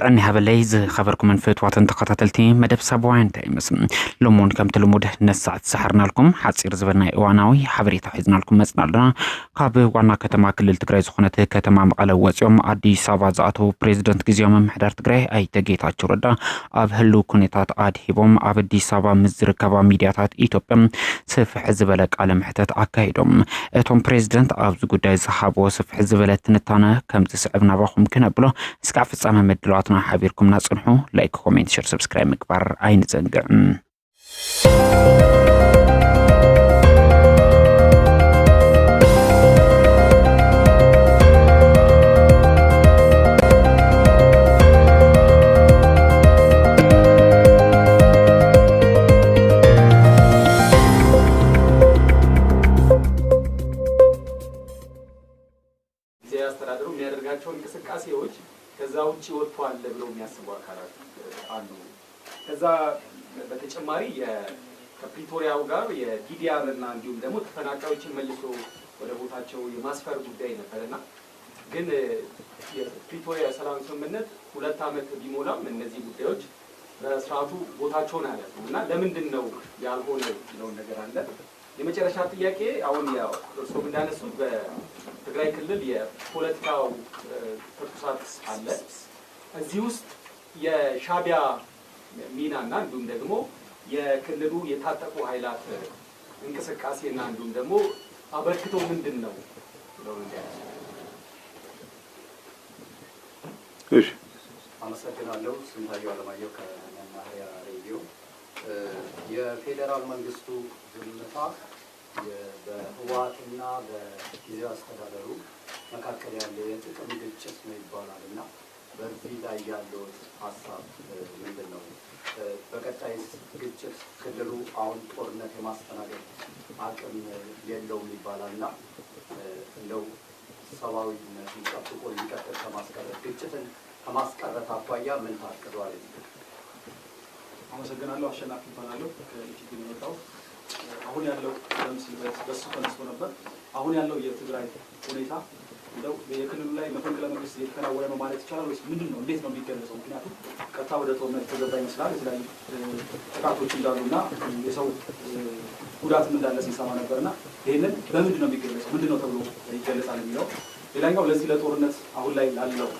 ጥዕኒ ሃበለይ ዝኸበርኩም መንፈትዋትን ተኸታተልቲ መደብ ሰብዋይን ታይምስ ሎሞን ከም ትልሙድ ነሳዓት ሰሐርናልኩም ሓፂር ዝበናይ እዋናዊ ሓበሬታ ሒዝናልኩም መጽናልና ካብ ዋና ከተማ ክልል ትግራይ ዝኾነት ከተማ መቐለ ወጽዮም አዲስ አበባ ዝኣተው ፕሬዝዳንት ግዚያዊ ምምሕዳር ትግራይ ኣይተ ጌታቸው ረዳ ኣብ ህልው ኩነታት ኣድሂቦም ኣብ አዲስ አበባ ምዝርከባ ሚድያታት ኢትዮጵያ ስፍሕ ዝበለ ቃለ ምሕተት ኣካይዶም እቶም ፕሬዝዳንት ኣብዚ ጉዳይ ዝሃቦ ስፍሕ ዝበለ ትንታነ ከም ዝስዕብ ናባኹም ክነብሎ እስካዕ ፍጻመ መድለዋትና ሓቢርኩም ናጽንሑ ላይክ ኮሜንት ሼር ሰብስክራይብ ምግባር ኣይንዘንግዕም ከዛውጪ ወጥቷል ብለው የሚያስቡ አካላት አሉ ከዛ በተጨማሪ ከፕሪቶሪያው ጋር የዲዲአር እና እንዲሁም ደግሞ ተፈናቃዮችን መልሶ ወደ ቦታቸው የማስፈር ጉዳይ ነበርና ግን የፕሪቶሪያ ሰላም ስምምነት 2 ዓመት ቢሞላም እነዚህ ጉዳዮች በስርዓቱ ቦታቸውን አልያዙምና ለምንድን ነው ያልሆነው ነው ነገር አለ የመጨረሻ ጥያቄ አሁን ያው እርስዎ እንዳነሱት በትግራይ ክልል የፖለቲካው ተኩሳት አለ እዚህ ውስጥ የሻቢያ ሚናና እንዲሁም ደግሞ የክልሉ የታጠቁ ኃይላት እንቅስቃሴና እንዲሁም ደግሞ አበርክቶ ምንድነው ነው እንዲያስ እሺ አመሰግናለሁ ስንታየው አለማየሁ ከመናኸሪያ ሬዲዮ የፌደራል መንግስቱ ዝምታ በህወሓትና በጊዜያዊ አስተዳደሩ መካከል ያለ የጥቅም ግጭት ነው ይባላልና በዚህ ላይ ያለው ሐሳብ ምንድነው በቀጣይ ግጭት ክልሉ አሁን ጦርነት የማስተናገድ አቅም የለውም ይባላልና እንደው ሰብአዊነትን ጠብቆ ሊቀጥል ከማስቀረት ግጭትን ከማስቀረት አኳያ ምን ታቅዷል አመሰግናለሁ አሸናፊ ይባላልው ከኢትዮጵያ የመጣው አሁን ያለው ለምሳሌ በሱ ተነስቶ ነበር አሁን ያለው የትግራይ ሁኔታ እንደው የክልሉ ላይ መፈንቅለ መንግስት እየተከናወነ ነው ማለት ይቻላል ወይስ ምንድነው እንዴት ነው የሚገለጸው ምክንያቱም ቀጥታ ወደ ጦርነት ተገባ ይመስላል የተለያዩ ጥቃቶች እንዳሉና የሰው ጉዳት እንዳለ ሲሰማ ነበርና ይሄንን በምንድን ነው የሚገለጸው ምንድነው ተብሎ ይገለጻል የሚለው ሌላኛው ለዚህ ለጦርነት አሁን ላይ ያለው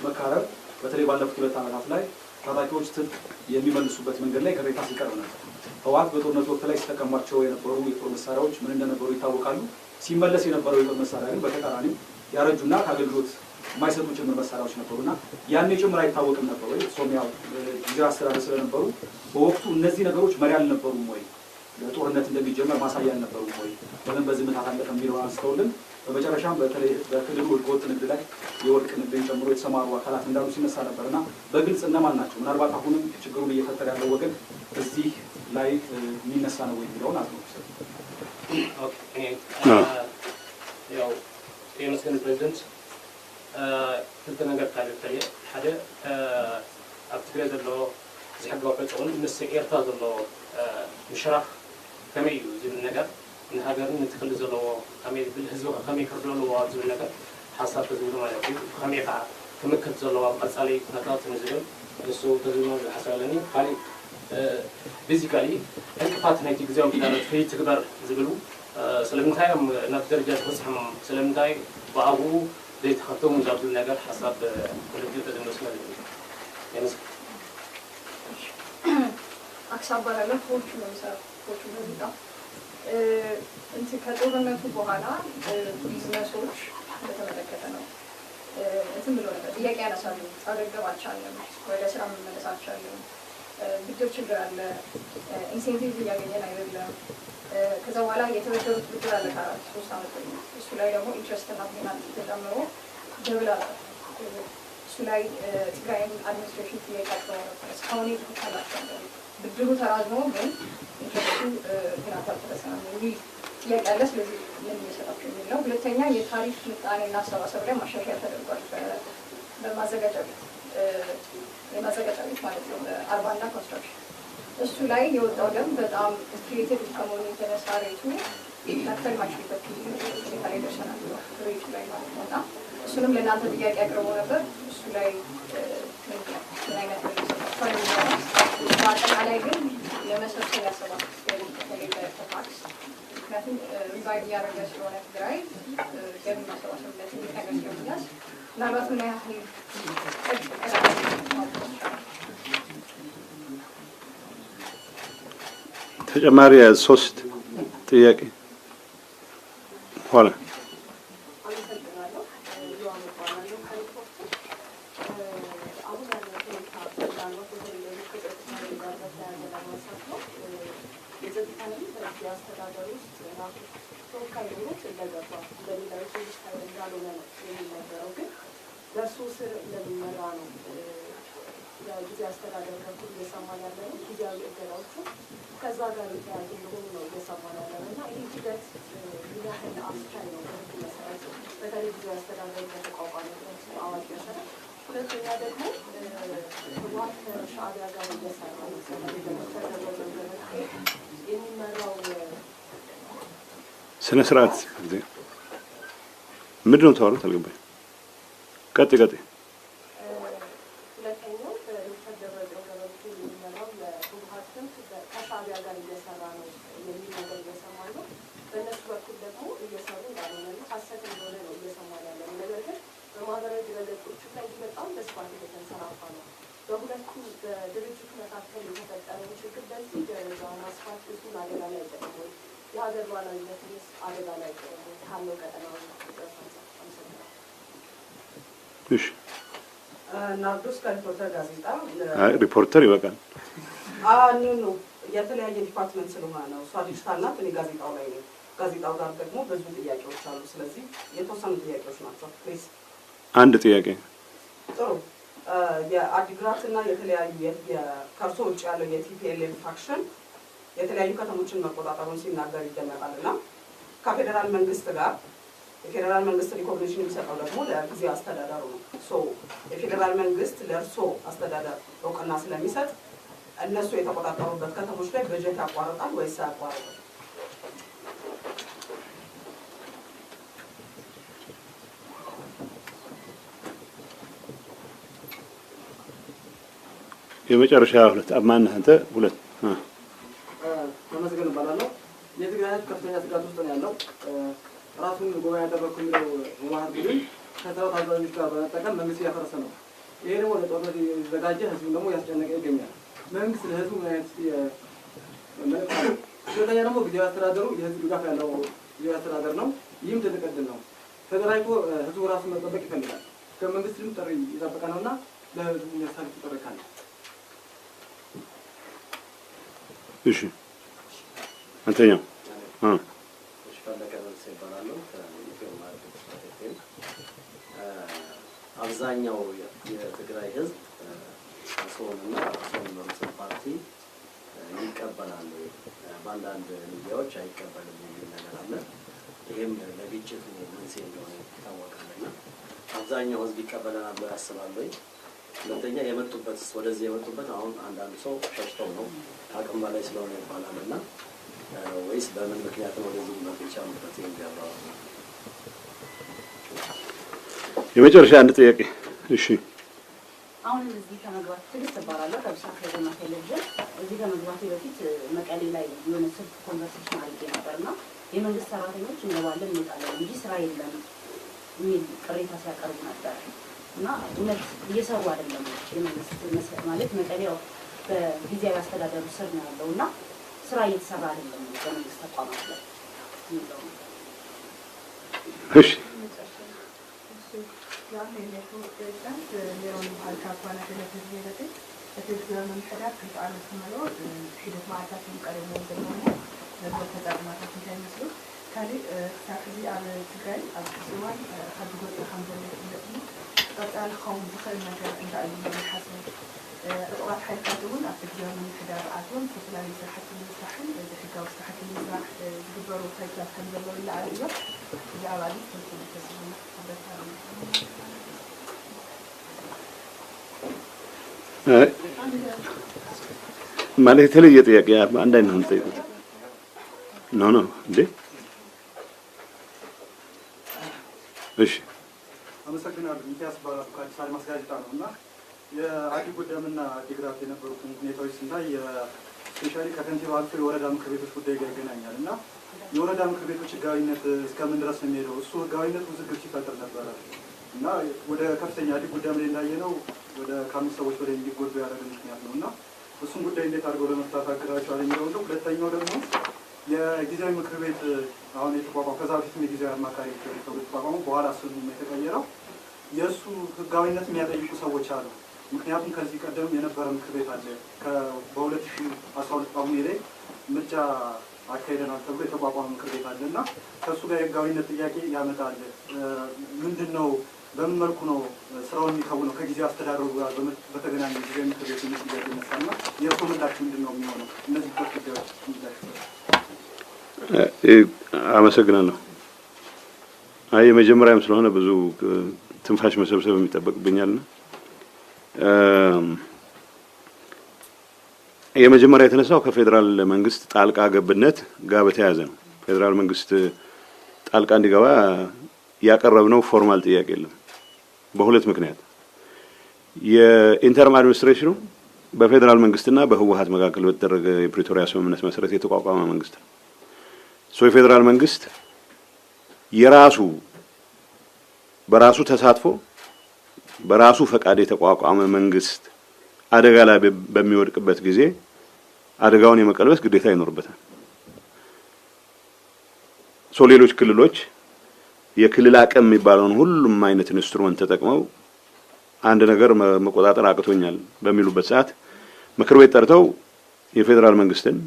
መካረር በተለይ ባለፉት 2 ዓመታት ላይ ታጣቂዎች ትጥቅ የሚመልሱበት መንገድ ላይ ቅሬታ ሲቀርብ ነበር ህወሓት በጦርነቱ ወቅት ላይ ሲጠቀማቸው የነበሩ የጦር መሳሪያዎች ምን እንደነበሩ ይታወቃሉ ሲመለስ የነበረው የጦር መሳሪያ ግን በተቃራኒው ያረጁና ከአገልግሎት የማይሰጡ ጭምር መሳሪያዎች ነበሩና ያኔ ጭምር አይታወቅም ነበር ወይ ሶሚያው ጊዜ አስተዳደር ስለነበሩ በወቅቱ እነዚህ ነገሮች መሪ አልነበሩም ወይ ለጦርነት እንደሚጀመር ማሳያ አልነበሩም ወይ ለምን በዝምታ ታለፈ የሚለው አንስተውልን በመጨረሻም በተለይ በክልሉ ወጥ ንግድ ላይ የወርቅ ንግድን ጨምሮ የተሰማሩ አካላት እንዳሉ ሲነሳ ነበርና በግልጽ እነማን ናቸው ምናልባት አሁንም ችግሩን እየፈጠረ ያለው ወገን እዚህ ላይ የሚነሳ ነው ወይ የሚለውን አጥኖት ኦኬ ያው የመስገን ፕሬዝዳንት ክልተ ነገር ታሪክታየ ሓደ ኣብ ትግራይ ዘሎ ዝሕጋው ፈጽሞን ምስ ኤርትራ ዘሎ ምሽራፍ ከመይ እዩ ዝብል ነገር ንሃገርን ንትክል ዘለዎ ከመይ ብህዝቢ ከመይ ክርዶልዎ ዝብል ነገር ሓሳብ ተዝብሎ ማለት እዩ ከመይ ከዓ ክምክት ዘለዎ ቀጻሊ ኩነታት ንዝብል ንሱ ተዝብሎ ዝሓሰበለኒ ካሊእ ቤዚካሊ እንቅፋት ናይቲ ጊዜያዊ ምምሕዳር ከይትግበር ዝብሉ ስለምንታይም ናብ ደረጃ ተበፅሖም ስለምንታይ ብኣብኡ ዘይተኸተሙ ዝብል ነገር ሓሳብ ክልል ተዝመስለ እዩ አክሳብ ባላለ ፎርቹ ነው ፎርቹ ነው እንት ከጦርነቱ በኋላ ቢዝነሶች በተመለከተ ነው እንትን ብሎ ነበር ጥያቄ ያነሳሉ ታደርገባቻለን ወደ ስራ መመለሳቻለን ብድር ችግር አለ ኢንሴንቲቭ እያገኘን አይደለም ከዛ በኋላ የተበደሩት ብድር አለ 3 ዓመት እሱ ላይ ደግሞ ኢንትረስት እና ፔናልቲ ተጨምሮ ደብላ እሱ ላይ ትግራይን አድሚኒስትሬሽን እየቀጠለ ነበር እስካሁን ይተካላቸው ብድሩ ተራዝሞ ግን ኢንትረስቱ ፔናልቲ አልተደረሰም የሚል ጥያቄ አለ ስለዚህ ምን እየሰራችሁ የሚል ነው ሁለተኛ የታሪፍ ምጣኔና አሰባሰብ ላይ ማሻሻያ ተደርጓል በማዘጋጃ ቤት ማለት ነው አርባና ኮንስትራክሽን እሱ ላይ የወጣው ደም በጣም ክሪኤቲቭ ከመሆኑ የተነሳ ሬቱ መክፈል ማችልበት ሁኔታ ላይ ደርሰናል ሬቱ ላይ ማለት ነው እና እሱንም ለእናንተ ጥያቄ አቅርቦ ነበር እሱ ላይ ምን አይነት በአጠቃላይ ግን የመሰብሰብ ያሰባል በተለይ በታክስ ምክንያቱም ሪቫይቭ እያደረገ ስለሆነ ትግራይ ገቢ ማሰባሰብለት ነገር ስለሚያዝ ምናልባት ምን ያህል ተጨማሪ 3 ጥያቄ ኋላ ጊዜ አስተዳደር ከኩል እየሰማን ያለ ነው። ጊዜያዊ እገዳዎቹ ከዛ ጋር የተያዙ እንደሆኑ ነው እየሰማን ያለ ነው እና ይህ ሂደት ምን ያህል አስቻይ ነው በህግ መሰረት በተለይ ጊዜያዊ አስተዳደር በተቋቋመ አዋጅ መሰረት። ሁለተኛ ደግሞ ህወሓት ከሻዕቢያ ጋር እየሰራ ነው። የሚመራው ስነ ስርዓት ምንድን ነው ታወሩት? አልገባኝ። ቀጥይ ሁለተኛው በዶክተር ደብረጽዮን ገብረሚካኤል የሚመራው የህወሓት ክንፍ ከሻዕቢያ ጋር እየሰራ ነው የሚል ነገር እየሰማን ነው። በእነሱ በኩል ደግሞ እየሰሩ እንዳልሆነ ነው፣ ሀሰት እንደሆነ ነው እየሰማን ያለ ነው። ነገር ግን በማህበራዊ ድረገጾች ላይ በጣም በስፋት እየተንሰራፋ ነው። በሁለቱ በድርጅቱ መካከል የተፈጠረውን ችግር በዚህ ደረጃ ማስፋት ብዙን አደጋ ላይ አይጠቅም ወይ? የሀገር ሉዓላዊነትንስ አደጋ ላይ አይጠቅም ወይ? ካለው ቀጠናዊ እሺ ናርዶስ ከሪፖርተር ጋዜጣ ሪፖርተር ይበቃል። ኑ የተለያየ ዲፓርትመንት ስለሆነ ነው። እሷ ዲጂታል ናት፣ እኔ ጋዜጣው ላይ ነኝ። ጋዜጣው ጋር ደግሞ ብዙ ጥያቄዎች አሉ። ስለዚህ የተወሰኑ ጥያቄዎች ናቸው። ፕሊዝ አንድ ጥያቄ። ጥሩ። የአዲግራት እና የተለያዩ ከእርሶ ውጭ ያለው የቲፒኤልኤፍ ፋክሽን የተለያዩ ከተሞችን መቆጣጠሩን ሲናገር ይደመጣል እና ከፌዴራል መንግስት ጋር የፌዴራል መንግስት ሪኮግኒሽን የሚሰጠው ደግሞ ለጊዜያዊ አስተዳደሩ ነው። የፌዴራል መንግስት ለእርሶ አስተዳደር እውቅና ስለሚሰጥ እነሱ የተቆጣጠሩበት ከተሞች ላይ በጀት ያቋርጣል ወይስ አያቋርጥም? የመጨረሻ ሁለት አማን አንተ ሁለት ተመስገን እባላለሁ። የትግራይ ህዝብ ከፍተኛ ስጋት ውስጥ ነው ያለው። ራሱን ጉባኤ ያደረኩ የሚለው ህወሓት ቡድን ከሰራዊት አዛዦች ጋር በመጠቀም መንግስት እያፈረሰ ነው። ይሄ ደግሞ ለጦርነት የተዘጋጀ ህዝቡን ደግሞ ያስጨነቀ ይገኛል። መንግስት ለህዝቡ ምን አይነት መልዕክት አለው? ሁለተኛ ደግሞ ጊዜያዊ አስተዳደሩ የህዝብ ድጋፍ ያለው ጊዜያዊ አስተዳደር ነው። ይህም ትልቅ ዕድል ነው። ተደራጅቶ ህዝቡ ራሱን መጠበቅ ይፈልጋል። ከመንግስትም ጥሪ እየጠበቀ ነውና ለህዝቡ የሚያሳልፍ ጥሪ ካለ እሺ አንተኛው አብዛኛው የትግራይ ህዝብ አሶንና አሶን መርሰን ፓርቲ ይቀበላሉ። በአንዳንድ ሚዲያዎች አይቀበልም የሚል ነገር አለ። ይህም ለግጭቱ መንስኤ እንደሆነ ይታወቃልና አብዛኛው ህዝብ ይቀበለናል ብለው ያስባሉ። ሁለተኛ የመጡበት ወደዚህ የመጡበት አሁን አንዳንድ ሰው ሸሽተው ነው አቅም በላይ ስለሆነ ይባላልና ወይስ በምን ምክንያት ነው ወደዚህ ሊመጡ የቻሉበት የሚያብራራ የመጨረሻ አንድ ጥያቄ። እሺ አሁን እዚህ ከመግባት ትግስት እባላለሁ ከብስራት ዜና ቴሌቪዥን። እዚህ ከመግባቴ በፊት መቀሌ ላይ የሆነ ስልክ ኮንቨርሴሽን አድርጌ ነበርና የመንግስት ሰራተኞች እንገባለን እንወጣለን እንጂ ስራ የለም የሚል ቅሬታ ሲያቀርቡ ነበር እና እውነት እየሰሩ አይደለም። የመንግስት ማለት መቀሌው በጊዜያዊ አስተዳደሩ ስር ነው ያለው እና ስራ እየተሰራ አይደለም በመንግስት ተቋማት ላይ ነው። እሺ يعني البريزيدنت اليوم الكابانا في التجربة التجربة من حدث في عام الثمانية حدث معركة مقرب من الزمان لما تدعم معركة في المسلوك كان ساعتي على تجري على الزمان قد قلت الحمد لله قد قال قوم دخل مجال عند أيام الحسن أطراف حياتهم التجربة من حدث عاتهم في خلال مساحة المساحة بحكاية مساحة المساحة جبروا خيطات الحمد لله إلا على اليوم إلا على اليوم تكون تسمى ማለት የተለየ ጥያቄ አንድ አይነት ነው የምጠይቁት? ኖ እንዴ? እሺ አመሰግናለሁ። ሚኪያስ ባላቱ ከአዲስ አበባ ጋዜጣ ነው እና የአዲ ጉዳምና አዲግራት የነበሩትን ሁኔታዎች ስናይ ስፔሻሊ ከከንቲባ አልፎ የወረዳ ምክር ቤቶች ጉዳይ ጋር ይገናኛል እና የወረዳ ምክር ቤቶች ህጋዊነት እስከምን ድረስ ነው የሚሄደው? እሱ ህጋዊነት ውዝግብ ሲፈጥር ነበረ እና ወደ ከፍተኛ አዲ ጉዳም ላይ እንዳየነው ወደ ከ5 ሰዎች በላይ እንዲጎዱ ያደረገ ምክንያት ነው እና እሱን ጉዳይ እንዴት አድርገው ለመፍታት አግዳቸዋል የሚለው ነው። ሁለተኛው ደግሞ የጊዜያዊ ምክር ቤት አሁን የተቋቋመው ከዛ በፊትም የጊዜያዊ አማካሪ ምክር ቤት ተብሎ የተቋቋመው በኋላ ስሙም የተቀየረው የእሱ ህጋዊነት የሚያጠይቁ ሰዎች አሉ። ምክንያቱም ከዚህ ቀደም የነበረ ምክር ቤት አለ በ2012 ጳጉሜ ላይ ምርጫ አካሄደናል ተብሎ የተቋቋመ ምክር ቤት አለ እና ከእሱ ጋር የህጋዊነት ጥያቄ ያመጣል። ምንድን ነው በምን መልኩ ነው ስራውን የሚከውነው? ከጊዜው አስተዳደሩ ጋር በተገናኘ ጊዜያዊ ምክር ቤት የሚል ጥያቄ ይነሳል እና የእርሶ ምላሽ ምንድን ነው የሚሆነው? እነዚህ ሁለት ጉዳዮች ምላሽ። አመሰግናለሁ። የመጀመሪያም ስለሆነ ብዙ ትንፋሽ መሰብሰብ የሚጠበቅብኛልና የመጀመሪያ የተነሳው ከፌደራል መንግስት ጣልቃ ገብነት ጋር በተያያዘ ነው። ፌደራል መንግስት ጣልቃ እንዲገባ ያቀረብነው ፎርማል ጥያቄ የለም። በሁለት ምክንያት የኢንተርም አድሚኒስትሬሽኑ በፌደራል መንግስትና በህወሓት መካከል በተደረገ የፕሪቶሪያ ስምምነት መሰረት የተቋቋመ መንግስት ነው። የፌደራል መንግስት በራሱ ተሳትፎ በራሱ ፈቃድ የተቋቋመ መንግስት አደጋ ላይ በሚወድቅበት ጊዜ አደጋውን የመቀልበስ ግዴታ ይኖርበታል። ሌሎች ክልሎች የክልል አቅም የሚባለውን ሁሉም አይነት ኢንስትሩመንት ተጠቅመው አንድ ነገር መቆጣጠር አቅቶኛል በሚሉበት ሰዓት ምክር ቤት ጠርተው የፌደራል መንግስትን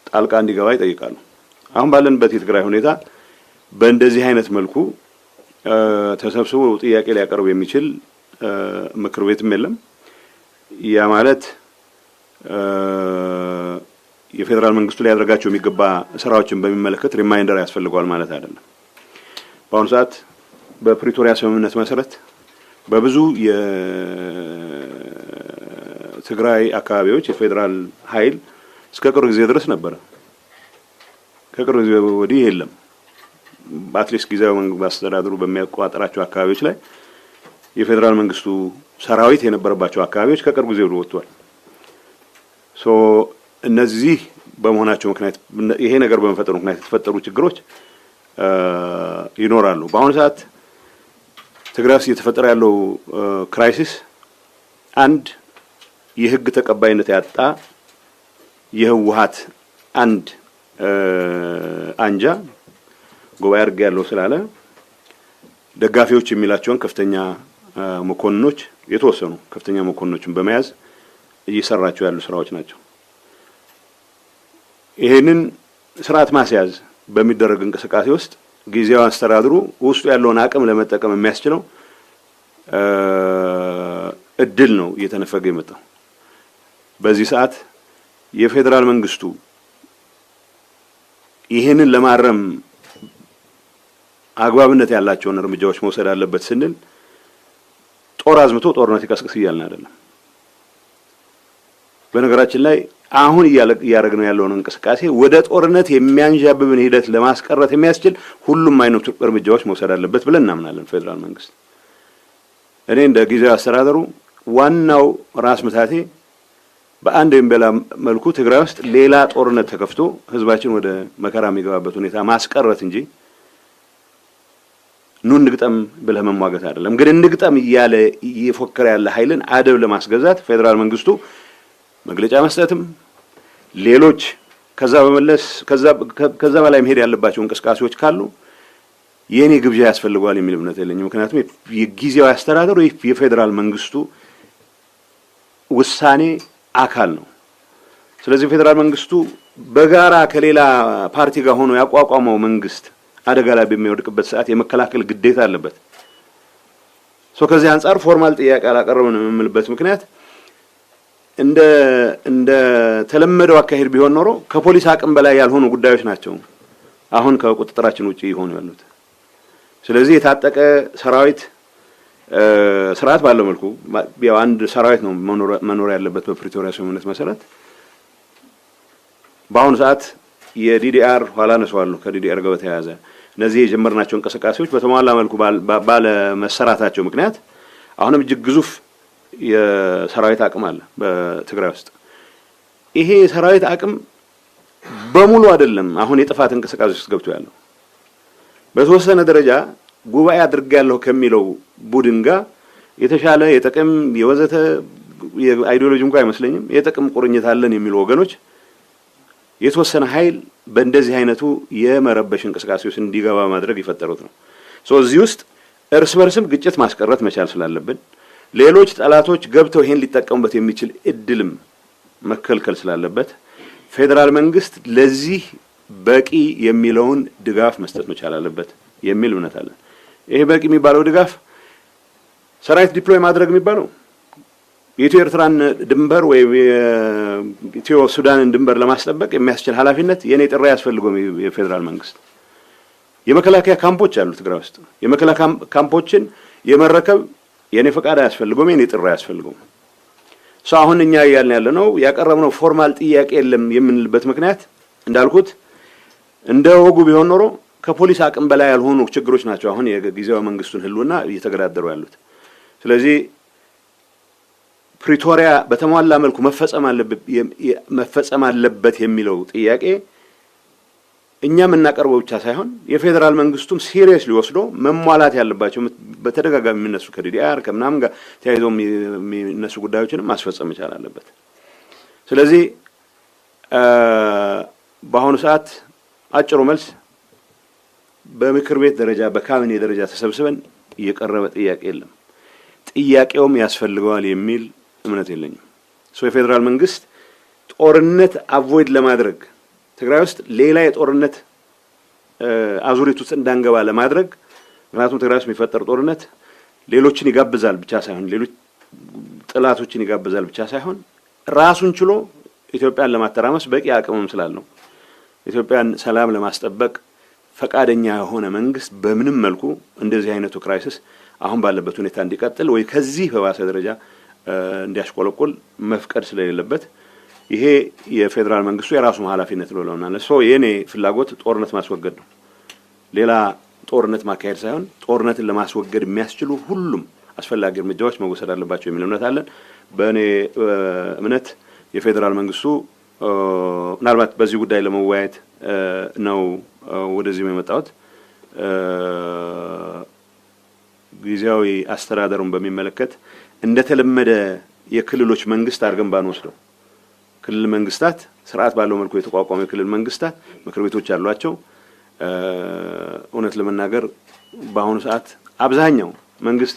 ጣልቃ እንዲገባ ይጠይቃሉ። አሁን ባለንበት የትግራይ ሁኔታ በእንደዚህ አይነት መልኩ ተሰብስቦ ጥያቄ ሊያቀርብ የሚችል ምክር ቤትም የለም። ያ ማለት የፌደራል መንግስቱ ሊያደርጋቸው የሚገባ ስራዎችን በሚመለከት ሪማይንደር ያስፈልገዋል ማለት አይደለም። በአሁኑ ሰዓት በፕሪቶሪያ ስምምነት መሰረት በብዙ የትግራይ አካባቢዎች የፌደራል ኃይል እስከ ቅርብ ጊዜ ድረስ ነበረ። ከቅርብ ጊዜ ወዲህ የለም። በአትሊስት ጊዜያዊ አስተዳደሩ በሚያቋጥራቸው አካባቢዎች ላይ የፌደራል መንግስቱ ሰራዊት የነበረባቸው አካባቢዎች ከቅርብ ጊዜ ወጥቷል። እነዚህ በመሆናቸው ምክንያት ይሄ ነገር በመፈጠሩ ምክንያት የተፈጠሩ ችግሮች ይኖራሉ። በአሁኑ ሰዓት ትግራይ ውስጥ እየተፈጠረ ያለው ክራይሲስ አንድ የህግ ተቀባይነት ያጣ የህወሓት አንድ አንጃ ጉባኤ አድርጌ ያለው ስላለ ደጋፊዎች የሚላቸውን ከፍተኛ መኮንኖች የተወሰኑ ከፍተኛ መኮንኖችን በመያዝ እየሰራቸው ያሉ ስራዎች ናቸው። ይሄንን ስርዓት ማስያዝ በሚደረግ እንቅስቃሴ ውስጥ ጊዜያዊ አስተዳደሩ ውስጡ ያለውን አቅም ለመጠቀም የሚያስችለው እድል ነው እየተነፈገ የመጣው። በዚህ ሰዓት የፌደራል መንግስቱ ይሄንን ለማረም አግባብነት ያላቸውን እርምጃዎች መውሰድ አለበት ስንል ጦር አዝምቶ ጦርነት ይቀስቅስ እያልን አይደለም። በነገራችን ላይ አሁን እያደረግነው ያለውን እንቅስቃሴ ወደ ጦርነት የሚያንዣብብን ሂደት ለማስቀረት የሚያስችል ሁሉም አይነት እርምጃዎች መውሰድ አለበት ብለን እናምናለን። ፌደራል መንግስት እኔ እንደ ጊዜያዊ አስተዳደሩ ዋናው ራስ ምታቴ በአንድ ወይም በሌላ መልኩ ትግራይ ውስጥ ሌላ ጦርነት ተከፍቶ ህዝባችን ወደ መከራ የሚገባበት ሁኔታ ማስቀረት እንጂ ኑ እንግጠም ብለህ መሟገት አይደለም። ግን እንግጠም እያለ እየፎከረ ያለ ኃይልን አደብ ለማስገዛት ፌደራል መንግስቱ መግለጫ መስጠትም ሌሎች ከዛ በመለስ ከዛ በላይ መሄድ ያለባቸው እንቅስቃሴዎች ካሉ የኔ ግብዣ ያስፈልገዋል የሚል እምነት የለኝም። ምክንያቱም የጊዜያዊ አስተዳደሩ የፌደራል መንግስቱ ውሳኔ አካል ነው። ስለዚህ ፌደራል መንግስቱ በጋራ ከሌላ ፓርቲ ጋር ሆኖ ያቋቋመው መንግስት አደጋ ላይ በሚወድቅበት ሰዓት የመከላከል ግዴታ አለበት። ከዚህ አንፃር ፎርማል ጥያቄ አላቀረብንም የምልበት ምክንያት እንደ ተለመደው አካሄድ ቢሆን ኖሮ ከፖሊስ አቅም በላይ ያልሆኑ ጉዳዮች ናቸው አሁን ከቁጥጥራችን ውጪ ይሆኑ ያሉት። ስለዚህ የታጠቀ ሰራዊት ስርዓት ባለው መልኩ ያው አንድ ሰራዊት ነው መኖር ያለበት በፕሪቶሪያ ስምምነት መሰረት። በአሁኑ ሰዓት የዲዲአር ኋላ ነሰዋለሁ ከዲዲአር ጋር በተያያዘ እነዚህ የጀመርናቸው እንቅስቃሴዎች በተሟላ መልኩ ባለ መሰራታቸው ምክንያት አሁንም እጅግ ግዙፍ የሰራዊት አቅም አለ በትግራይ ውስጥ። ይሄ የሰራዊት አቅም በሙሉ አይደለም አሁን የጥፋት እንቅስቃሴ ውስጥ ገብቶ ያለው። በተወሰነ ደረጃ ጉባኤ አድርጋለሁ ከሚለው ቡድን ጋር የተሻለ የጥቅም የወዘተ የአይዲዮሎጂ እንኳን አይመስለኝም የጥቅም ቁርኝት አለን የሚሉ ወገኖች የተወሰነ ኃይል በእንደዚህ አይነቱ የመረበሽ እንቅስቃሴ ውስጥ እንዲገባ ማድረግ ይፈጠሩት ነው። እዚህ ውስጥ እርስ በርስም ግጭት ማስቀረት መቻል ስላለብን ሌሎች ጠላቶች ገብተው ይሄን ሊጠቀሙበት የሚችል እድልም መከልከል ስላለበት ፌደራል መንግስት ለዚህ በቂ የሚለውን ድጋፍ መስጠት መቻል አለበት የሚል እምነት አለ። ይሄ በቂ የሚባለው ድጋፍ ሰራዊት ዲፕሎይ ማድረግ የሚባለው የኢትዮ ኤርትራን ድንበር ወይ የኢትዮ ሱዳንን ድንበር ለማስጠበቅ የሚያስችል ኃላፊነት የኔ ጥሪ ያስፈልገው የፌደራል መንግስት። የመከላከያ ካምፖች አሉ ትግራይ ውስጥ የመከላከያ ካምፖችን የመረከብ የኔ ፈቃድ ያስፈልገው የኔ ጥሪ ያስፈልገው። አሁን እኛ ያለነው ያቀረብነው ፎርማል ጥያቄ የለም የምንልበት ምክንያት እንዳልኩት እንደ ወጉ ቢሆን ኖሮ ከፖሊስ አቅም በላይ ያልሆኑ ችግሮች ናቸው አሁን የጊዜያዊ መንግስቱን ህልውና እየተገዳደሩ ያሉት። ስለዚህ ፕሪቶሪያ በተሟላ መልኩ መፈጸም አለበት የሚለው ጥያቄ እኛም እናቀርበው ብቻ ሳይሆን የፌደራል መንግስቱም ሲሪየስሊ ወስዶ መሟላት ያለባቸው በተደጋጋሚ የሚነሱ ከዲዲአር ከምናም ጋር ተያይዘው የሚነሱ ጉዳዮችንም ማስፈጸም ይቻላል አለበት። ስለዚህ በአሁኑ ሰዓት አጭሩ መልስ በምክር ቤት ደረጃ በካቢኔ ደረጃ ተሰብስበን እየቀረበ ጥያቄ የለም። ጥያቄውም ያስፈልገዋል የሚል እምነት የለኝም። የፌደራል መንግስት ጦርነት አቮይድ ለማድረግ ትግራይ ውስጥ ሌላ የጦርነት አዙሪት ውስጥ እንዳንገባ ለማድረግ ምክንያቱም ትግራይ ውስጥ የሚፈጠር ጦርነት ሌሎችን ይጋብዛል ብቻ ሳይሆን ሌሎች ጥላቶችን ይጋብዛል ብቻ ሳይሆን ራሱን ችሎ ኢትዮጵያን ለማተራመስ በቂ አቅምም ስላለው ኢትዮጵያን ሰላም ለማስጠበቅ ፈቃደኛ የሆነ መንግስት በምንም መልኩ እንደዚህ አይነቱ ክራይሲስ አሁን ባለበት ሁኔታ እንዲቀጥል ወይ ከዚህ በባሰ ደረጃ እንዲያሽቆለቆል መፍቀድ ስለሌለበት ይሄ የፌደራል መንግስቱ የራሱ ኃላፊነት ነው ለውናል። የኔ ፍላጎት ጦርነት ማስወገድ ነው። ሌላ ጦርነት ማካሄድ ሳይሆን ጦርነትን ለማስወገድ የሚያስችሉ ሁሉም አስፈላጊ እርምጃዎች መወሰድ አለባቸው የሚል እምነት አለን። በእኔ እምነት የፌደራል መንግስቱ ምናልባት በዚህ ጉዳይ ለመወያየት ነው ወደዚህ የመጣሁት። ጊዜያዊ አስተዳደሩን በሚመለከት እንደተለመደ የክልሎች መንግስት አድርገን ባንወስደው ክልል መንግስታት ስርዓት ባለው መልኩ የተቋቋሙ የክልል መንግስታት ምክር ቤቶች አሏቸው። እውነት ለመናገር በአሁኑ ሰዓት አብዛኛው መንግስት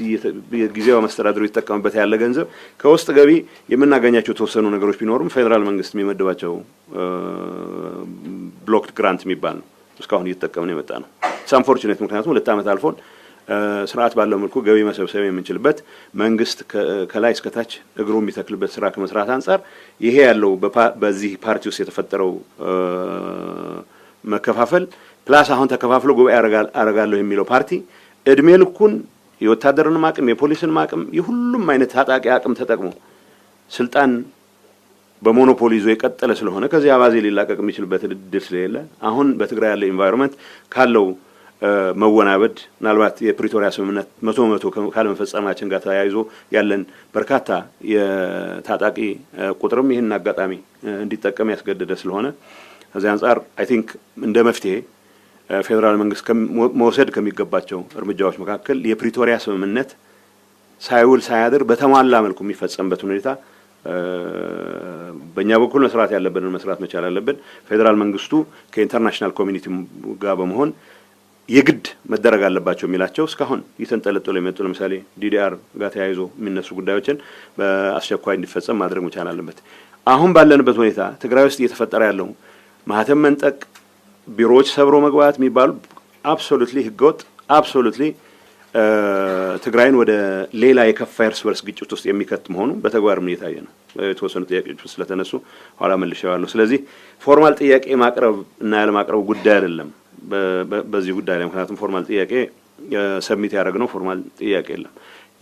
ጊዜያዊ አስተዳደሩ ይተቀምበት ያለ ገንዘብ ከውስጥ ገቢ የምናገኛቸው ተወሰኑ ነገሮች ቢኖርም ፌደራል መንግስት የሚመድባቸው ብሎክድ ግራንት የሚባል ነው እስካሁን እየተጠቀምን የመጣ ነው። ሳንፎርቹኔት ምክንያቱም 2 ዓመት አልፎን ስርዓት ባለው መልኩ ገቢ መሰብሰብ የምንችልበት መንግስት ከላይ እስከ ታች እግሩ የሚተክልበት ስራ ከመስራት አንፃር ይሄ ያለው በዚህ ፓርቲ ውስጥ የተፈጠረው መከፋፈል ፕላስ አሁን ተከፋፍሎ ጉባኤ አረጋለሁ የሚለው ፓርቲ እድሜ ልኩን የወታደርንም አቅም የፖሊስንም አቅም የሁሉም አይነት ታጣቂ አቅም ተጠቅሞ ስልጣን በሞኖፖሊ ይዞ የቀጠለ ስለሆነ ከዚህ አባዜ ሊላቀቅ የሚችልበት እድል ስለሌለ አሁን በትግራይ ያለው ኢንቫይሮንመንት ካለው መወናበድ ምናልባት የፕሪቶሪያ ስምምነት 100% ካለመፈጸማችን ጋር ተያይዞ ያለን በርካታ የታጣቂ ቁጥርም ይህን አጋጣሚ እንዲጠቀም ያስገደደ ስለሆነ ከዚህ አንፃር አይ ቲንክ እንደ መፍትሄ ፌደራል መንግስት መውሰድ ከሚገባቸው እርምጃዎች መካከል የፕሪቶሪያ ስምምነት ሳይውል ሳያድር በተሟላ መልኩ የሚፈጸምበት ሁኔታ በእኛ በኩል መስራት ያለብንን መስራት መቻል አለብን። ፌደራል መንግስቱ ከኢንተርናሽናል ኮሚኒቲ ጋር በመሆን የግድ መደረግ አለባቸው የሚላቸው እስካሁን እየተንጠለጠሉ የመጡ ለምሳሌ ዲዲአር ጋር ተያይዞ የሚነሱ ጉዳዮችን በአስቸኳይ እንዲፈጸም ማድረግ መቻል አለበት። አሁን ባለንበት ሁኔታ ትግራይ ውስጥ እየተፈጠረ ያለው ማህተም መንጠቅ፣ ቢሮዎች ሰብሮ መግባት የሚባሉ አብሶሉትሊ ህገወጥ አብሶሉትሊ ትግራይን ወደ ሌላ የከፋ እርስ በርስ ግጭት ውስጥ የሚከት መሆኑ በተግባርም እየታየ ነው። የተወሰኑ ጥያቄዎች ስለተነሱ ኋላ መልሼዋለሁ። ስለዚህ ፎርማል ጥያቄ ማቅረብ እና ያለ ማቅረብ ጉዳይ አይደለም በዚህ ጉዳይ ላይ ምክንያቱም ፎርማል ጥያቄ ሰብሚት ያደረግነው ፎርማል ጥያቄ የለም።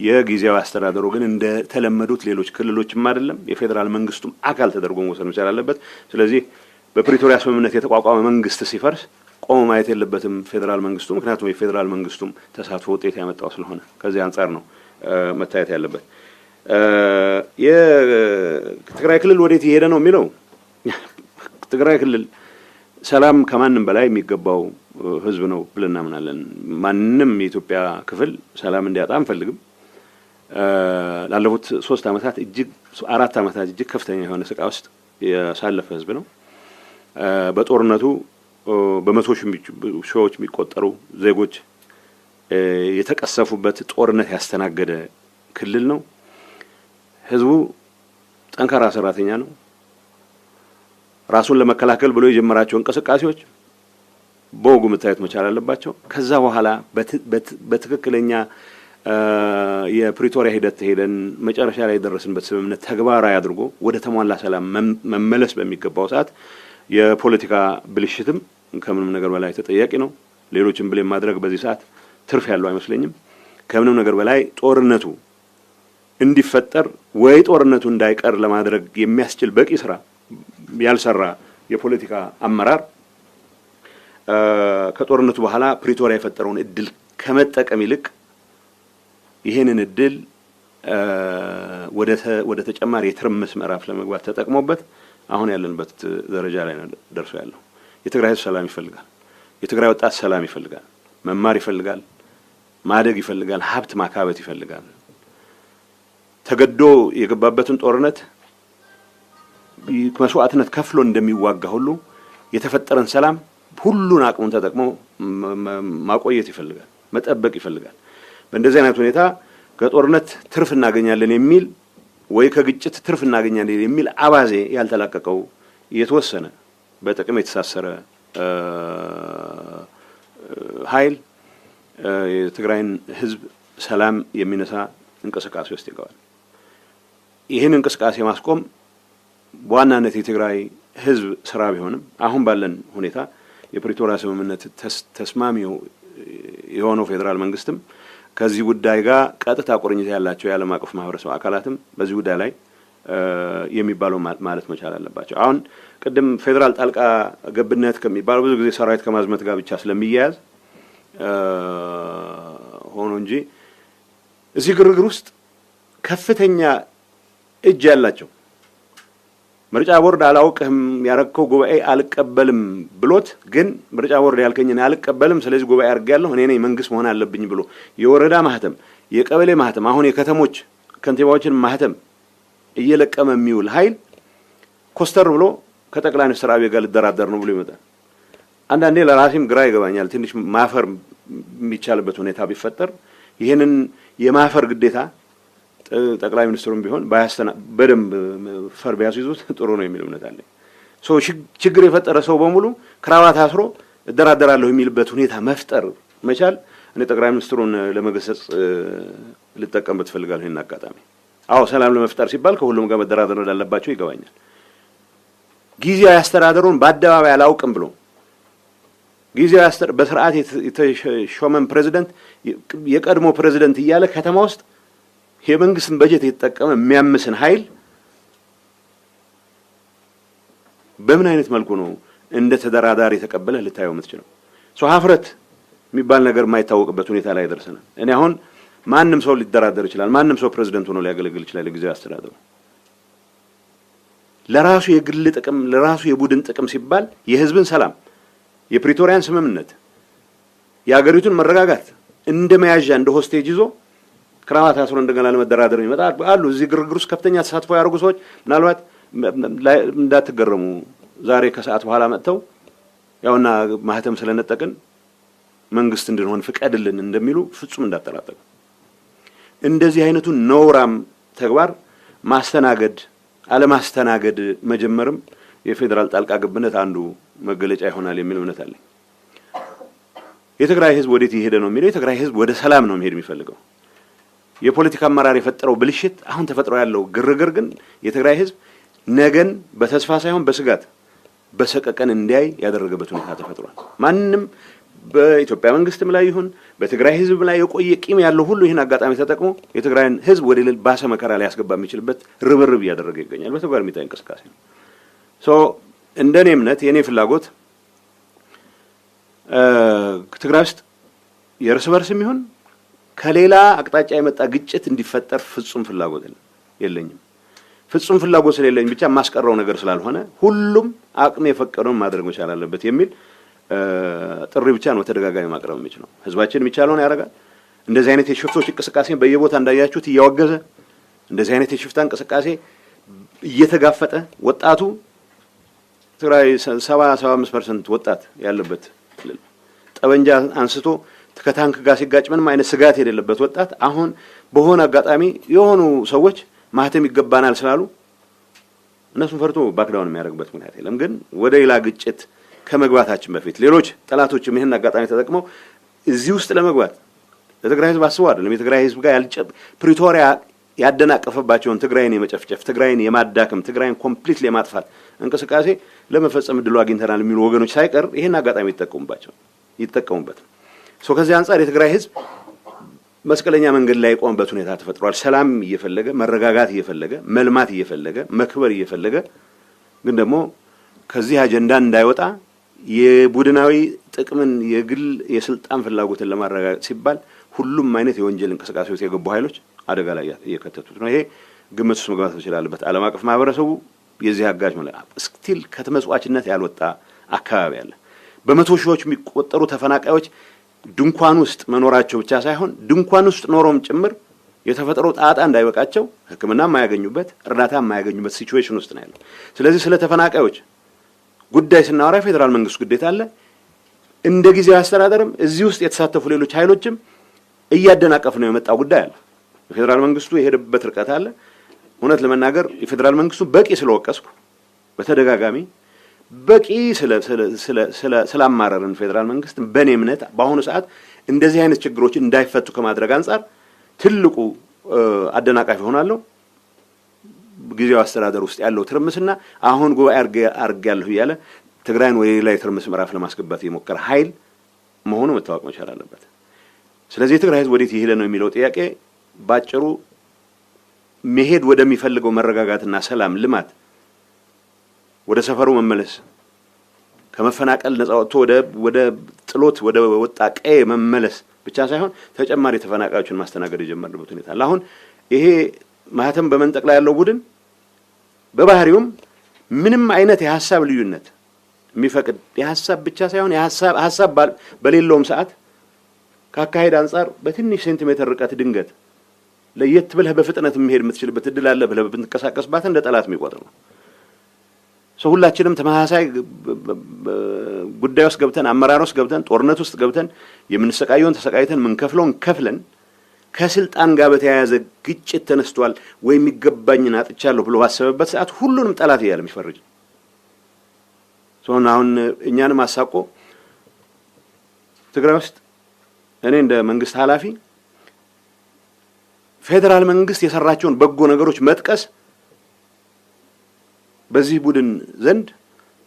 የጊዜያዊ አስተዳደሩ ግን እንደ ተለመዱት ሌሎች ክልሎችም አይደለም የፌደራል መንግስቱም አካል ተደርጎ መወሰድ መቻል አለበት። ስለዚህ በፕሪቶሪያ ስምምነት የተቋቋመ መንግስት ሲፈርስ ቆሞ ማየት የለበትም ፌደራል መንግስቱ ምክንያቱም የፌደራል መንግስቱም ተሳትፎ ውጤት ያመጣው ስለሆነ ከዚህ አንፃር ነው መታየት ያለበት። የትግራይ ክልል ወዴት ይሄደ ነው የሚለው ትግራይ ክልል ሰላም ከማንም በላይ የሚገባው ህዝብ ነው ብለን እናምናለን። ማንንም የኢትዮጵያ ክፍል ሰላም እንዲያጣ አንፈልግም። ላለፉት 3 ዓመታት 4 ዓመታት እጅግ ከፍተኛ የሆነ ስቃይ ውስጥ ያሳለፈ ህዝብ ነው። በጦርነቱ በመቶ ሺዎች የሚቆጠሩ ዜጎች የተቀሰፉበት ጦርነት ያስተናገደ ክልል ነው። ህዝቡ ጠንካራ ሰራተኛ ነው። ራሱን ለመከላከል ብሎ የጀመራቸው እንቅስቃሴዎች በወጉ መታየት መቻል አለባቸው። ከዛ በኋላ በትክክለኛ የፕሪቶሪያ ሂደት ሄደን መጨረሻ ላይ የደረስንበት ስምምነት ተግባራዊ አድርጎ ወደ ተሟላ ሰላም መመለስ በሚገባው ሰዓት የፖለቲካ ብልሽትም ከምንም ነገር በላይ ተጠያቂ ነው። ሌሎችን ብሌም ማድረግ በዚህ ሰዓት ትርፍ ያለው አይመስለኝም። ከምንም ነገር በላይ ጦርነቱ እንዲፈጠር ወይ ጦርነቱ እንዳይቀር ለማድረግ የሚያስችል በቂ ስራ ያልሰራ የፖለቲካ አመራር ከጦርነቱ በኋላ ፕሪቶሪያ የፈጠረውን እድል ከመጠቀም ይልቅ ይሄንን እድል ወደ ተጨማሪ የትርምስ ምዕራፍ ለመግባት ተጠቅሞበት አሁን ያለንበት ደረጃ ላይ ደርሶ ያለው። የትግራይ ህዝብ ሰላም ይፈልጋል። የትግራይ ወጣት ሰላም ይፈልጋል። መማር ይፈልጋል። ማደግ ይፈልጋል። ሀብት ማካበት ይፈልጋል። ተገዶ የገባበትን ጦርነት መስዋዕትነት ከፍሎ እንደሚዋጋ ሁሉ የተፈጠረን ሰላም ሁሉን አቅሙን ተጠቅሞ ማቆየት ይፈልጋል፣ መጠበቅ ይፈልጋል። በእንደዚህ አይነት ሁኔታ ከጦርነት ትርፍ እናገኛለን የሚል ወይ ከግጭት ትርፍ እናገኛለን የሚል አባዜ ያልተላቀቀው የተወሰነ በጥቅም የተሳሰረ ኃይል የትግራይን ህዝብ ሰላም የሚነሳ እንቅስቃሴ ውስጥ ይገባል። ይህን እንቅስቃሴ ማስቆም በዋናነት የትግራይ ህዝብ ስራ ቢሆንም አሁን ባለን ሁኔታ የፕሪቶሪያ ስምምነት ተስማሚው የሆነው ፌዴራል መንግስትም ከዚህ ጉዳይ ጋር ቀጥታ ቁርኝት ያላቸው የዓለም አቀፍ ማህበረሰብ አካላትም በዚህ ጉዳይ ላይ የሚባለው ማለት መቻል አለባቸው። አሁን ቅድም ፌዴራል ጣልቃ ገብነት ከሚባለው ብዙ ጊዜ ሰራዊት ከማዝመት ጋር ብቻ ስለሚያያዝ ሆኖ እንጂ እዚህ ግርግር ውስጥ ከፍተኛ እጅ ያላቸው ምርጫ ቦርድ አላውቅህም ያረከው ጉባኤ አልቀበልም ብሎት ግን ምርጫ ቦርድ ያልከኝን አልቀበልም ስለዚህ ጉባኤ አድርጌያለሁ እኔ ነኝ መንግስት መሆን አለብኝ ብሎ የወረዳ ማህተም የቀበሌ ማህተም አሁን የከተሞች ከንቲባዎችን ማህተም እየለቀመ የሚውል ኃይል ኮስተር ብሎ ከጠቅላይ ሚኒስትር አብይ ጋር ልደራደር ነው ብሎ ይመጣል። አንዳንዴ ለራሴም ግራ ይገባኛል። ትንሽ ማፈር የሚቻልበት ሁኔታ ቢፈጠር ይሄንን የማፈር ግዴታ ጠቅላይ ሚኒስትሩም ቢሆን በደንብ ፈር ቢያስይዙት ጥሩ ነው የሚል እምነት አለኝ። ችግር የፈጠረ ሰው በሙሉ ክራባት አስሮ እደራደራለሁ የሚልበት ሁኔታ መፍጠር መቻል እኔ ጠቅላይ ሚኒስትሩን ለመገሰጽ ልጠቀምበት ፈልጋለሁ ይሄን አጋጣሚ። አዎ ሰላም ለመፍጠር ሲባል ከሁሉም ጋር መደራደር እንዳለባቸው ይገባኛል። ጊዜያዊ አስተዳደሩን በአደባባይ አላውቅም ብሎ ጊዜያዊ አስተዳደር በስርዓት የተሾመን ፕሬዝዳንት የቀድሞ ፕሬዝዳንት እያለ ከተማ ውስጥ የመንግስትን በጀት የተጠቀመ የሚያምስን ኃይል በምን አይነት መልኩ ነው እንደ ተደራዳሪ ተቀበለ ልታየው የምትችለው? ሀፍረት የሚባል ነገር የማይታወቅበት ሁኔታ ላይ ደርሰናል። እኔ አሁን ማንም ሰው ሊደራደር ይችላል። ማንም ሰው ፕሬዝዳንት ሆኖ ሊያገለግል ይችላል። ጊዜያዊ አስተዳደሩ ለራሱ የግል ጥቅም ለራሱ የቡድን ጥቅም ሲባል የህዝብን ሰላም የፕሪቶሪያን ስምምነት የሀገሪቱን መረጋጋት እንደ መያዣ እንደ ሆስቴጅ ይዞ ክራባት አስሮ እንደገና ለመደራደር ይመጣል አሉ። እዚህ ግርግር ውስጥ ከፍተኛ ተሳትፎ ያደርጉ ሰዎች ምናልባት እንዳትገረሙ ዛሬ ከሰዓት በኋላ መጥተው ያውና ማህተም ስለነጠቅን መንግስት እንድንሆን ፍቀድልን እንደሚሉ ፍጹም እንዳጠራጠቁ። እንደዚህ አይነቱ ነውራም ተግባር ማስተናገድ አለማስተናገድ መጀመርም የፌዴራል ጣልቃ ገብነት አንዱ መገለጫ ይሆናል የሚል እምነት አለኝ። የትግራይ ህዝብ ወዴት ይሄደ ነው የሚለው? የትግራይ ህዝብ ወደ ሰላም ነው መሄድ የሚፈልገው። የፖለቲካ አመራር የፈጠረው ብልሽት አሁን ተፈጥሮ ያለው ግርግር ግን የትግራይ ህዝብ ነገን በተስፋ ሳይሆን በስጋት በሰቀቀን እንዲያይ ያደረገበት ሁኔታ ተፈጥሯል። ማንንም በኢትዮጵያ መንግስትም ላይ ይሁን በትግራይ ህዝብ ላይ የቆየ ቂም ያለው ሁሉ ይህን አጋጣሚ ተጠቅሞ የትግራይን ህዝብ ወደ ሌላ ባሰ መከራ ላይ ያስገባ የሚችልበት ርብርብ እያደረገ ይገኛል። በተግባር የሚታይ እንቅስቃሴ ነው። እንደኔ እምነት የኔ ፍላጎት ትግራይ ውስጥ የእርስ በርስም ይሁን ከሌላ አቅጣጫ የመጣ ግጭት እንዲፈጠር ፍጹም ፍላጎት ነው። የለኝም። ፍጹም ፍላጎት ስለሌለኝ ብቻ ማስቀረው ነገር ስላልሆነ ሁሉም አቅም የፈቀደውን ማድረግ መቻል አለበት የሚል ጥሪ ብቻ ነው ተደጋጋሚ ማቅረብ የሚችለው። ህዝባችን የሚቻለውን ያደርጋል። እንደዚህ አይነት የሽፍቶች እንቅስቃሴ በየቦታ እንዳያችሁት እያወገዘ እንደዚህ አይነት የሽፍታ እንቅስቃሴ እየተጋፈጠ ወጣቱ ትግራይ 75% ወጣት ያለበት ጠበንጃ አንስቶ ከታንክ ጋር ሲጋጭ ምንም አይነት ስጋት የሌለበት ወጣት አሁን በሆነ አጋጣሚ የሆኑ ሰዎች ማህተም ይገባናል ስላሉ እነሱን ፈርቶ ባክዳውን የሚያደርግበት ምክንያት የለም። ግን ወደ ሌላ ግጭት ከመግባታችን በፊት ሌሎች ጠላቶችም ይሄን አጋጣሚ ተጠቅመው እዚህ ውስጥ ለመግባት ለትግራይ ህዝብ አስበው አይደለም። የትግራይ ህዝብ ጋር ፕሪቶሪያ ያደናቀፈባቸውን ትግራይን የመጨፍጨፍ ትግራይን የማዳከም ትግራይን ኮምፕሊትሊ የማጥፋት እንቅስቃሴ ለመፈጸም እድሉ አግኝተናል የሚሉ ወገኖች ሳይቀር ይሄን አጋጣሚ ይጠቀሙበት። ከዚህ አንፃር የትግራይ ህዝብ መስቀለኛ መንገድ ላይ የቆመበት ሁኔታ ተፈጥሯል። ሰላም እየፈለገ መረጋጋት እየፈለገ መልማት እየፈለገ መክበር እየፈለገ ግን ደግሞ ከዚህ አጀንዳ እንዳይወጣ የቡድናዊ ጥቅምን የግል የስልጣን ፍላጎትን ለማረጋገጥ ሲባል ሁሉም አይነት የወንጀል እንቅስቃሴዎች የገቡ ኃይሎች አደጋ ላይ እየከተቱት ነው። ይሄ ግምት ውስጥ መግባት ይችላልበት። ዓለም አቀፍ ማህበረሰቡ የዚህ አጋዥ ማለት ስቲል ከተመጽዋችነት ያልወጣ አካባቢ አለ። በመቶ ሺዎች የሚቆጠሩ ተፈናቃዮች ድንኳን ውስጥ መኖራቸው ብቻ ሳይሆን ድንኳን ውስጥ ኖሮም ጭምር የተፈጠረው ጣጣ እንዳይበቃቸው ሕክምና የማያገኙበት እርዳታ የማያገኙበት ሲቹዌሽን ውስጥ ነው ያለው። ስለዚህ ስለ ተፈናቃዮች ጉዳይ ስናወራ ፌደራል መንግስት ግዴታ አለ። እንደ ጊዜያዊ አስተዳደርም እዚህ ውስጥ የተሳተፉ ሌሎች ኃይሎችም እያደናቀፍ ነው የመጣው ጉዳይ አለ። ፌደራል መንግስቱ የሄደበት ርቀት አለ። እውነት ለመናገር የፌደራል መንግስቱ በቂ ስለወቀስኩ በተደጋጋሚ በቂ ስላማረርን ፌደራል መንግስት በኔ እምነት በአሁኑ ሰዓት እንደዚህ አይነት ችግሮች እንዳይፈቱ ከማድረግ አንፃር ትልቁ አደናቃፊ ሆናለሁ ጊዜያዊ አስተዳደር ውስጥ ያለው ትርምስና አሁን ጉባኤ አርጋለሁ ያለ ትግራይን ወደ ሌላ የትርምስ ምዕራፍ ለማስገባት የሞከረ ኃይል መሆኑ መታወቅ መቻል አለበት። ስለዚህ ትግራይ ህዝብ ወዴት ይሄደ ነው የሚለው ጥያቄ ባጭሩ መሄድ ወደሚፈልገው መረጋጋትና ሰላም ልማት ወደ ሰፈሩ መመለስ ከመፈናቀል ነፃ ወጥቶ ወደ ጥሎት ወደ ወጣ ቀዬ መመለስ ብቻ ሳይሆን ተጨማሪ ተፈናቃዮችን ማስተናገድ የጀመረበት ሁኔታ አለ። አሁን ይሄ ማህተም በመንጠቅ ላይ ያለው ቡድን በባህሪውም ምንም አይነት የሐሳብ ልዩነት የሚፈቅድ የሐሳብ ብቻ ሳይሆን የሐሳብ በሌለውም ሰዓት ካካሄድ አንፃር በትንሽ ሴንቲሜትር ርቀት ድንገት ለየት ብለህ በፍጥነት መሄድ የምትችልበት እድል አለ ብለህ ብትንቀሳቀስባት እንደ ጠላት የሚቆጥር ነው። ሁላችንም ተመሳሳይ ጉዳይ ውስጥ ገብተን አመራር ውስጥ ገብተን ጦርነት ውስጥ ገብተን የምንሰቃየውን ተሰቃይተን ምንከፍለውን ከፍለን ከስልጣን ጋር በተያያዘ ግጭት ተነስቷል ወይ የሚገባኝን አጥቻለሁ ብሎ ባሰበበት ሰዓት ሁሉንም ጠላት እያለ የሚፈርጅ አሁን እኛንም አሳቆ ትግራይ ውስጥ እኔ እንደ መንግስት ኃላፊ ፌደራል መንግስት የሰራቸውን በጎ ነገሮች መጥቀስ በዚህ ቡድን ዘንድ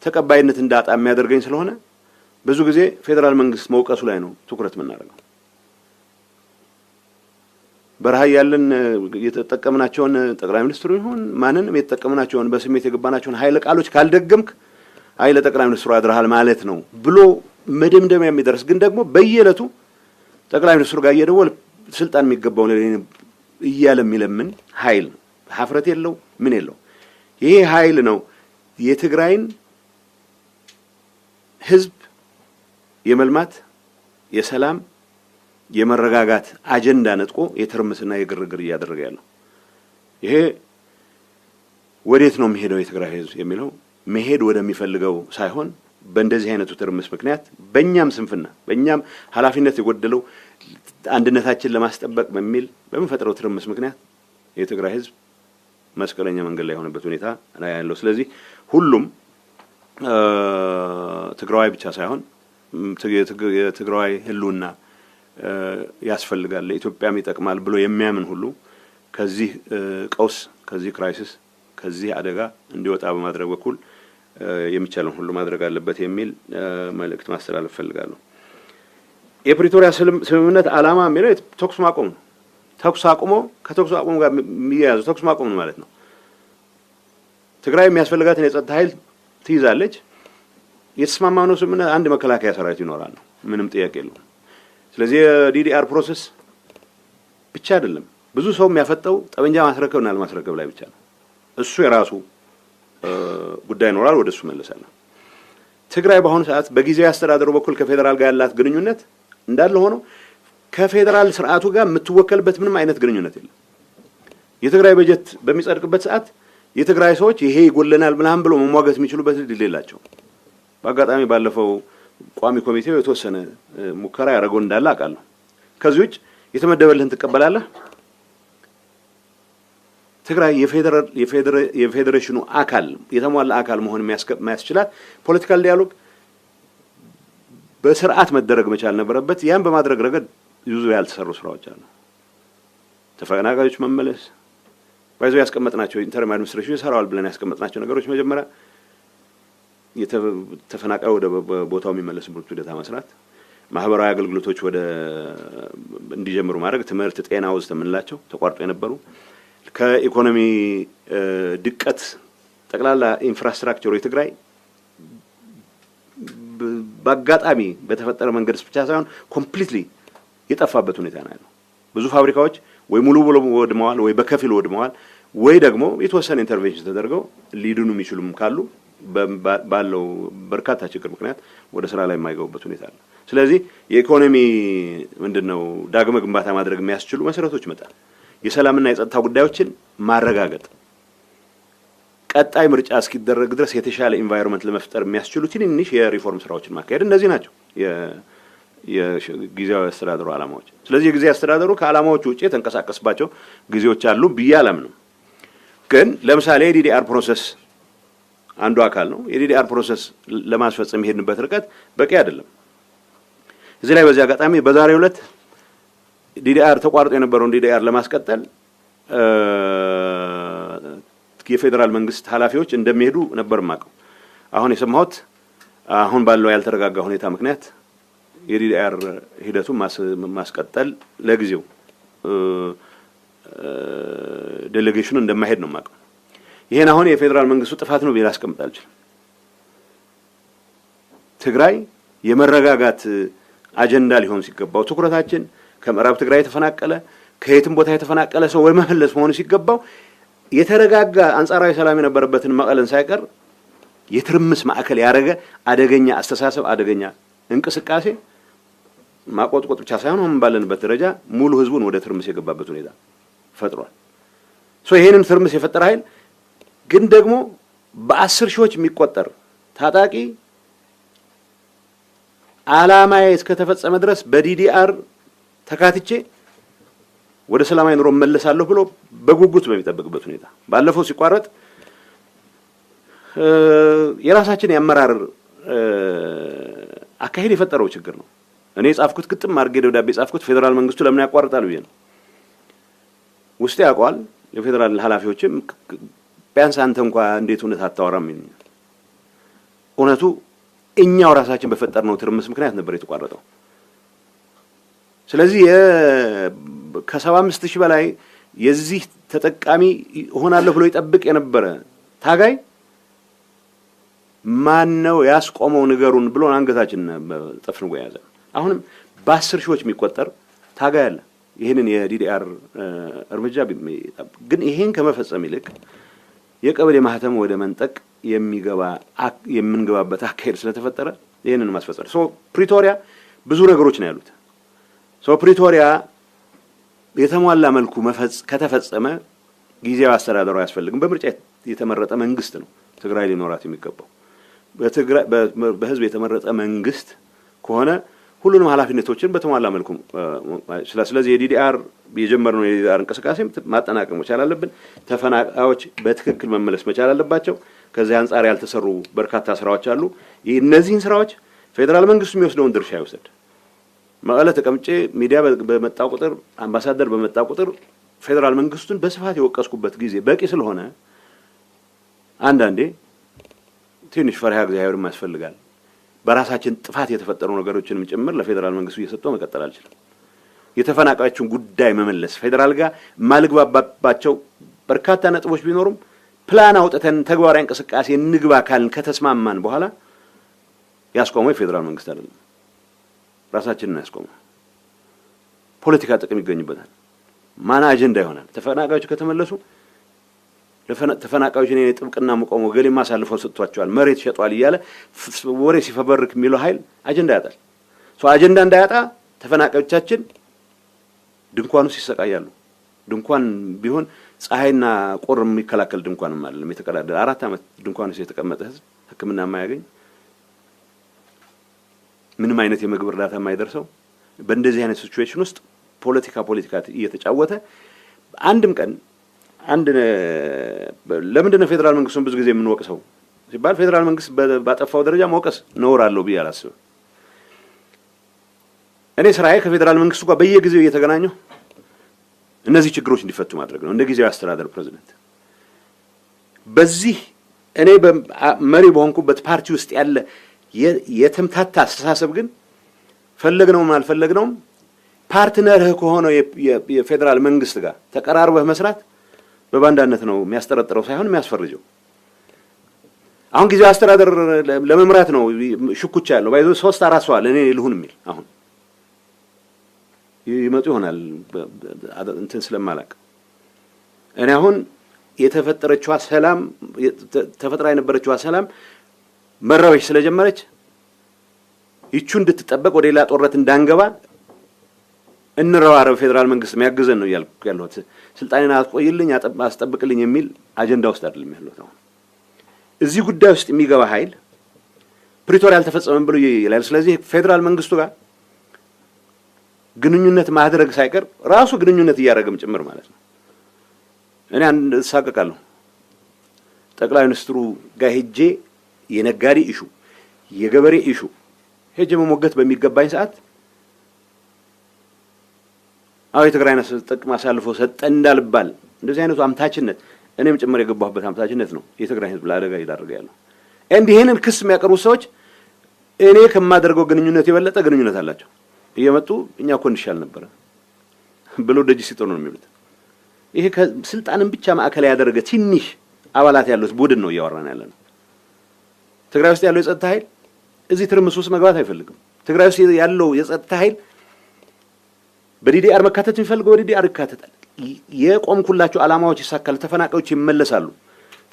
ተቀባይነት እንዳጣ የሚያደርገኝ ስለሆነ ብዙ ጊዜ ፌደራል መንግስት መውቀሱ ላይ ነው ትኩረት የምናደርገው። በረሃ ያለን የተጠቀምናቸውን ጠቅላይ ሚኒስትሩ ይሁን ማንንም የተጠቀምናቸውን በስሜት የገባናቸውን ኃይለ ቃሎች ካልደገምክ ኃይለ ጠቅላይ ሚኒስትሩ አድርሃል ማለት ነው ብሎ መደምደሚያ የሚደርስ ግን ደግሞ በየዕለቱ ጠቅላይ ሚኒስትሩ ጋር እየደወለ ስልጣን የሚገባው እያለ የሚለምን ኃይል ነው። ሀፍረት የለው ምን የለው። ይሄ ኃይል ነው የትግራይን ህዝብ የመልማት የሰላም የመረጋጋት አጀንዳ ነጥቆ የትርምስና የግርግር እያደረገ ያለው። ይሄ ወዴት ነው የሚሄደው የትግራይ ህዝብ የሚለው መሄድ ወደሚፈልገው ሳይሆን በእንደዚህ አይነቱ ትርምስ ምክንያት በእኛም ስንፍና በእኛም ኃላፊነት የጎደለው አንድነታችን ለማስጠበቅ በሚል በመፈጠረው ትርምስ ምክንያት የትግራይ ህዝብ መስቀለኛ መንገድ ላይ የሆነበት ሁኔታ ነው ያለው። ስለዚህ ሁሉም ትግራዋይ ብቻ ሳይሆን የትግራዋይ ህልውና ያስፈልጋል ለኢትዮጵያም ይጠቅማል ብሎ የሚያምን ሁሉ ከዚህ ቀውስ ከዚህ ክራይሲስ ከዚህ አደጋ እንዲወጣ በማድረግ በኩል የሚቻለውን ሁሉ ማድረግ አለበት የሚል መልእክት ማስተላለፍ ፈልጋለሁ። የፕሪቶሪያ ስምምነት ዓላማ የሚለው ተኩስ ማቆም ነው። ተኩስ አቁሞ ከተኩስ አቁሞ ጋር የሚያያዙ ተኩስ ማቆም ነው ማለት ነው። ትግራይ የሚያስፈልጋትን የጸጥታ ኃይል ትይዛለች። የተስማማነው ስምምነት አንድ መከላከያ ሰራዊት ይኖራል ነው፣ ምንም ጥያቄ የለውም። ስለዚህ የዲዲአር ፕሮሰስ ብቻ አይደለም ብዙ ሰው የሚያፈጠው ጠመንጃ ማስረከብና ለማስረከብ ላይ ብቻ ነው። እሱ የራሱ ጉዳይ ይኖራል፣ ወደሱ መለሳለሁ። ትግራይ በአሁኑ ሰዓት በጊዜያዊ አስተዳደሩ በኩል ከፌደራል ጋር ያላት ግንኙነት እንዳለ ሆኖ ከፌደራል ስርዓቱ ጋር የምትወከልበት ምንም አይነት ግንኙነት የለም። የትግራይ በጀት በሚጸድቅበት ሰዓት የትግራይ ሰዎች ይሄ ይጎለናል ምናምን ብሎ መሟገት የሚችሉበት እድል የላቸውም። በአጋጣሚ ባለፈው ቋሚ ኮሚቴው የተወሰነ ሙከራ ያደረገው እንዳለ አውቃለሁ። ከዚህ ውጭ የተመደበልህን ትቀበላለህ። ትግራይ የፌዴሬሽኑ አካል የተሟላ አካል መሆን የሚያስችላት ፖለቲካል ዲያሎግ በስርዓት መደረግ መቻል ነበረበት። ያን በማድረግ ረገድ ብዙ ያልተሰሩ ስራዎች አሉ። ተፈናቃዮች መመለስ ባይዘው ያስቀመጥናቸው ኢንተርም አድሚኒስትሬሽን ይሰራዋል ብለን ያስቀመጥናቸው ነገሮች መጀመሪያ የተፈናቃዩ ወደ ቦታው የሚመለስበት ሂደት መስራት፣ ማህበራዊ አገልግሎቶች ወደ እንዲጀምሩ ማድረግ፣ ትምህርት፣ ጤና ውስጥ የምንላቸው ተቋርጦ የነበሩ ከኢኮኖሚ ድቀት ጠቅላላ ኢንፍራስትራክቸሩ የትግራይ በአጋጣሚ በተፈጠረ መንገድ ብቻ ሳይሆን ኮምፕሊትሊ የጠፋበት ሁኔታ ነው ያለው። ብዙ ፋብሪካዎች ወይ ሙሉ ሙሉ ወድመዋል፣ ወይ በከፊል ወድመዋል፣ ወይ ደግሞ የተወሰነ ኢንተርቬንሽን ተደርገው ሊድኑ የሚችሉም ካሉ ባለው በርካታ ችግር ምክንያት ወደ ስራ ላይ የማይገቡበት ሁኔታ አለ። ስለዚህ የኢኮኖሚ ምንድነው ዳግመ ግንባታ ማድረግ የሚያስችሉ መሰረቶች መጣል፣ የሰላምና የጸጥታ ጉዳዮችን ማረጋገጥ፣ ቀጣይ ምርጫ እስኪደረግ ድረስ የተሻለ ኢንቫይሮንመንት ለመፍጠር የሚያስችሉ ትንንሽ የሪፎርም ስራዎችን ማካሄድ፣ እነዚህ ናቸው የጊዜያዊ አስተዳደሩ ዓላማዎች። ስለዚህ የጊዜያዊ አስተዳደሩ ከዓላማዎቹ ውጪ የተንቀሳቀስባቸው ጊዜዎች አሉ ብዬ አላምንም። ግን ለምሳሌ የዲዲአር ፕሮሰስ አንዱ አካል ነው። የዲዲአር ፕሮሰስ ለማስፈጸም የሄድንበት ርቀት በቂ አይደለም። እዚህ ላይ በዚህ አጋጣሚ በዛሬው ዕለት ዲዲአር ተቋርጦ የነበረውን ዲዲአር ለማስቀጠል የፌደራል መንግስት ኃላፊዎች እንደሚሄዱ ነበር ማቀው። አሁን የሰማሁት አሁን ባለው ያልተረጋጋ ሁኔታ ምክንያት የዲዲአር ሂደቱን ማስቀጠል ለጊዜው ዴሌጌሽኑ እንደማይሄድ ነው ማቀው። ይሄን አሁን የፌደራል መንግስቱ ጥፋት ነው ብዬ አስቀምጥ አልችልም። ትግራይ የመረጋጋት አጀንዳ ሊሆን ሲገባው ትኩረታችን ከምዕራብ ትግራይ የተፈናቀለ ከየትም ቦታ የተፈናቀለ ሰው ወይ መመለስ መሆኑ ሲገባው የተረጋጋ አንጻራዊ ሰላም የነበረበትን መቀለን ሳይቀር የትርምስ ማዕከል ያደረገ አደገኛ አስተሳሰብ፣ አደገኛ እንቅስቃሴ ማቆጥቆጥ ብቻ ሳይሆን አሁን ባለንበት ደረጃ ሙሉ ህዝቡን ወደ ትርምስ የገባበት ሁኔታ ፈጥሯል። ይሄንን ትርምስ የፈጠረ ኃይል ግን ደግሞ በ10 ሺዎች የሚቆጠር ታጣቂ ዓላማዬ እስከተፈጸመ ድረስ በዲዲአር ተካትቼ ወደ ሰላማዊ ኑሮ መለሳለሁ ብሎ በጉጉት በሚጠብቅበት ሁኔታ ባለፈው ሲቋረጥ የራሳችን ያመራር አካሄድ የፈጠረው ችግር ነው። እኔ ጻፍኩት ግጥም አድርጌ ደብዳቤ ጻፍኩት ፌደራል መንግስቱ ለምን ያቋርጣል ብዬ ነው። ውስጥ ያውቀዋል የፌደራል ኃላፊዎችም ቢያንስ አንተ እንኳን እንዴት እውነት አታወራም ይሉኝ። እውነቱ እኛው ራሳችን በፈጠርነው ትርምስ ምክንያት ነበር የተቋረጠው። ስለዚህ ከ75000 በላይ የዚህ ተጠቃሚ ሆናለሁ ብሎ ይጠብቅ የነበረ ታጋይ ማን ነው ያስቆመው ንገሩን ብሎ አንገታችን ጠፍንጎ ያዘ። አሁንም በ10 ሺዎች የሚቆጠር ታጋይ አለ። ይሄንን የዲዲአር እርምጃ ግን ይሄን ከመፈጸም ይልቅ የቀበሌ ማህተም ወደ መንጠቅ የምንገባበት አካሄድ ስለተፈጠረ ይሄንን ማስፈጸም ፕሪቶሪያ ብዙ ነገሮች ነው ያሉት። ፕሪቶሪያ የተሟላ መልኩ ከተፈጸመ ጊዜያዊ አስተዳደሩ አያስፈልግም። በምርጫ የተመረጠ መንግስት ነው ትግራይ ሊኖራት የሚገባው። በህዝብ የተመረጠ መንግስት ከሆነ ሁሉንም ኃላፊነቶችን በተሟላ መልኩ ስለዚህ የዲዲአር የጀመርነው የዲዲአር እንቅስቃሴ ማጠናቀቅ መቻል አለብን። ተፈናቃዮች በትክክል መመለስ መቻል አለባቸው። ከዚህ አንጻር ያልተሰሩ በርካታ ስራዎች አሉ። እነዚህን ስራዎች ፌደራል መንግስቱ የሚወስደውን ድርሻ ይወስድ። መቀለ ተቀምጬ ሚዲያ በመጣ ቁጥር አምባሳደር በመጣ ቁጥር ፌደራል መንግስቱን በስፋት የወቀስኩበት ጊዜ በቂ ስለሆነ አንዳንዴ ትንሽ ፈሪሃ እግዚአብሔርም ያስፈልጋል። በራሳችን ጥፋት የተፈጠሩ ነገሮችንም ጭምር ለፌደራል መንግስቱ እየሰጠው መቀጠል አልችልም። የተፈናቃዮችን ጉዳይ መመለስ ፌደራል ጋር ማልግባባቸው በርካታ ነጥቦች ቢኖሩም ፕላን አውጥተን ተግባራዊ እንቅስቃሴ እንግባ ካልን ከተስማማን በኋላ ያስቆመው የፌደራል መንግስት አይደለም፣ ራሳችንን ያስቆመው። ፖለቲካ ጥቅም ይገኝበታል። ማን አጀንዳ ይሆናል? ተፈናቃዮች ከተመለሱ ተፈናቃዮች እኔ ጥብቅና መቆሙ ገሌ ማሳልፈው ሰጥቷቸዋል መሬት ሸጧል ይያለ ወሬ ሲፈበርክ የሚለው ኃይል አጀንዳ ያጣል። አጀንዳ እንዳያጣ ተፈናቃዮቻችን ድንኳኑ ሲሰቃያሉ። ድንኳን ቢሆን ፀሐይና ቁር የሚከላከል ድንኳንም አይደለም የተቀዳደረ 4 አመት ድንኳኑ የተቀመጠ ህዝብ ህክምና የማያገኝ ምንም አይነት የምግብ እርዳታ የማይደርሰው በእንደዚህ አይነት ሲቹዌሽን ውስጥ ፖለቲካ እየተጫወተ አንድም ቀን ለምንድን ነው ፌደራል መንግስቱን ብዙ ጊዜ የምንወቅሰው ሲባል ፌደራል መንግስት ባጠፋው ደረጃ መውቀስ ነውር አለው ብዬ አላስብም። እኔ ስራዬ ከፌደራል መንግስቱ ጋር በየጊዜው እየተገናኘሁ እነዚህ ችግሮች እንዲፈቱ ማድረግ ነው እንደ ጊዜያዊ አስተዳደር ፕሬዝዳንት። በዚህ እኔ መሪ በሆንኩበት ፓርቲ ውስጥ ያለ የተምታታ አስተሳሰብ ግን ፈለግነውም አልፈለግነውም ፓርትነርህ ከሆነው የፌደራል መንግስት ጋር ተቀራርበህ መስራት በባንዳነት ነው የሚያስጠረጥረው ሳይሆን የሚያስፈርጀው። አሁን ጊዜያዊ አስተዳደር ለመምራት ነው ሽኩቻ ያለው ባይዞ 3-4 ሰው አለ እኔ ልሁን የሚል አሁን ይመጡ ይሆናል እንትን ስለማላቅ እኔ አሁን የተፈጠረችው ሰላም ተፈጥራ የነበረችው ሰላም መረበሽ ስለጀመረች ይቹ እንድትጠበቅ ወደ ሌላ ጦርነት እንዳንገባ እንረዋረብ ፌደራል መንግስት የሚያግዘን ነው ያልኩት። ስልጣኔን አቆይልኝ አስጠብቅልኝ የሚል አጀንዳ ውስጥ አይደለም ያለሁት። አሁን እዚህ ጉዳይ ውስጥ የሚገባ ኃይል ፕሪቶሪያ አልተፈጸመም ብሎ ይላል። ስለዚህ ፌደራል መንግስቱ ጋር ግንኙነት ማድረግ ሳይቀር ራሱ ግንኙነት እያደረገም ጭምር ማለት ነው። እኔ አንድ ሳቀቃለሁ ጠቅላይ ሚኒስትሩ ጋር ሄጄ የነጋዴ ኢሹ የገበሬ ኢሹ ሄጄ መሞገት በሚገባኝ ሰዓት የትግራይን ጥቅም አሳልፎ ሰጠ እንዳልባል እንደዚህ አይነቱ አምታችነት እኔም ጭምር የገባሁበት አምታችነት ነው የትግራይ ህዝብ ለአደጋ ይዳርጋ ያለው። ይሄንን ክስ የሚያቀርቡ ሰዎች እኔ ከማደርገው ግንኙነት የበለጠ ግንኙነት አላቸው። እየመጡ እኛ ኮንዲሽን ነበር ብሎ ደጅ ሲጦር ነው የሚሉት። ይሄ ከስልጣንን ብቻ ማዕከል ያደረገ ትንሽ አባላት ያሉት ቡድን ነው እያወራን ያለነው። ትግራይ ውስጥ ያለው የጸጥታ ኃይል እዚህ ትርምስ ውስጥ መግባት አይፈልግም። ትግራይ ውስጥ ያለው የጸጥታ ኃይል በዲዲአር መካተት የሚፈልገው በዲዲአር ይካተታል። የቆምኩላቸው ዓላማዎች ይሳካሉ፣ ተፈናቃዮች ይመለሳሉ፣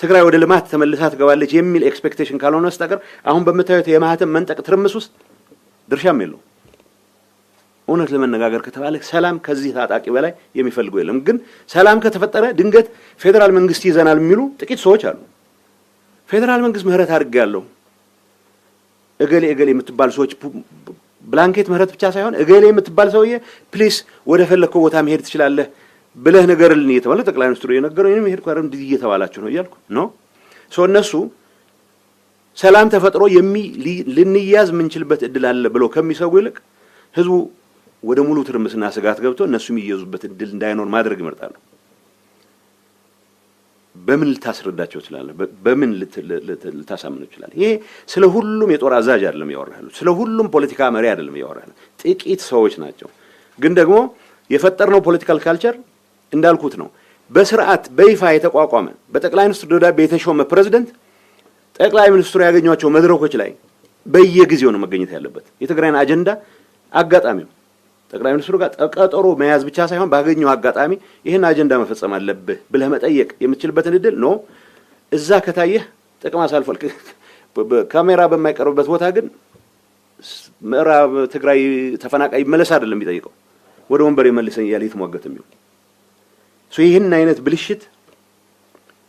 ትግራይ ወደ ልማት ተመልሳ ትገባለች የሚል ኤክስፔክቴሽን ካልሆነ በስተቀር አሁን በመታየት የማህተም መንጠቅ ትርምስ ውስጥ ድርሻም የለው። እውነት ለመነጋገር ከተባለ ሰላም ከዚህ ታጣቂ በላይ የሚፈልገው የለም። ግን ሰላም ከተፈጠረ ድንገት ፌደራል መንግስት ይዘናል የሚሉ ጥቂት ሰዎች አሉ። ፌደራል መንግስት ምህረት አድርጌያለሁ እገሌ የምትባል ሰዎች ብላንኬት ምህረት ብቻ ሳይሆን እገሌ የምትባል ሰውዬ ፕሊስ ወደ ፈለከው ቦታ መሄድ ትችላለህ ብለህ ነገርልኝ እየተባለ ጠቅላይ ሚኒስትሩ የነገረው እኔም ሄድኩ አይደል እንዲህ እየተባላችሁ ነው እያልኩ ነው። እነሱ ሰላም ተፈጥሮ ልንያዝ የምንችልበት እድል አለ ብለው ከሚሰጉ ይልቅ ህዝቡ ወደ ሙሉ ትርምስና ስጋት ገብቶ እነሱ የሚያዙበት እድል እንዳይኖር ማድረግ ይመርጣሉ። በምን ልታስረዳቸው ይችላል? በምን ልታሳምነው ይችላል? ይሄ ስለ ሁሉም የጦር አዛዥ አይደለም ያወራሉ። ስለ ሁሉም ፖለቲካ መሪ አይደለም ያወራሉ። ጥቂት ሰዎች ናቸው። ግን ደግሞ የፈጠርነው ፖለቲካል ካልቸር እንዳልኩት ነው። በስርዓት በይፋ የተቋቋመ በጠቅላይ ሚኒስትሩ ደብዳቤ የተሾመ ፕሬዝዳንት ጠቅላይ ሚኒስትሩ ያገኟቸው መድረኮች ላይ በየጊዜው ነው መገኘት ያለበት። የትግራይን አጀንዳ አጋጣሚው ጠቅላይ ሚኒስትሩ ጋር ቀጠሮ መያዝ ብቻ ሳይሆን ባገኘው አጋጣሚ ይሄን አጀንዳ መፈጸም አለብህ ብለህ መጠየቅ የምትችልበትን እድል ነው። እዛ ከታየህ ጥቅም አሳልፏል። ካሜራ በማይቀርብበት ቦታ ግን ምዕራብ ትግራይ ተፈናቃይ መለስ አይደለም የሚጠይቀው ወደ ወንበር ይመልሰኝ ያለ ይተሟገት የሚው ይህን አይነት ብልሽት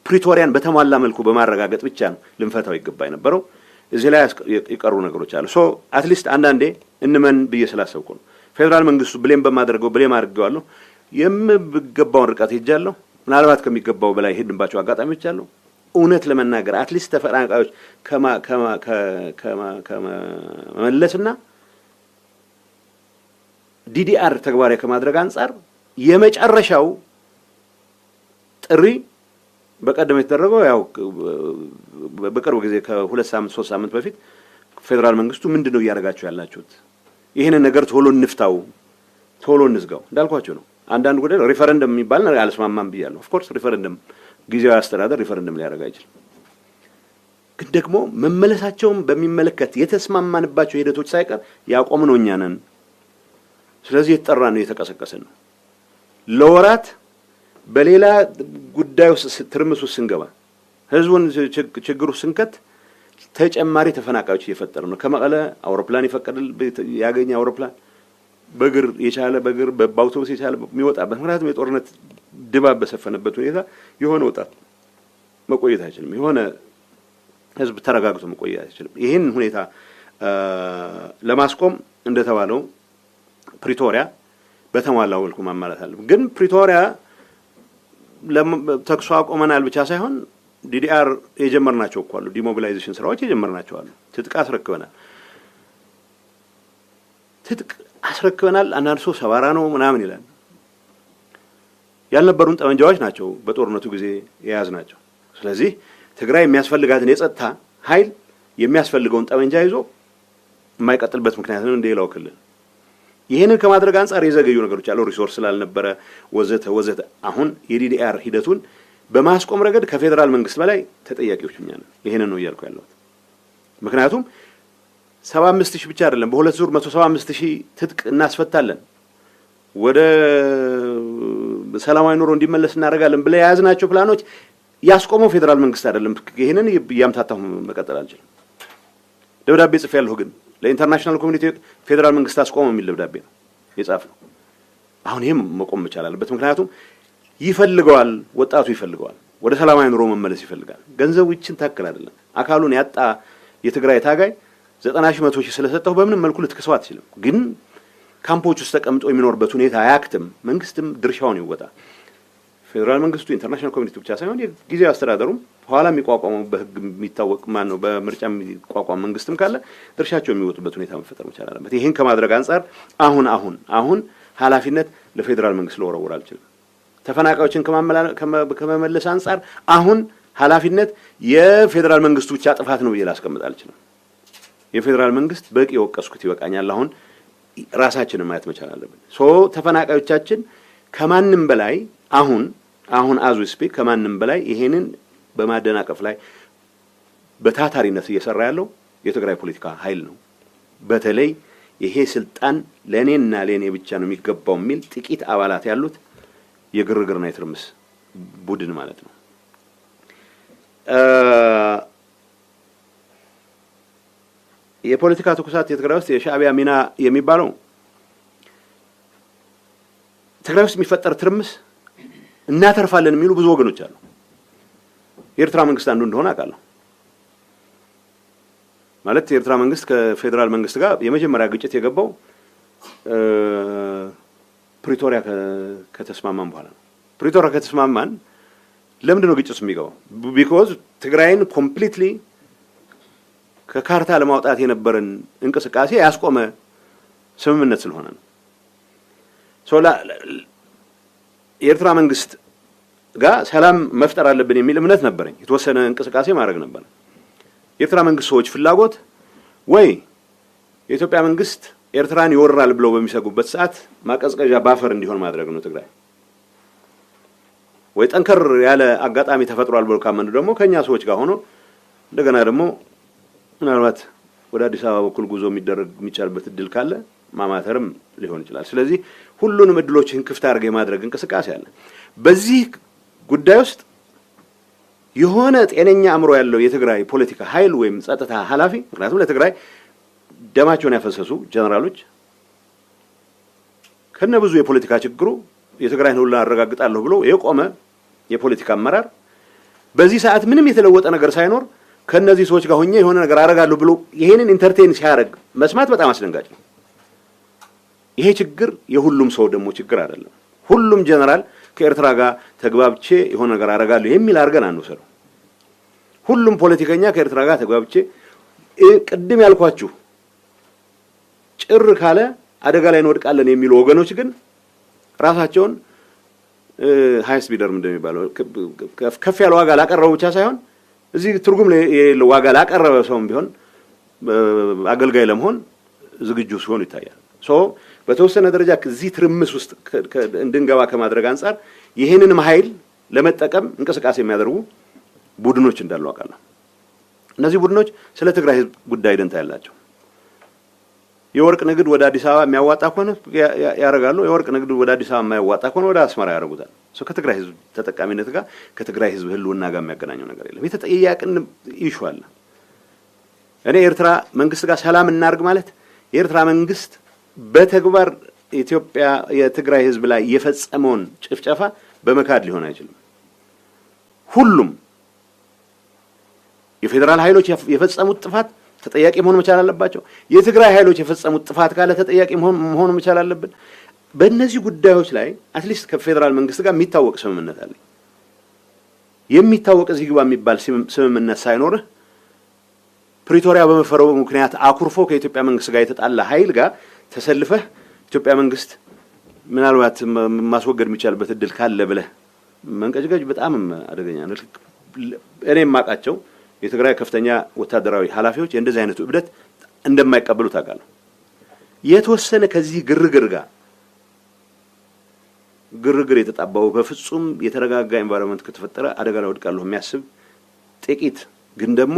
ፕሪቶሪያን በተሟላ መልኩ በማረጋገጥ ብቻ ነው ልንፈታው ይገባ የነበረው። እዚህ ላይ ይቀሩ ነገሮች አሉ። አትሊስት አንዳንዴ እንመን ብዬ ስላሰብኩ ነው። ፌደራል መንግስቱ ብሌም በማድረገው ብሌም አድርገዋለሁ። የምገባውን ርቀት ሄጃለሁ። ምናልባት ከሚገባው በላይ ሄድንባቸው አጋጣሚዎች አሉ። እውነት ለመናገር አትሊስት ተፈናቃዮች ከመመለስና ዲዲአር ተግባራዊ ከማድረግ አንጻር የመጨረሻው ጥሪ በቀደም የተደረገው ያው በቅርብ ጊዜ ከ2 ሳምንት 3 ሳምንት በፊት ፌደራል መንግስቱ ምንድነው ያደርጋችሁ ያላችሁት? ይሄን ነገር ቶሎ እንፍታው፣ ቶሎ እንዝጋው እንዳልኳችሁ ነው። አንዳንድ ጉዳይ ሪፈረንደም የሚባል ነገር አልስማማም ብያለሁ። ኦፍ ኮርስ ሪፈረንደም ጊዜያዊ አስተዳደር ሪፈረንደም ሊያደርግ አይችልም። ግን ደግሞ መመለሳቸውን በሚመለከት የተስማማንባቸው ሂደቶች ሳይቀር ያቆምነው እኛ ነን። ስለዚህ የተጠራ ነው የተቀሰቀሰን ነው። ለወራት በሌላ ጉዳይ ውስጥ ትርምስ ውስጥ ስንገባ ህዝቡን ችግሩ ስንከት ተጨማሪ ተፈናቃዮች እየፈጠረ ነው። ከመቀለ አውሮፕላን ይፈቀድል ያገኘ አውሮፕላን በእግር የቻለ በእግር በአውቶቡስ የቻለ የሚወጣበት ምክንያቱም የጦርነት ድባብ በሰፈነበት ሁኔታ የሆነ ወጣት መቆየት አይችልም። የሆነ ህዝብ ተረጋግቶ መቆየት አይችልም። ይሄን ሁኔታ ለማስቆም እንደተባለው ፕሪቶሪያ በተሟላው መልኩ ማማላት አለ። ግን ፕሪቶሪያ ተኩስ አቁመናል ብቻ ሳይሆን ዲዲአር የጀመርናቸው እኮ አሉ። ዲሞቢላይዜሽን ስራዎች የጀመርናቸው አሉ። ትጥቅ አስረክበናል። አንዳንድ ሰው ሰባራ ነው ምናምን ይላል። ያልነበሩን ጠመንጃዎች ናቸው በጦርነቱ ጊዜ የያዝናቸው። ስለዚህ ትግራይ የሚያስፈልጋትን የጸጥታ ኃይል የሚያስፈልገውን ጠመንጃ ይዞ የማይቀጥልበት ምክንያት ነው እንደሌላው ክልል። ይሄንን ከማድረግ አንፃር የዘገዩ ነገሮች አሉ። ሪሶርስ ስላልነበረ ወዘተ አሁን የዲዲአር ሂደቱን በማስቆም ረገድ ከፌደራል መንግስት በላይ ተጠያቂዎች እኛ ነን። ይሄንን ነው እያልኩ ያለሁት። ምክንያቱም 75000 ብቻ አይደለም በሁለት ዙር 175000 ትጥቅ እናስፈታለን ወደ ሰላማዊ ኑሮ እንዲመለስ እናደርጋለን ብለ የያዝናቸው ፕላኖች ያስቆመው ፌደራል መንግስት አይደለም። ይሄንን ያምታታው መቀጠል አንችልም። ደብዳቤ ጽፌያለሁ ግን ለኢንተርናሽናል ኮሚኒቲ ፌደራል መንግስት አስቆመው የሚል ደብዳቤ ነው የጻፍነው። አሁን ይሄም መቆም መቻል አለበት። ምክንያቱም ይፈልገዋል፣ ወጣቱ ይፈልገዋል፣ ወደ ሰላማዊ ኑሮ መመለስ ይፈልጋል። ገንዘቡ ይችን ታክል አይደለም። አካሉን ያጣ የትግራይ ታጋይ 90,000 100,000 ስለሰጠው በምንም መልኩ ልትከሰው አትችልም። ግን ካምፖች ውስጥ ተቀምጦ የሚኖርበት ሁኔታ አያክትም። መንግስትም ድርሻውን ይወጣ። ፌደራል መንግስቱ ኢንተርናሽናል ኮሚኒቲ ብቻ ሳይሆን የጊዜያዊ አስተዳደሩም ኋላ የሚቋቋመው በህግ የሚታወቅ ማን ነው በምርጫ የሚቋቋም መንግስትም ካለ ድርሻቸው የሚወጡበት ሁኔታ መፈጠር መቻል አለበት። ይሄን ከማድረግ አንፃር አሁን ኃላፊነት ለፌደራል መንግስት ለወረወር አልችልም። ተፈናቃዮችን ከመመለስ አንፃር አሁን ኃላፊነት የፌደራል መንግስቱ ብቻ ጥፋት ነው ብዬ ላስቀምጥ አልችልም። የፌደራል መንግስት በቂ የወቀስኩት ይበቃኛል። አሁን ራሳችንን ማየት መቻል አለብን። ተፈናቃዮቻችን ከማንም በላይ አሁን አዙ ስፒክ ከማንም በላይ ይሄንን በማደናቀፍ ላይ በታታሪነት እየሰራ ያለው የትግራይ ፖለቲካ ኃይል ነው። በተለይ ይሄ ስልጣን ለኔና ለኔ ብቻ ነው የሚገባው የሚል ጥቂት አባላት ያሉት የግርግርና የትርምስ ቡድን ማለት ነው። የፖለቲካ ትኩሳት የትግራይ ውስጥ የሻዕቢያ ሚና የሚባለው ትግራይ ውስጥ የሚፈጠር ትርምስ እናተርፋለን የሚሉ ብዙ ወገኖች አሉ። የኤርትራ መንግስት አንዱ እንደሆነ አውቃለሁ። ማለት የኤርትራ መንግስት ከፌደራል መንግስት ጋር የመጀመሪያ ግጭት የገባው ፕሪቶሪያ ከተስማማን በኋላ ነው። ፕሪቶሪያ ከተስማማን ለምንድን ነው ግጭት የሚገባው? ቢኮዝ ትግራይን ኮምፕሊትሊ ከካርታ ለማውጣት የነበረን እንቅስቃሴ ያስቆመ ስምምነት ስለሆነ ነው። የኤርትራ መንግስት ጋር ሰላም መፍጠር አለብን የሚል እምነት ነበረኝ። የተወሰነ እንቅስቃሴ ማድረግ ነበር። የኤርትራ መንግስት ሰዎች ፍላጎት ወይ የኢትዮጵያ መንግስት ኤርትራን ይወራል ብለው በሚሰጉበት ሰዓት ማቀዝቀዣ ባፈር እንዲሆን ማድረግ ነው ትግራይ። ወይ ጠንከር ያለ አጋጣሚ ተፈጥሯል ብለው ካመኑ ደግሞ ከኛ ሰዎች ጋር ሆኖ እንደገና ደግሞ ምናልባት ወደ አዲስ አበባ በኩል ጉዞ የሚቻልበት እድል ካለ ማማተርም ሊሆን ይችላል። ስለዚህ ሁሉንም እድሎችን ክፍት አድርገው የማድረግ እንቅስቃሴ አለ። በዚህ ጉዳይ ውስጥ የሆነ ጤነኛ አእምሮ ያለው የትግራይ ፖለቲካ ኃይል ወይም ጸጥታ ኃላፊ ምክንያቱም ለትግራይ ደማቸውን ያፈሰሱ ጀነራሎች ከነ ብዙ የፖለቲካ ችግሩ የትግራይን ሁሉ አረጋግጣለሁ ብሎ የቆመ የፖለቲካ አመራር በዚህ ሰዓት ምንም የተለወጠ ነገር ሳይኖር ከነዚህ ሰዎች ጋር ሆኜ የሆነ ነገር አረጋለሁ ብሎ ይሄንን ኢንተርቴን ሲያደርግ መስማት በጣም አስደንጋጭ ነው። ይሄ ችግር የሁሉም ሰው ደግሞ ችግር አይደለም። ሁሉም ጀነራል ከኤርትራ ጋር ተግባብቼ የሆነ ነገር አረጋለሁ የሚል አርገን አንወሰደው። ሁሉም ፖለቲከኛ ከኤርትራ ጋር ተግባብቼ ቅድም ያልኳችሁ ጭር ካለ አደጋ ላይ እንወድቃለን የሚሉ ወገኖች ግን ራሳቸውን ሃይስ ቢደር እንደሚባለው ከፍ ያለ ዋጋ ላቀረበው ብቻ ሳይሆን እዚህ ትርጉም የሌለው ዋጋ ላቀረበ ሰውም ቢሆን አገልጋይ ለመሆን ዝግጁ ሲሆኑ ይታያል። በተወሰነ ደረጃ እዚህ ትርምስ ውስጥ እንድንገባ ከማድረግ አንፃር ይሄንንም ኃይል ለመጠቀም እንቅስቃሴ የሚያደርጉ ቡድኖች እንዳሉ አውቃለሁ። እነዚህ ቡድኖች ስለ ትግራይ ህዝብ ጉዳይ ደንታ ያላቸው የወርቅ ንግድ ወደ አዲስ አበባ የሚያዋጣ ከሆነ ያረጋሉ የወርቅ ንግድ ወደ አዲስ አበባ የማያዋጣ ከሆነ ወደ አስመራ ያረጉታል ከትግራይ ህዝብ ተጠቃሚነት ጋር ከትግራይ ህዝብ ህልውና ጋር የሚያገናኘው ነገር የለም የተጠያቅን ይሹአል እኔ ኤርትራ መንግስት ጋር ሰላም እናርግ ማለት የኤርትራ መንግስት በተግባር ኢትዮጵያ የትግራይ ህዝብ ላይ የፈጸመውን ጭፍጨፋ በመካድ ሊሆን አይችልም ሁሉም የፌደራል ኃይሎች የፈጸሙት ጥፋት ተጠያቂ መሆን መቻል አለባቸው የትግራይ ኃይሎች የፈጸሙት ጥፋት ካለ ተጠያቂ መሆን መቻል አለብን በእነዚህ ጉዳዮች ላይ አትሊስት ከፌደራል መንግስት ጋር የሚታወቅ ስምምነት አለ የሚታወቅ እዚህ ግባ የሚባል ስምምነት ሳይኖር ፕሪቶሪያ በመፈረሙ ምክንያት አኩርፎ ከኢትዮጵያ መንግስት ጋር የተጣላ ኃይል ጋር ተሰልፈህ ኢትዮጵያ መንግስት ምናልባት ማስወገድ የሚቻልበት እድል ካለ ብለህ መንቀጭቀጭ በጣም አደገኛ ነው እኔም ማቃቸው የትግራይ ከፍተኛ ወታደራዊ ኃላፊዎች እንደዚህ አይነቱ እብደት እንደማይቀበሉ ታውቃለህ የተወሰነ ከዚህ ግርግር የተጣባው በፍጹም የተረጋጋ ኤንቫይሮንመንት ከተፈጠረ አደጋ ላይ ወድቃለሁ የሚያስብ ጥቂት ግን ደግሞ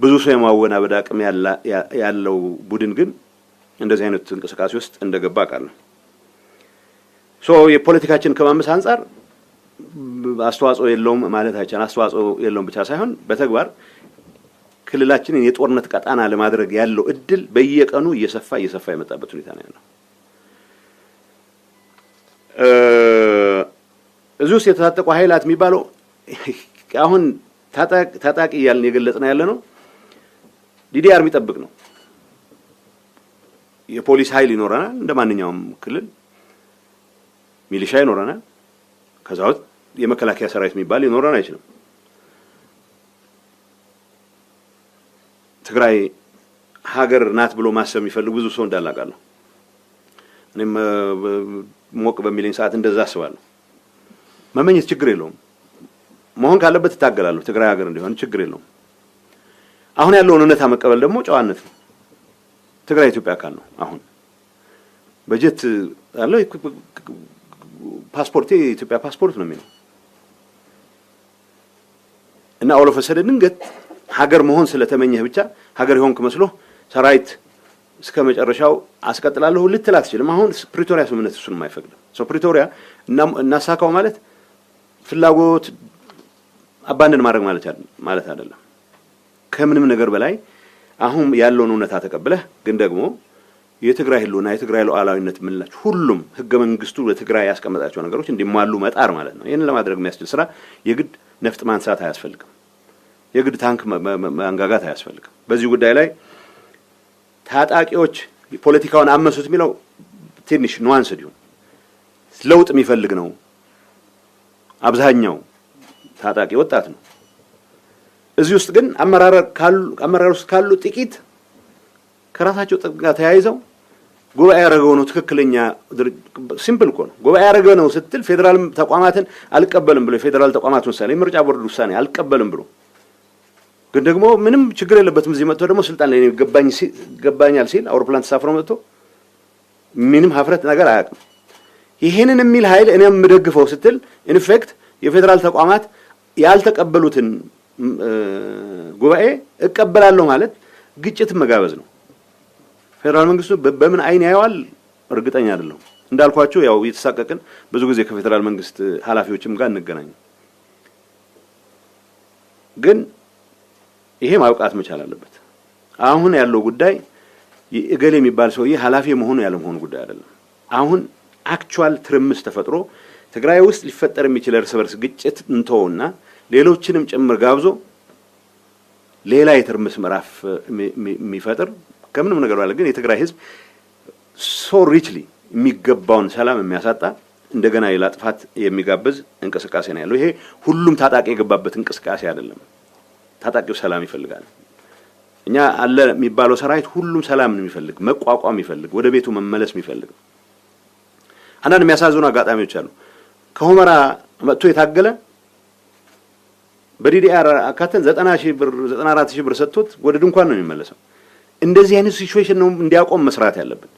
ብዙ ሰው የማወናበድ አቅም ያለው ቡድን ግን እንደዚህ አይነት እንቅስቃሴ ውስጥ እንደገባ አውቃለሁ የፖለቲካችን ከማመስ አንፃር አስተዋጽኦ የለውም ማለት አይቻልም አስተዋጽኦ የለውም ብቻ ሳይሆን በተግባር ክልላችንን የጦርነት ቀጣና ለማድረግ ያለው እድል በየቀኑ እየሰፋ የመጣበት ሁኔታ ነው ያለው እዚህ ውስጥ የተታጠቁ ኃይላት የሚባለው አሁን ታጣቂ ያልን የገለጽና ያለ ነው ዲዲአር የሚጠብቅ ነው የፖሊስ ኃይል ይኖረናል እንደማንኛውም ክልል ሚሊሻ ይኖረናል ከዛው የመከላከያ ሰራዊት የሚባል ይኖረን አይችልም ትግራይ ሀገር ናት ብሎ ማሰብ የሚፈልግ ብዙ ሰው እንዳላቃለሁ እኔም ሞቅ በሚለኝ ሰዓት እንደዛ አስባለሁ መመኘት ችግር የለውም መሆን ካለበት ታገላለሁ ትግራይ ሀገር እንዲሆን ችግር የለውም አሁን ያለውን እውነታ መቀበል ደግሞ ጨዋነት ነው ትግራይ ኢትዮጵያ አካል ነው አሁን በጀት አለ ፓስፖርት የኢትዮጵያ ፓስፖርት ነው የሚለው እና ኦል ኦፍ አ ሰደን ድንገት ሀገር መሆን ስለተመኘህ ብቻ ሀገር ይሆንክ መስሎ ሰራዊት እስከ መጨረሻው አስቀጥላለሁ ልትል አትችልም አሁን ፕሪቶሪያ ስምምነት እሱን የማይፈቅድ ፕሪቶሪያ እናሳካው ማለት ፍላጎት አባንደን ማድረግ ማለት አይደለም ከምንም ነገር በላይ አሁን ያለውን እውነታ ተቀበለህ ግን ደግሞ የትግራይ ህልውና የትግራይ ሉዓላዊነት ምንላች ሁሉም ህገ መንግስቱ ለትግራይ ያስቀመጣቸው ነገሮች እንዲሟሉ መጣር ማለት ነው ይሄን ለማድረግ የሚያስችል ስራ የግድ ነፍጥ ማንሳት አያስፈልግም የግድ ታንክ ማንጋጋት አያስፈልግም በዚህ ጉዳይ ላይ ታጣቂዎች ፖለቲካውን አመሱት የሚለው ትንሽ ኑዋንስ ዲሁ ለውጥ የሚፈልግ ነው አብዛኛው ታጣቂ ወጣት ነው እዚህ ውስጥ ግን አመራር ውስጥ ካሉ ጥቂት ከራሳቸው ጥቅም ጋር ተያይዘው ጉባኤ ያረጋው ነው ትክክለኛ ሲምፕል እኮ ነው ጉባኤ ያረጋው ነው ስትል ፌደራል ተቋማትን አልቀበልም ብሎ ፌደራል ተቋማቱን ሳለ ምርጫ ቦርድ ውሳኔ አልቀበልም ብሎ ግን ደግሞ ምንም ችግር የለበትም እዚህ መጥቶ ደግሞ ስልጣን ላይ ገባኛል ሲል አውሮፕላን ተሳፍሮ መጥቶ ምንም ሀፍረት ነገር አያውቅም ይሄንን የሚል ኃይል እኔም ምደግፈው ስትል ኢንፌክት የፌደራል ተቋማት ያልተቀበሉትን ጉባኤ እቀበላለሁ ማለት ግጭት መጋበዝ ነው ፌደራል መንግስቱ በምን አይን ያያዋል እርግጠኛ አይደለም እንዳልኳችሁ ያው የተሳቀቀን ብዙ ጊዜ ከፌደራል መንግስት ኃላፊዎችም ጋር እንገናኝ ግን ይሄ ማውቃት መቻል አለበት አሁን ያለው ጉዳይ እገሌ የሚባል ሰውዬ ኃላፊ መሆኑ ያለ መሆኑ ጉዳይ አይደለም አሁን አክቹዋል ትርምስ ተፈጥሮ ትግራይ ውስጥ ሊፈጠር የሚችል እርስ በርስ ግጭት እንተውና ሌሎችንም ጭምር ጋብዞ ሌላ የትርምስ ምዕራፍ የሚፈጥር ከምንም ነገር ባለ ግን የትግራይ ህዝብ ሶ ሪችሊ የሚገባውን ሰላም የሚያሳጣ እንደገና ሌላ ጥፋት የሚጋብዝ እንቅስቃሴ ነው ያለው ይሄ ሁሉም ታጣቂ የገባበት እንቅስቃሴ አይደለም ታጣቂው ሰላም ይፈልጋል እኛ አለ የሚባለው ሰራዊት ሁሉም ሰላም ነው የሚፈልግ መቋቋም ይፈልግ ወደ ቤቱ መመለስ የሚፈልግ አንዳንድ የሚያሳዝኑ አጋጣሚዎች አሉ ከሁመራ መጥቶ የታገለ በዲዲአር አካተን 90,000 ብር 94,000 ብር ሰጥቶት ወደ ድንኳን ነው የሚመለሰው እንደዚህ አይነት ሲቹዌሽን ነው እንዲያቆም መስራት ያለብን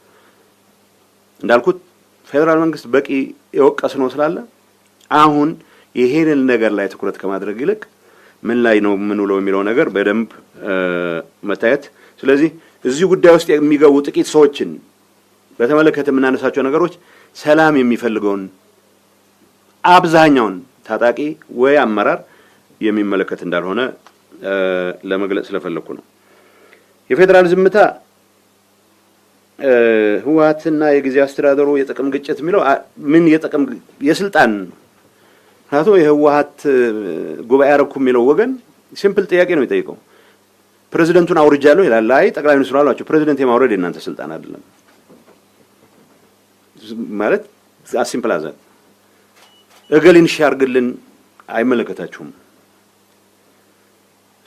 እንዳልኩት ፌደራል መንግስት በቂ የወቀስ ነው ስላለ አሁን ይሄንን ነገር ላይ ትኩረት ከማድረግ ይልቅ ምን ላይ ነው ምን ውለው የሚለው ነገር በደንብ መታየት ስለዚህ እዚህ ጉዳይ ውስጥ የሚገቡ ጥቂት ሰዎችን በተመለከተ የምናነሳቸው ነገሮች ሰላም የሚፈልገውን አብዛኛውን ታጣቂ ወይ አመራር የሚመለከት እንዳልሆነ ለመግለጽ ስለፈለኩ ነው። የፌደራል ዝምታ ህወሓትና የጊዜ አስተዳደሩ የጥቅም ግጭት የሚለው ምን የጥቅም የስልጣን ምክንያቱም የህወሓት ጉባኤ አረኩ የሚለው ወገን ሲምፕል ጥያቄ ነው የሚጠይቀው። ፕሬዝዳንቱን አውርጃለሁ ይላል። አይ ጠቅላይ ሚኒስትሩ አሏቸው ፕሬዝዳንት የማውረድ የእናንተ ስልጣን አይደለም ማለት ሲምፕል አዘ እገሊን ሻርግልን አይመለከታችሁም።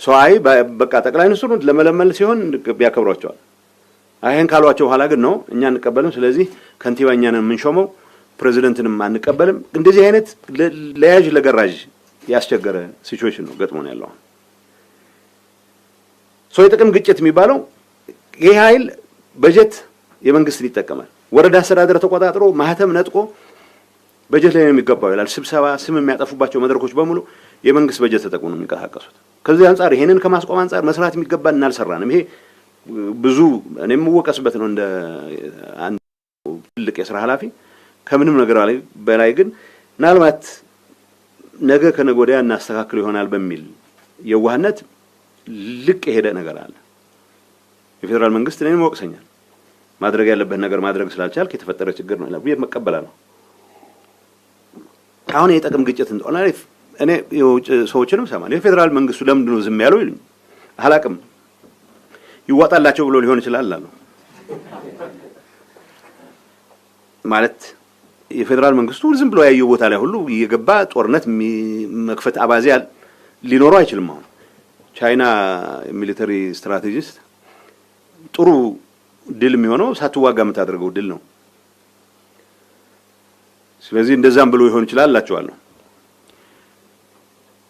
ሶአይ በቃ ጠቅላይ ሚኒስትሩን ለመለመል ሲሆን ቢያከብሯቸዋል። አይን ካሏቸው ኋላ ግን ነው እኛ እንቀበልም፣ ስለዚህ ከንቲባኛ ነን የምንሾመው ፕሬዝዳንትንም አንቀበልም። እንደዚህ አይነት ለያጅ ለገራጅ ያስቸገረ ሲቹዌሽን ነው ገጥሞን ያለው። የጥቅም ግጭት የሚባለው ይሄ ኃይል በጀት የመንግስትን ይጠቀማል። ወረዳ አስተዳደር ተቆጣጥሮ ማህተም ነጥቆ በጀት ላይ ነው የሚገባው ይላል። ስብሰባ ስም የሚያጠፉባቸው መድረኮች በሙሉ የመንግስት በጀት ተጠቅሞ ነው የሚንቀሳቀሱት። ከዚህ አንፃር ይሄንን ከማስቆም አንፃር መስራት የሚገባን እናልሰራንም። ይሄ ብዙ እኔም ወቀስበት ነው እንደ አንድ ትልቅ የሥራ ኃላፊ ከምንም ነገር በላይ ግን ምናልባት ነገ ከነገ ወዲያ እናስተካክል ይሆናል በሚል የዋህነት ልቅ የሄደ ነገር አለ። የፌደራል መንግስት እኔን ወቅሰኛል። ማድረግ ያለበት ነገር ማድረግ ስላልቻልክ የተፈጠረ ችግር ነው ለብዬ መቀበላለሁ። አሁን የጥቅም ግጭት እንደሆነ እኔ የውጭ ሰዎችንም ሰማን የፌደራል መንግስቱ ለምንድን ነው ዝም ያለው ይሉኝ አላቅም። ይዋጣላቸው ብሎ ሊሆን ይችላል አሉ ማለት የፌደራል መንግስቱ ዝም ብሎ ያየው ቦታ ላይ ሁሉ እየገባ ጦርነት መክፈት አባዜ ሊኖረው አይችልም። አሁን ቻይና ሚሊተሪ ስትራቴጂስት ጥሩ ድል የሚሆነው ሳትዋጋ የምታደርገው ድል ነው። ስለዚህ እንደዛም ብሎ ይሆን ይችላል አላቸዋለሁ።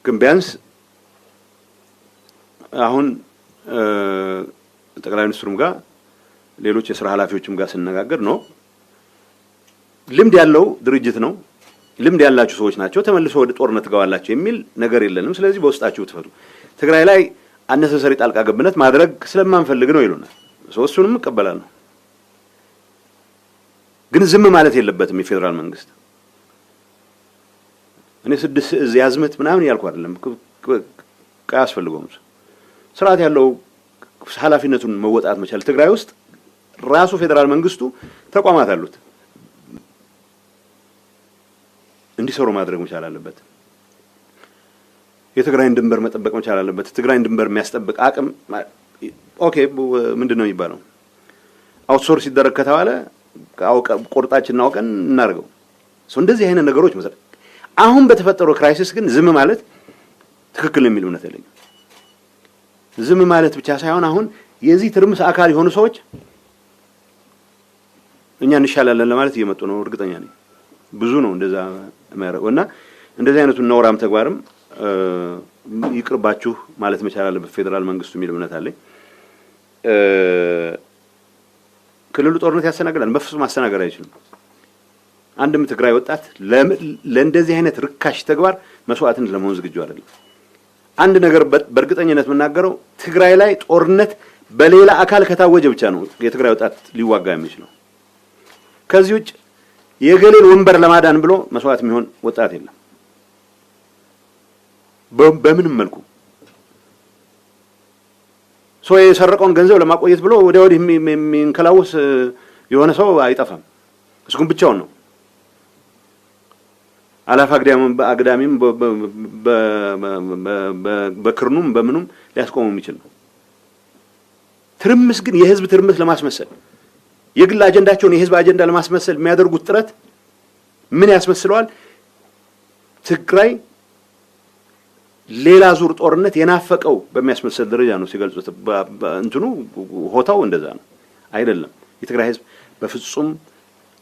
ግን ቢያንስ አሁን ጠቅላይ ሚኒስትሩም ጋር ሌሎች የሥራ ኃላፊዎችም ጋር ስንነጋገር ነው ልምድ ያለው ድርጅት ነው፣ ልምድ ያላችሁ ሰዎች ናቸው፣ ተመልሶ ወደ ጦርነት ገባላችሁ የሚል ነገር የለንም። ስለዚህ በውስጣችሁ ተፈቱ። ትግራይ ላይ አነሰሰሪ ጣልቃ ገብነት ማድረግ ስለማንፈልግ ነው ይሉናል። እሱንም እቀበላለሁ። ግን ዝም ማለት የለበትም የፌደራል መንግስት። እኔ 6 ያዝመት ምናምን ያልኩ አይደለም፣ አያስፈልገውም። ስርዓት ያለው ኃላፊነቱን መወጣት መቻል። ትግራይ ውስጥ ራሱ ፌደራል መንግስቱ ተቋማት አሉት እንዲሰሩ ማድረግ መቻል አለበት። የትግራይን ድንበር መጠበቅ መቻል አለበት። ትግራይን ድንበር የሚያስጠብቅ አቅም ኦኬ ምንድነው የሚባለው አውትሶርስ ይደረግ ከተባለ ቆርጣችን አውቀን እናርገው። እንደዚህ አይነት ነገሮች መሰረት አሁን በተፈጠረው ክራይሲስ ግን ዝም ማለት ትክክል ነው የሚል እምነት የለኝም። ዝም ማለት ብቻ ሳይሆን አሁን የዚህ ትርምስ አካል የሆኑ ሰዎች እኛ እንሻላለን ለማለት እየመጡ ነው። እርግጠኛ ነኝ ብዙ ነው እንደዛ እና እንደዚህ አይነቱን ነውራም ተግባርም ይቅርባችሁ ማለት መቻል አለበት ፌደራል መንግስቱ የሚል እምነት አለኝ። ክልሉ ጦርነት ያስተናግዳል? በፍጹም ማስተናገድ አይችልም። አንድም ትግራይ ወጣት ለእንደዚህ አይነት ርካሽ ተግባር መስዋዕትን ለመሆን ዝግጁ አይደለም። አንድ ነገር በእርግጠኝነት የምናገረው ትግራይ ላይ ጦርነት በሌላ አካል ከታወጀ ብቻ ነው የትግራይ ወጣት ሊዋጋ የሚችለው። ከዚህ ውጭ የገሌን ወንበር ለማዳን ብሎ መስዋዕት የሚሆን ወጣት የለም በምንም መልኩ። የሰረቀውን ገንዘብ ለማቆየት ብሎ ወዲያ ወዲህ የሚንከላወስ የሆነ ሰው አይጠፋም። እሱ ግን ብቻውን ነው አላፍ አግዳሚም በክርኑም በምኑም ሊያስቆመው የሚችል ነው። ትርምስ ግን የህዝብ ትርምስ ለማስመሰል የግል አጀንዳቸውን የህዝብ አጀንዳ ለማስመሰል የሚያደርጉት ጥረት ምን ያስመስለዋል? ትግራይ ሌላ ዙር ጦርነት የናፈቀው በሚያስመስል ደረጃ ነው ሲገልጹት። እንትኑ ሆታው እንደዛ ነው አይደለም። የትግራይ ህዝብ በፍጹም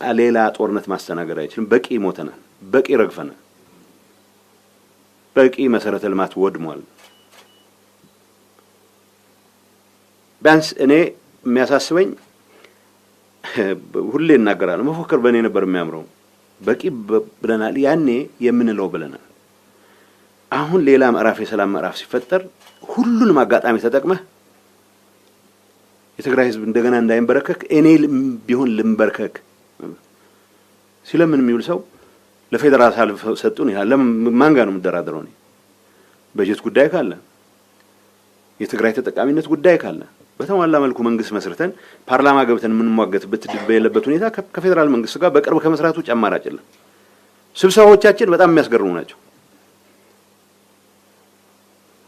ሌላ ጦርነት ማስተናገድ አይችልም። በቂ ሞተናል፣ በቂ ረግፈናል፣ በቂ መሰረተ ልማት ወድሟል። ቢያንስ እኔ የሚያሳስበኝ ሁሌ እናገራለሁ፣ መፎከር በእኔ ነበር የሚያምረው። በቂ ብለናል ያኔ የምንለው ብለናል። አሁን ሌላ ምዕራፍ የሰላም ምዕራፍ ሲፈጠር ሁሉንም አጋጣሚ ተጠቅመህ የትግራይ ህዝብ እንደገና እንዳይንበረከክ እኔ ቢሆን ልንበርከክ ሲለምን የሚውል ሰው ለፌደራል አሳልፈው ሰጡን ይላል። ለማን ጋር ነው የምደራደረው? እኔ በጀት ጉዳይ ካለ የትግራይ ተጠቃሚነት ጉዳይ ካለ በተሟላ መልኩ መንግስት መስርተን ፓርላማ ገብተን የምንሟገትበት በሌለበት ሁኔታ ከፌደራል መንግስት ጋር በቅርብ ከመስራቱ ውጭ አማራጭ የለም። ስብሰባዎቻችን በጣም የሚያስገርሙ ናቸው።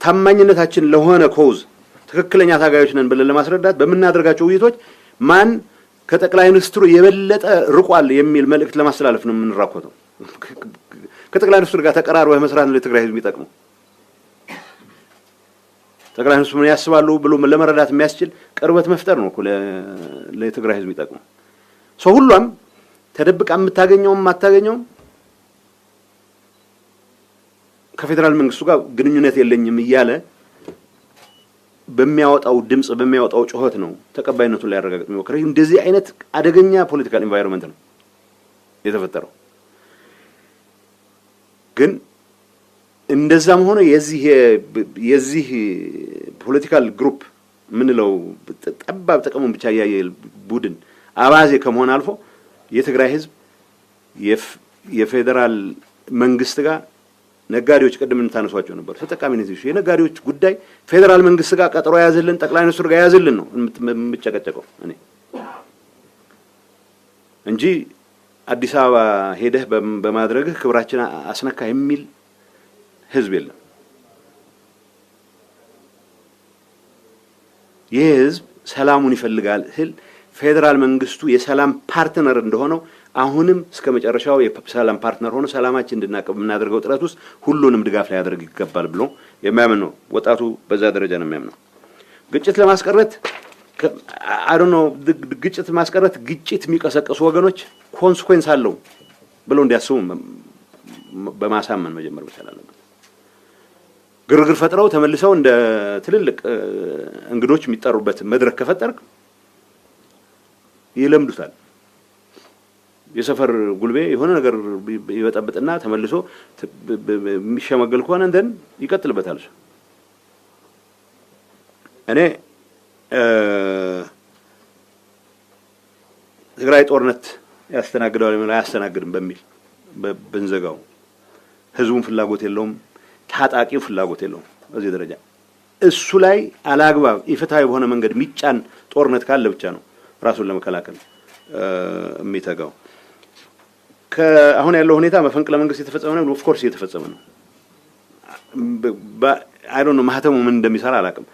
ታማኝነታችን ለሆነ ኮዝ ትክክለኛ ታጋዮች ነን ብለን ለማስረዳት በመናደርጋቸው ውይይቶች ማን ከጠቅላይ ሚኒስትሩ የበለጠ ርቋል የሚል መልእክት ለማስተላለፍ ነው የምንራኮተው። ከጠቅላይ ሚኒስትሩ ጋር ተቀራርበህ መስራት ነው ለትግራይ ህዝብ የሚጠቅመው። ጠቅላይ ሚኒስትሩ ምን ያስባሉ ብሎ ለመረዳት የሚያስችል ቅርበት መፍጠር ነው ለትግራይ ህዝብ የሚጠቅመው። ሰው ሁሉም ተደብቃ የምታገኘውም ማታገኘውም ከፌደራል መንግስቱ ጋር ግንኙነት የለኝም እያለ በሚያወጣው ድምጽ በሚያወጣው ጩኸት ነው ተቀባይነቱን ላይ ያረጋግጥ የሚሞክረው። እንደዚህ አይነት አደገኛ ፖለቲካል ኢንቫይሮንመንት ነው የተፈጠረው። ግን እንደዛም ሆነ የዚህ ፖለቲካል ግሩፕ ምንለው ጠባብ ጥቅሙን ብቻ ያየ ቡድን አባዜ ከመሆን አልፎ የትግራይ ህዝብ የፌደራል መንግስት ጋር ነጋዴዎች ቀደም እንታነሷቸው ነበር ተጠቃሚነት ይሹ የነጋዴዎች ጉዳይ ፌደራል መንግስት ጋር ቀጠሮ ያዘልን ጠቅላይ ሚኒስትሩ ጋር ያዘልን ነው የምጨቀጨቀው እኔ እንጂ አዲስ አበባ ሄደህ በማድረግህ ክብራችን አስነካ የሚል ህዝብ የለም። ይህ ህዝብ ሰላሙን ይፈልጋል። ፌደራል መንግስቱ የሰላም ፓርትነር እንደሆነው አሁንም እስከ መጨረሻው የሰላም ፓርትነር ሆኖ ሰላማችን እንድናቀብ እናደርገው ጥረት ውስጥ ሁሉንም ድጋፍ ላይ ያደርግ ይገባል ብሎ የሚያምን ነው ወጣቱ። በዛ ደረጃ ነው የሚያምነው። ግጭት ለማስቀረት ግጭት ማስቀረት ግጭት የሚቀሰቀሱ ወገኖች ኮንሲኩዌንስ አለው ብሎ እንዲያስቡ በማሳመን መጀመር መቻል አለበት። ግርግር ፈጥረው ተመልሰው እንደ ትልልቅ እንግዶች የሚጠሩበት መድረክ ከፈጠርክ ይለምዱታል። የሰፈር ጉልቤ የሆነ ነገር ይበጠብጥና ተመልሶ የሚሸመገል ከሆነ እንደን ይቀጥልበታል። እኔ ትግራይ ጦርነት ያስተናግዳል ማለት አያስተናግድም በሚል በንዘጋው ህዝቡን ፍላጎት የለውም፣ ታጣቂው ፍላጎት የለውም። በዚህ ደረጃ እሱ ላይ አላግባብ ኢፍትሃዊ በሆነ መንገድ ሚጫን ጦርነት ካለ ብቻ ነው ራሱን ለመከላከል የሚተጋው። አሁን ያለው ሁኔታ መፈንቅለ መንግስት የተፈጸመ ነው። ኦፍ ኮርስ የተፈጸመ ነው። አይ ዶንት ኖ ማህተሙ ምን እንደሚሰራ አላውቅም።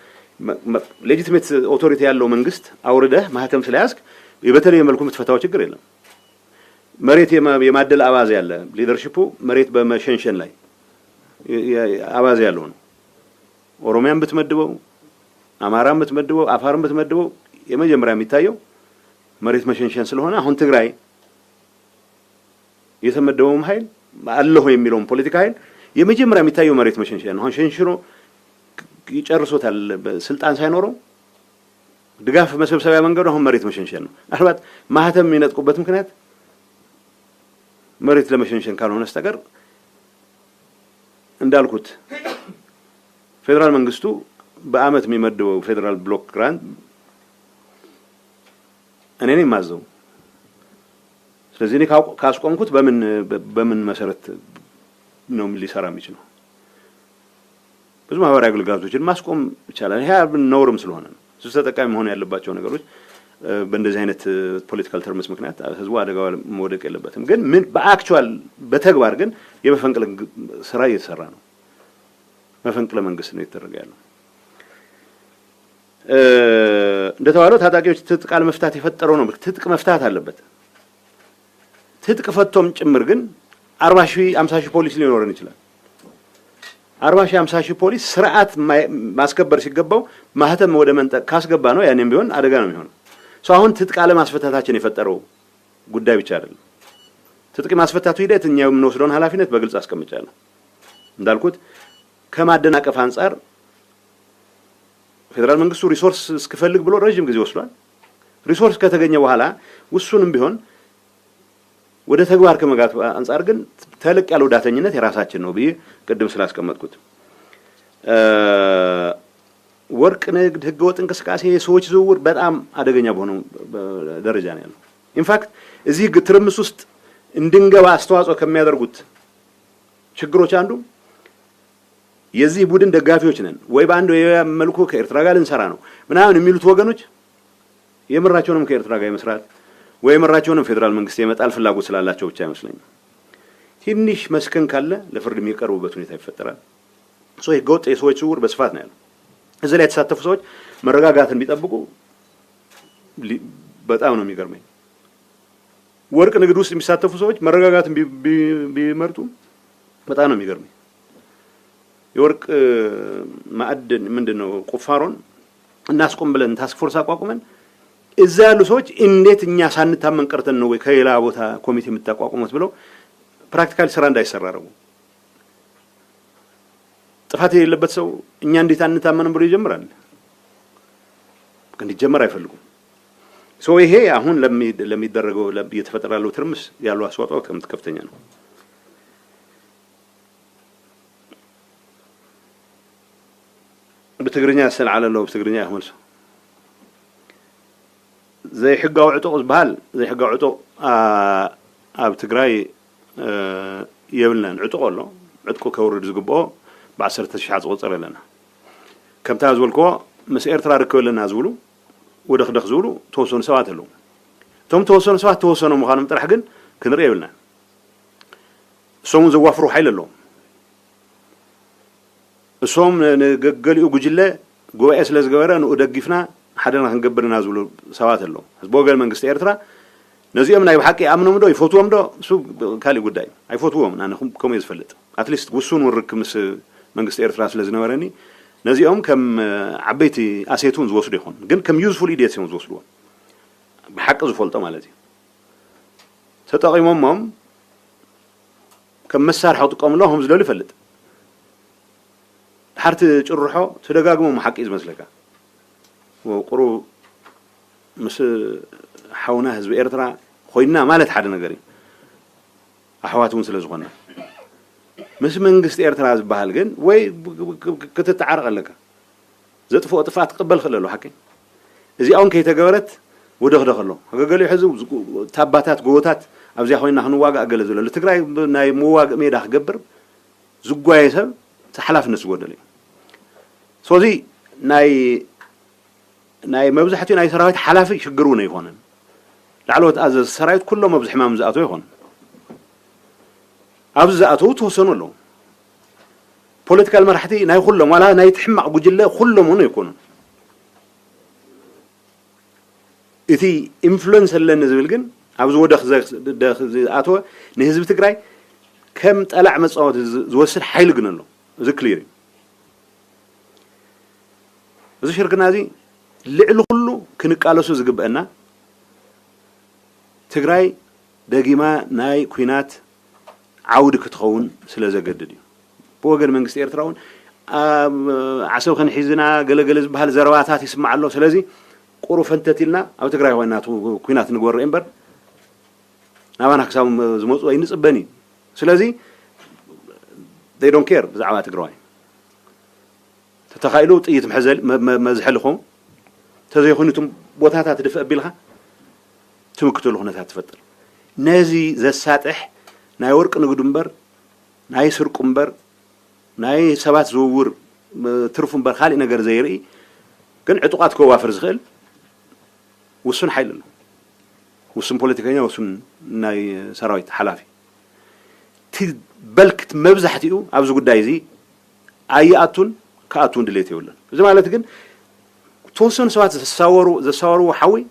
ሌጂቲሜት ኦቶሪቲ ያለው መንግስት አውርደህ ማህተም ስለያዝክ በተለየ መልኩ የምትፈታው ችግር የለም። መሬት የማደል አባዜ ያለ ሊደርሺፑ መሬት በመሸንሸን ላይ አባዜ ያለው ነው። ኦሮሚያን ብትመድበው፣ አማራን ብትመድበው፣ አፋርን ብትመድበው የመጀመሪያ የሚታየው መሬት መሸንሸን ስለሆነ አሁን ትግራይ የተመደበውም ኃይል አለሁ የሚለውም ፖለቲካ ኃይል የመጀመሪያ የሚታየው መሬት መሸንሸን ነው። አሁን ሸንሽኖ ይጨርሶታል ስልጣን ሳይኖረው ድጋፍ መሰብሰቢያ መንገዱ አሁን መሬት መሸንሸን ነው። አልባት ማህተም የሚነጥቁበት ምክንያት መሬት ለመሸንሸን ካልሆነ በስተቀር እንዳልኩት ፌደራል መንግስቱ በአመት የሚመድበው ፌደራል ብሎክ ግራንት እኔ ነኝ ማዘው። ስለዚህ እኔ ካስቆምኩት በምን መሰረት ነው ሊሰራ የሚችለው? ብዙ ማህበራዊ አገልግሎቶችን ማስቆም ይቻላል። ይሄ ነውርም ስለሆነ ነው። ህዝብ ተጠቃሚ መሆን ያለባቸው ነገሮች በእንደዚህ አይነት ፖለቲካል ተርምስ ምክንያት ህዝቡ አደጋው መውደቅ የለበትም። ግን ምን በአክቹዋል በተግባር ግን የመፈንቅለ ስራ እየተሰራ ነው። መፈንቅለ መንግስት ነው እየተደረገ ያለው። እንደተባለው ታጣቂዎች ትጥቅ አለመፍታት የፈጠረው ነው። ትጥቅ መፍታት አለበት። ትጥቅ ፈቶም ጭምር ግን 40 ሺህ 50 ሺህ ፖሊስ ሊኖረን ይችላል። 40 ሺህ 50 ሺህ ፖሊስ ስርዓት ማስከበር ሲገባው ማህተም ወደ መንጠቅ ካስገባ ነው ያኔም ቢሆን አደጋ ነው የሚሆነው። አሁን ትጥቅ አለማስፈታታችን የፈጠረው ጉዳይ ብቻ አይደለም። ትጥቅ ማስፈታቱ ሂደት እኛ የምንወስደውን ኃላፊነት በግልጽ አስቀምጫለሁ። እንዳልኩት ከማደናቀፍ አንፃር ፌደራል መንግስቱ ሪሶርስ እስከፈልግ ብሎ ረጅም ጊዜ ወስዷል። ሪሶርስ ከተገኘ በኋላ ውሱንም ቢሆን ወደ ተግባር ከመጋት አንፃር ግን ተለቅ ያለው ዳተኝነት የራሳችን ነው ብዬ ቅድም ስላስቀመጥኩት ወርቅ ንግድ ህገወጥ እንቅስቃሴ ሰዎች ዝውውር በጣም አደገኛ በሆነ ደረጃ ነው ያለው ኢንፋክት እዚህ ትርምስ ውስጥ እንድንገባ አስተዋጽኦ ከሚያደርጉት ችግሮች አንዱ የዚህ ቡድን ደጋፊዎች ነን ወይ ባንዱ መልኩ ከኤርትራ ጋር እንሰራ ነው ምናምን የሚሉት ወገኖች የምራቸውንም ከኤርትራ ጋር ይመስራል ወይ የምራቸውንም ፌደራል መንግስት የመጣል ፍላጎት ስላላቸው ብቻ አይመስለኝም ትንሽ መስከን ካለ ለፍርድ የሚቀርቡበት ሁኔታ ይፈጠራል ሶ ህገወጥ የሰዎች ዝውውር በስፋት ነው ያለው እዚህ ላይ የተሳተፉ ሰዎች መረጋጋትን ቢጠብቁ በጣም ነው የሚገርመኝ ወርቅ ንግድ ውስጥ የሚሳተፉ ሰዎች መረጋጋትን ቢመርጡ በጣም ነው የሚገርመኝ የወርቅ ማዕድን ምንድነው ቁፋሮን እናስቆም ብለን ታስክ ፎርስ አቋቁመን እዛ ያሉ ሰዎች እንዴት እኛ ሳንታመን ቀርተን ነው ወይ ከሌላ ቦታ ኮሚቴ የምታቋቁሙት ብለው ፕራክቲካሊ ስራ እንዳይሰራረው ጥፋት የሌለበት ሰው እኛ እንዴት አንታመንም ብሎ ይጀምራል ግን ይጀምር አይፈልጉም ሶ ይሄ አሁን ለሚደረገው የተፈጠራለው ትርምስ ያለው አስተዋጽኦ ከፍተኛ ነው بتقرني أسأل على الله بتقرني أهمل سو زي حقة وعطوق بهال زي حقة وعطوق بتقراي يبلنا عطوق الله عطوق كورد زقبه بعشرة تشحات وصل لنا كم تازولكوا مسير ترى ركول لنا زولو ودخ زولو توصلون سوات له ثم توصلون سوات توصلون مخانم ترحقن كنري يبلنا سوم زوافرو حيل له الصوم نقلي وجلة جوا أسلز جوارا ودقفنا حدنا هنقبرنا زول سوات الله بوجل من قصة إيرترا نزيه من أي حكي أمنهم ده يفوتوهم ده سو كالي قداي يفوتوهم أنا كم يزفلت أتليست وصون ورك مس من قصة إيرترا أسلز نوراني نزيهم كم عبيتي أسيتون زوصليهم جن كم يوزفول إيديتهم زوصلوه بحق زفولته مالتي ستقيم مم كم مسار حطكم لهم زلوا فلت حرت جرحه تدقاقمو محق إذ مسلكا وقرو مس حونا حزب إيرترا خوينا مالت حد نقري أحواتهم سلزغنا مس من قست إيرترا زبهال جن وي كتتعرق لك زت فوق طفات قبل خلله حكي إذا أون كي تجارت ودخله قالوا يحزب تاباتات قوتات أبزي خوينا هنو واقع قال زول التقرأي ناي مو واقع ميداح قبر زقوا يسب تحلف نسود لي سوزي ناي مبزحتي ناي سرايت حلافي شجرونا يخونن لعلوت أز السرايت كله مبزح ما مزقته يخون أبزقته توصلوا له political مرحتي ناي كلهم ولا ناي تحمق بجلة كلهم هنا يكونوا إذا influence اللي نزل جن أبزو دخ أتوا نهزب تقرأي كم طلع مصعود زوسر حيل جنن له ذكليري إذا شركنا هذه لعلو كله كنقالوا سوز جبنا تقرأي دقيمة ناي كوينات عود كتخون سلازة جددي بوجر من قصير تراون عسو خن حزنا جلز بهال زرواتات يسمع له سلازي قرو فنتتلنا أو تقرأي ويناتو كوينات نقول إمبر نبغى نحسب زموت وينس بني سلازي they don't care بزعمات تقرأي تتخيلوا طيت محزل مزحلهم تزيخونتم بوتاتات تدفع بلها تمكتوا لهنا تفتر نازي ذا الساتح ناي ورق نقدمبر ناي سرقمبر ناي سبات زور ترفون بر خالي نجار زيري كن عطوقات كوافر زغل وسن حيل وسن بوليتيكيا وسن ناي سرايت حلافي بلكت مبزحتيو أبزو قداي زي أياتون كأتون دليتي ولا زي ما قالت جن توصل سوات زساورو حوي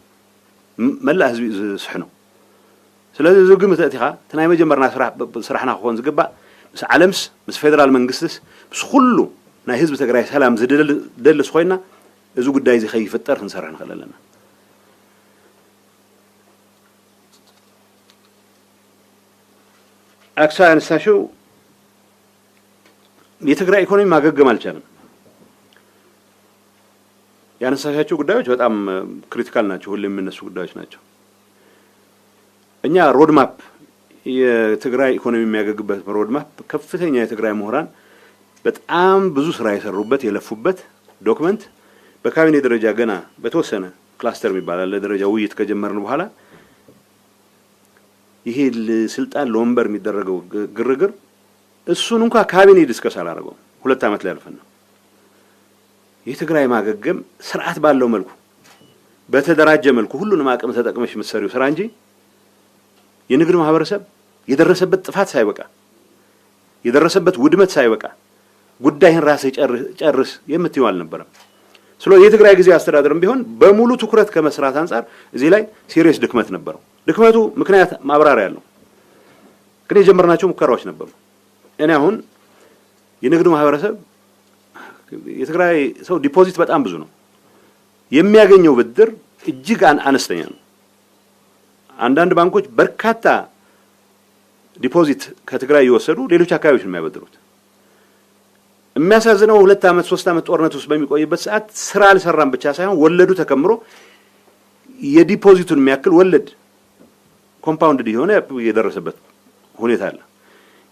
ملا هزبي صحنو سلازي زوجي متأتيها تناي مجمرنا سرحنا خون زقبا بس علمس بس فيدرال منقصس بس خلو ناي هزب تقرأي سلام زي دل سخوينا زو قداي زي خي فتر نسرحنا خلالنا أكثر نستشو يتقرأ إيكونومي ما جج مالشان يعني نستشو قداش بتأم كريتيكال ناتشو اللي من السوق قداش ناتشو إني رود ماب يتقرأ إيكونومي ما جج بس رود ماب كفتين يتقرأ مهران بتأم بزوس رئيس الربط يلفوبت دوكمنت በካቢኔ ደረጃ ገና በተወሰነ ክላስተር የሚባል ደረጃ ውይይት ከጀመርን በኋላ ይሄ ስልጣን ለወንበር የሚደረገው ግርግር እሱን እንኳን ካቢኔ ዲስከስ አላደረገው 2 ዓመት ላይ አልፈን ነው። የትግራይ ማገገም ስርዓት ባለው መልኩ በተደራጀ መልኩ ሁሉንም አቅም ተጠቅመሽ የምትሰሪው ስራ እንጂ የንግድ ማህበረሰብ የደረሰበት ጥፋት ሳይበቃ የደረሰበት ውድመት ሳይበቃ ጉዳይን ራስህ ጨርስ የምትይው አልነበረም። ስለዚህ የትግራይ ጊዜ አስተዳደርም ቢሆን በሙሉ ትኩረት ከመስራት አንፃር እዚህ ላይ ሲሪየስ ድክመት ነበረው። ድክመቱ ምክንያት ማብራሪያ ያለው ግን የጀመርናቸው ሙከራዎች ነበሩ። እኔ አሁን የንግድ ማህበረሰብ የትግራይ ሰው ዲፖዚት በጣም ብዙ ነው። የሚያገኘው ብድር እጅግ አነስተኛ ነው። አንዳንድ ባንኮች በርካታ ዲፖዚት ከትግራይ እየወሰዱ ሌሎች አካባቢዎች ነው የሚያበድሩት። የሚያሳዝነው 2 ዓመት 3 ዓመት ጦርነት ውስጥ በሚቆይበት ሰዓት ስራ አልሰራም ብቻ ሳይሆን ወለዱ ተከምሮ የዲፖዚቱን የሚያክል ወለድ ኮምፓውንድ የሆነ የደረሰበት ሁኔታ አለ።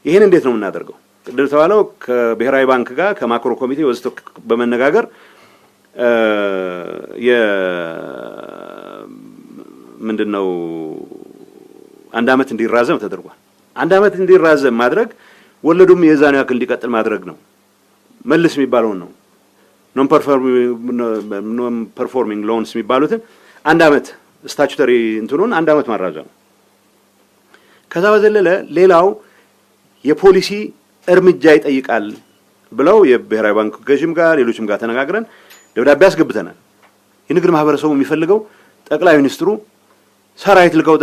ይሄን እንዴት ነው የምናደርገው? ቅድም ተባለው ከብሔራዊ ባንክ ጋር ከማክሮ ኮሚቴ ወስቶ በመነጋገር ምንድነው 1 ዓመት እንዲራዘም ተደርጓል። 1 ዓመት እንዲራዘም ማድረግ ወለዱም የዛኔው ያክል እንዲቀጥል ማድረግ ነው። መልስ የሚባለው ነው ኖን ፐርፎርሚንግ ሎንስ የሚባሉትን 1 ዓመት ስታቹተሪ እንትኑን 1 ዓመት ማራዘም ነው። ከዛ በዘለለ ሌላው የፖሊሲ እርምጃ ይጠይቃል ብለው የብሔራዊ ባንክ ገዥም ጋር ሌሎችም ጋር ተነጋግረን ደብዳቤ አስገብተናል። የንግድ ማህበረሰቡ የሚፈልገው ጠቅላይ ሚኒስትሩ ሰራዊት ልከው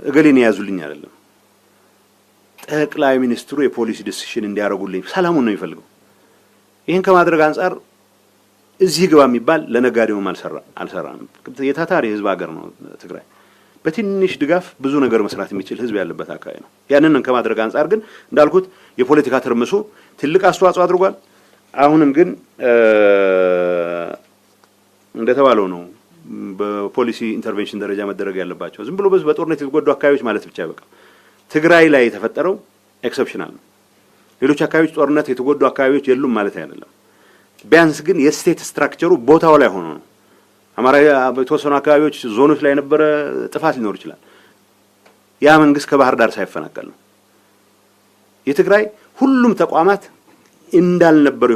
እገሌን ያዙልኝ አይደለም። ጠቅላይ ሚኒስትሩ የፖሊሲ ዲሲሽን እንዲያደርጉልኝ ሰላሙን ነው የሚፈልገው። ይሄን ከማድረግ አንፃር እዚህ ግባ የሚባል ለነጋዴውም አልሰራንም። የታታሪ ህዝብ ሀገር ነው ትግራይ። በትንሽ ድጋፍ ብዙ ነገር መስራት የሚችል ህዝብ ያለበት አካባቢ ነው። ያንን ከማድረግ አንፃር ግን እንዳልኩት የፖለቲካ ትርምሱ ትልቅ አስተዋጽኦ አድርጓል። አሁንም ግን እንደተባለው ነው በፖሊሲ ኢንተርቬንሽን ደረጃ መደረግ ያለባቸው። ዝም ብሎ በጦርነት የተጎዱ አካባቢዎች ማለት ብቻ አይበቃም። ትግራይ ላይ የተፈጠረው ኤክሰፕሽናል ነው። ሌሎች አካባቢዎች ጦርነት የተጎዱ አካባቢዎች የሉም ማለት አይደለም። ቢያንስ ግን የስቴት ስትራክቸሩ ቦታው ላይ ሆኖ ነው። አማራ በተወሰኑ አካባቢዎች ዞኖች ላይ የነበረ ጥፋት ሊኖር ይችላል። ያ መንግስት ከባህር ዳር ሳይፈናቀል ነው። የትግራይ ሁሉም ተቋማት እንዳልነበሩ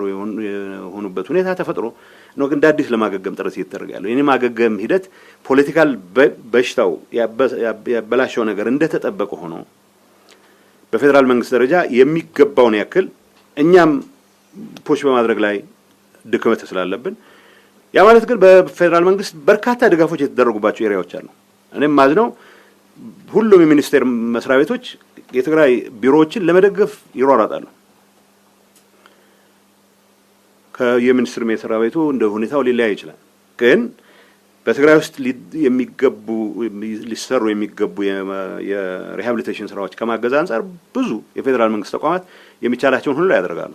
የሆኑበት ሁኔታ ተፈጥሮ ነው። እንደ አዲስ ለማገገም ጥረት እየተደረገ ያለው የኔ ማገገም ሂደት ፖለቲካል በሽታው ያበላሸው ነገር እንደተጠበቀ ሆኖ በፌደራል መንግስት ደረጃ የሚገባውን ያክል እኛም ፑሽ በማድረግ ላይ ድክመት ስላለብን ያ ማለት ግን በፌደራል መንግስት በርካታ ድጋፎች የተደረጉባቸው ኤሪያዎች አሉ። እኔም ማዝነው ሁሉም የሚኒስቴር መስሪያ ቤቶች የትግራይ ቢሮዎችን ለመደገፍ ይሯሯጣሉ። ከየሚኒስትር መስሪያ ቤቱ እንደ ሁኔታው ሊለያይ ይችላል። ግን በትግራይ ውስጥ ሊሰሩ የሚገቡ የሪሃቢሊቴሽን ስራዎች ከማገዝ አንፃር ብዙ የፌደራል መንግስት ተቋማት የሚቻላቸውን ሁሉ ያደርጋሉ።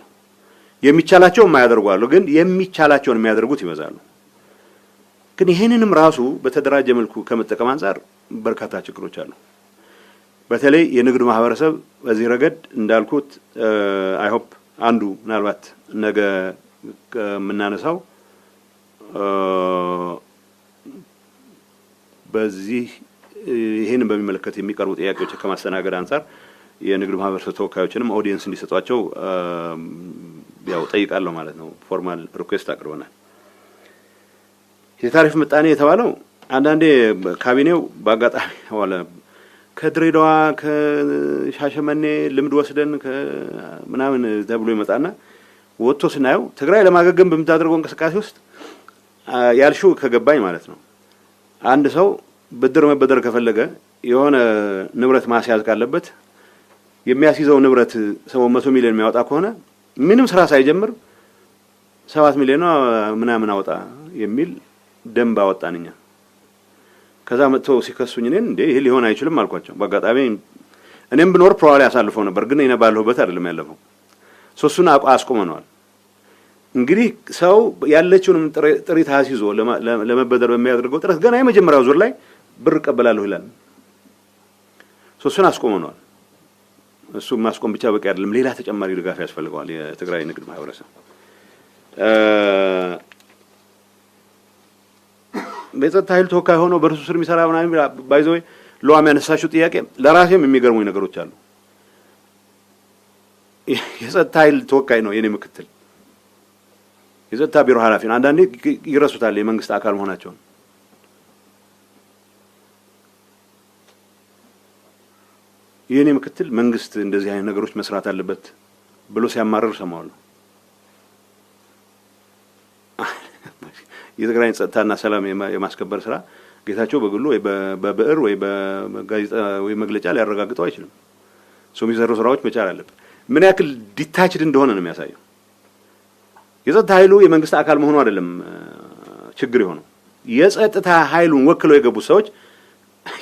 የሚቻላቸውን የማያደርጉ ግን የሚቻላቸውን የሚያደርጉት ይበዛሉ። ግን ይሄንንም ራሱ በተደራጀ መልኩ ከመጠቀም አንፃር በርካታ ችግሮች አሉ። በተለይ የንግድ ማህበረሰብ በዚህ ረገድ እንዳልኩት አይ ሆፕ አንዱ ምናልባት ነገ የምናነሳው በዚህ ይሄንን በሚመለከት የሚቀርቡ ጥያቄዎች ከማስተናገድ አንፃር የንግድ ማህበረሰብ ተወካዮችንም ኦዲየንስ እንዲሰጧቸው ያው ጠይቃለሁ ማለት ነው። ፎርማል ሪኩዌስት አቅርበናል። የታሪፍ ምጣኔ የተባለው አንዳንዴ ካቢኔው በአጋጣሚ ወለ ከድሬዳዋ ከሻሸመኔ ልምድ ወስደን ከምናምን ተብሎ ይመጣና ወጥቶ ስናየው ትግራይ ለማገገም በምታደርገው እንቅስቃሴ ውስጥ ያልሽው ከገባኝ ማለት ነው። አንድ ሰው ብድር መበደር ከፈለገ የሆነ ንብረት ማስያዝ ካለበት የሚያስይዘው ንብረት 700 ሚሊዮን የሚያወጣ ከሆነ ምንም ስራ ሳይጀምር 7 ሚሊዮን ምናምን አወጣ የሚል ደንብ አወጣንኛ። ከዛ መጥተው ሲከሱኝ እኔን እንዴ ይሄ ሊሆን አይችልም አልኳቸው። በአጋጣሚ እኔም ብኖር ፕሮባብሊ ያሳልፈው ነበር፣ ግን እኔ ባለሁበት አይደለም ያለፈው። ሶስቱን አስቆመነዋል። እንግዲህ ሰው ያለችውን ጥሪት አስይዞ ለመበደር በሚያደርገው ጥረት ገና የመጀመሪያው ዙር ላይ ብር ቀበላለሁ ይላል። ሶስቱን አስቆመነዋል። እሱ ማስቆም ብቻ በቂ አይደለም፣ ሌላ ተጨማሪ ድጋፍ ያስፈልገዋል የትግራይ ንግድ ማህበረሰብ። በጸጥታ ኃይል ተወካይ ሆኖ በርሱ ስር የሚሰራ ምናምን ባይዘው ለዋም ያነሳሽው ጥያቄ ለራሴም የሚገርሙኝ ነገሮች አሉ። የጸጥታ ኃይል ተወካይ ነው የኔ ምክትል፣ የጸጥታ ቢሮ ኃላፊ ነው። አንዳንዴ ይረሱታል የመንግስት አካል መሆናቸውን። የኔ ምክትል መንግስት እንደዚህ አይነት ነገሮች መስራት አለበት ብሎ ሲያማርር ሰማዋለሁ። የትግራይን ጸጥታና ሰላም የማስከበር ስራ ጌታቸው በግሉ ወይ በብዕር ወይ በጋዜጣ ወይ መግለጫ ሊያረጋግጠው አይችልም። ሰው የሚሰሩ ስራዎች መቻል አለበት። ምን ያክል ዲታችድ እንደሆነ ነው የሚያሳየው። የጸጥታ ኃይሉ የመንግስት አካል መሆኑ አይደለም ችግር የሆነው፣ የጸጥታ ኃይሉን ወክለው የገቡ ሰዎች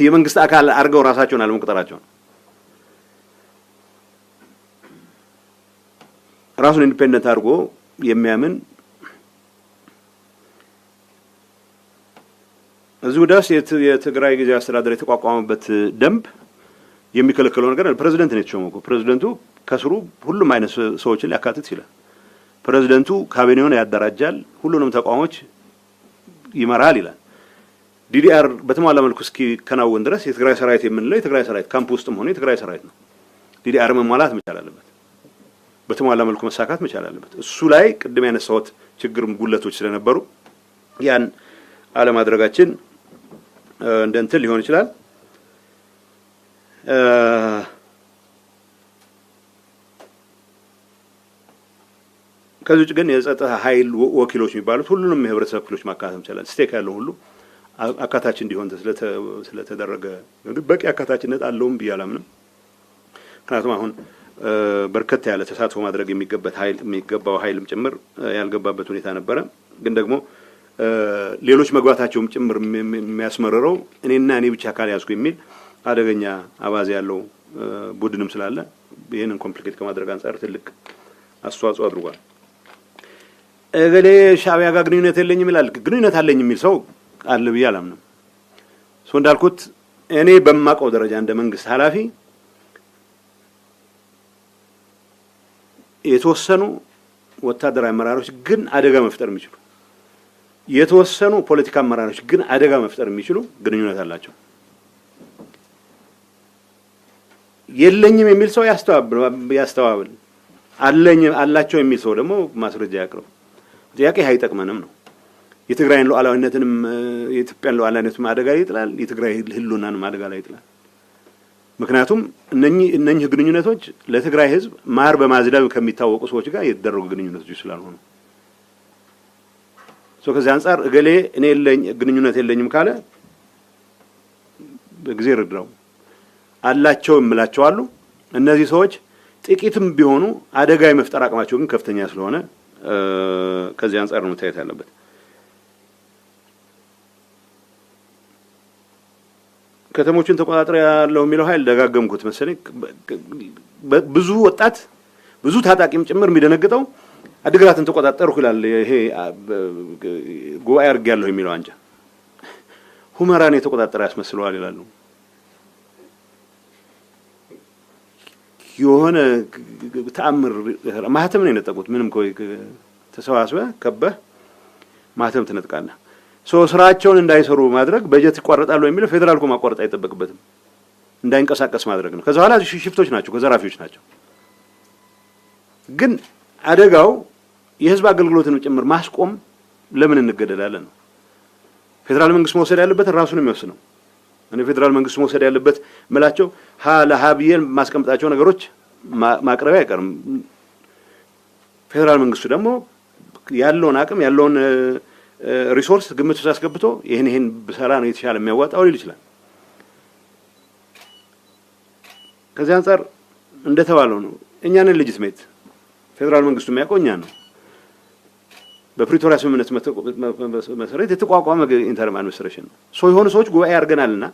የመንግስት አካል አድርገው ራሳቸውን አለመቁጠራቸው ነው። ራሱን ኢንዲፔንደንት አድርጎ የሚያምን እዚሁ ዳስ የትግራይ ጊዜያዊ አስተዳደር የተቋቋመበት ደንብ የሚከለክለው ነገር ፕሬዝዳንት ነው የተሾመው። ፕሬዝዳንቱ ከስሩ ሁሉም አይነት ሰዎችን ሊያካትት ይችላል። ፕሬዝዳንቱ ካቢኔውን ያደራጃል፣ ሁሉንም ተቋሞች ይመራል ይላል። ዲዲአር በተሟላ መልኩ እስኪከናወን ድረስ የትግራይ ሰራዊት የምንለው የትግራይ ሰራዊት ካምፕ ውስጥም ሆነ የትግራይ ሰራዊት ነው። ዲዲአር መሟላት መቻል አለበት፣ በተሟላ መልኩ መሳካት መቻል አለበት። እሱ ላይ ቅድም ያነሳሁት ችግር ጉለቶች ስለነበሩ ያን አለማድረጋችን እንደ እንትን ሊሆን ይችላል። ከዚህ ውጭ ግን የጸጥታ ኃይል ወኪሎች የሚባሉት ሁሉንም የህብረተሰብ ክፍሎች ማካተት ይችላል። ስቴክ ያለው ሁሉ አካታች እንዲሆን ስለተደረገ በቂ አካታችነት አለውም ብዬ አላምንም። ምክንያቱም አሁን በርከት ያለ ተሳትፎ ማድረግ የሚገባው ኃይልም ጭምር ያልገባበት ሁኔታ ነበረ። ግን ደግሞ ሌሎች መግባታቸውም ጭምር የሚያስመረረው እኔና እኔ ብቻ ካልያዝኩ የሚል አደገኛ አባዜ ያለው ቡድንም ስላለ ይሄንን ኮምፕሊኬት ከማድረግ አንፃር ትልቅ አስተዋጽኦ አድርጓል። እገሌ ሻዕቢያ ጋር ግንኙነት የለኝም ይላል። ግንኙነት አለኝ የሚል ሰው አለ ብዬ አላምንም። ሰው እንዳልኩት እኔ በማውቀው ደረጃ እንደ መንግስት ኃላፊ የተወሰኑ ወታደራዊ አመራሮች ግን አደጋ መፍጠር የሚችሉ የተወሰኑ ፖለቲካ አመራሮች ግን አደጋ መፍጠር የሚችሉ ግንኙነት አላቸው። የለኝም የሚል ሰው ያስተባብል፣ አላቸው የሚል ሰው ደግሞ ማስረጃ ያቅርብ። ጥያቄ አይጠቅመንም ነው። የትግራይን ሉዓላዊነትንም የኢትዮጵያን ሉዓላዊነትም አደጋ ላይ ይጥላል፣ የትግራይ ህልውናንም አደጋ ላይ ይጥላል። ምክንያቱም እነኚህ ግንኙነቶች ለትግራይ ህዝብ ማር በማዝዳብ ከሚታወቁ ሰዎች ጋር የተደረጉ ግንኙነቶች ስላልሆኑ ከዚህ አንፃር እገሌ እኔ ግንኙነት የለኝም ካለ በጊዜ ርድራው አላቸው እምላቸው አሉ። እነዚህ ሰዎች ጥቂትም ቢሆኑ አደጋ የመፍጠር አቅማቸው ግን ከፍተኛ ስለሆነ ከዚህ አንፃር ነው መታየት ያለበት። ከተሞችን ተቆጣጣሪ ያለው የሚለው ኃይል ደጋገምኩት መሰለኝ። ብዙ ወጣት ብዙ ታጣቂም ጭምር የሚደነግጠው አድግራትን ተቆጣጣርኩ ይላል። ይሄ ጉባኤ አድርጌያለሁ የሚለው አንጃ ሁመራን የተቆጣጠረ ያስመስለዋል ይላሉ። የሆነ ተአምር ማህተም ነው የነጠቁት። ምንም ተሰባስበህ ከበህ ማህተም ትነጥቃለህ። ስራቸውን እንዳይሰሩ ማድረግ በጀት ይቋረጣሉ የሚለው ፌደራል እኮ ማቋረጥ አይጠበቅበትም፣ እንዳይንቀሳቀስ ማድረግ ነው። ከዛ በኋላ ሽፍቶች ናቸው፣ ከዘራፊዎች ናቸው። ግን አደጋው የህዝብ አገልግሎትን ጭምር ማስቆም ለምን እንገደላለን ነው። ፌደራል መንግስት መውሰድ ያለበት ራሱ ነው የሚወስነው። እኔ ፌደራል መንግስት መውሰድ ያለበት ምላቸው ለሀብዬን ማስቀምጣቸው ነገሮች ማቅረብ አይቀርም። ፌደራል መንግስቱ ደግሞ ያለውን አቅም ያለውን ሪሶርስ ግምት ውስጥ አስገብቶ ይሄን በሰራ ነው የተሻለ የሚያዋጣው ሊል ይችላል። ከዚህ አንፃር እንደተባለው ነው እኛንን ሌጂቲሜት ፌደራል መንግስቱ የሚያውቀው እኛ ነው። በፕሪቶሪያ ስምምነት መሰረት የተቋቋመ ኢንተርም አድሚኒስትሬሽን ነው። የሆኑ ሰዎች ጉባኤ አድርገናልና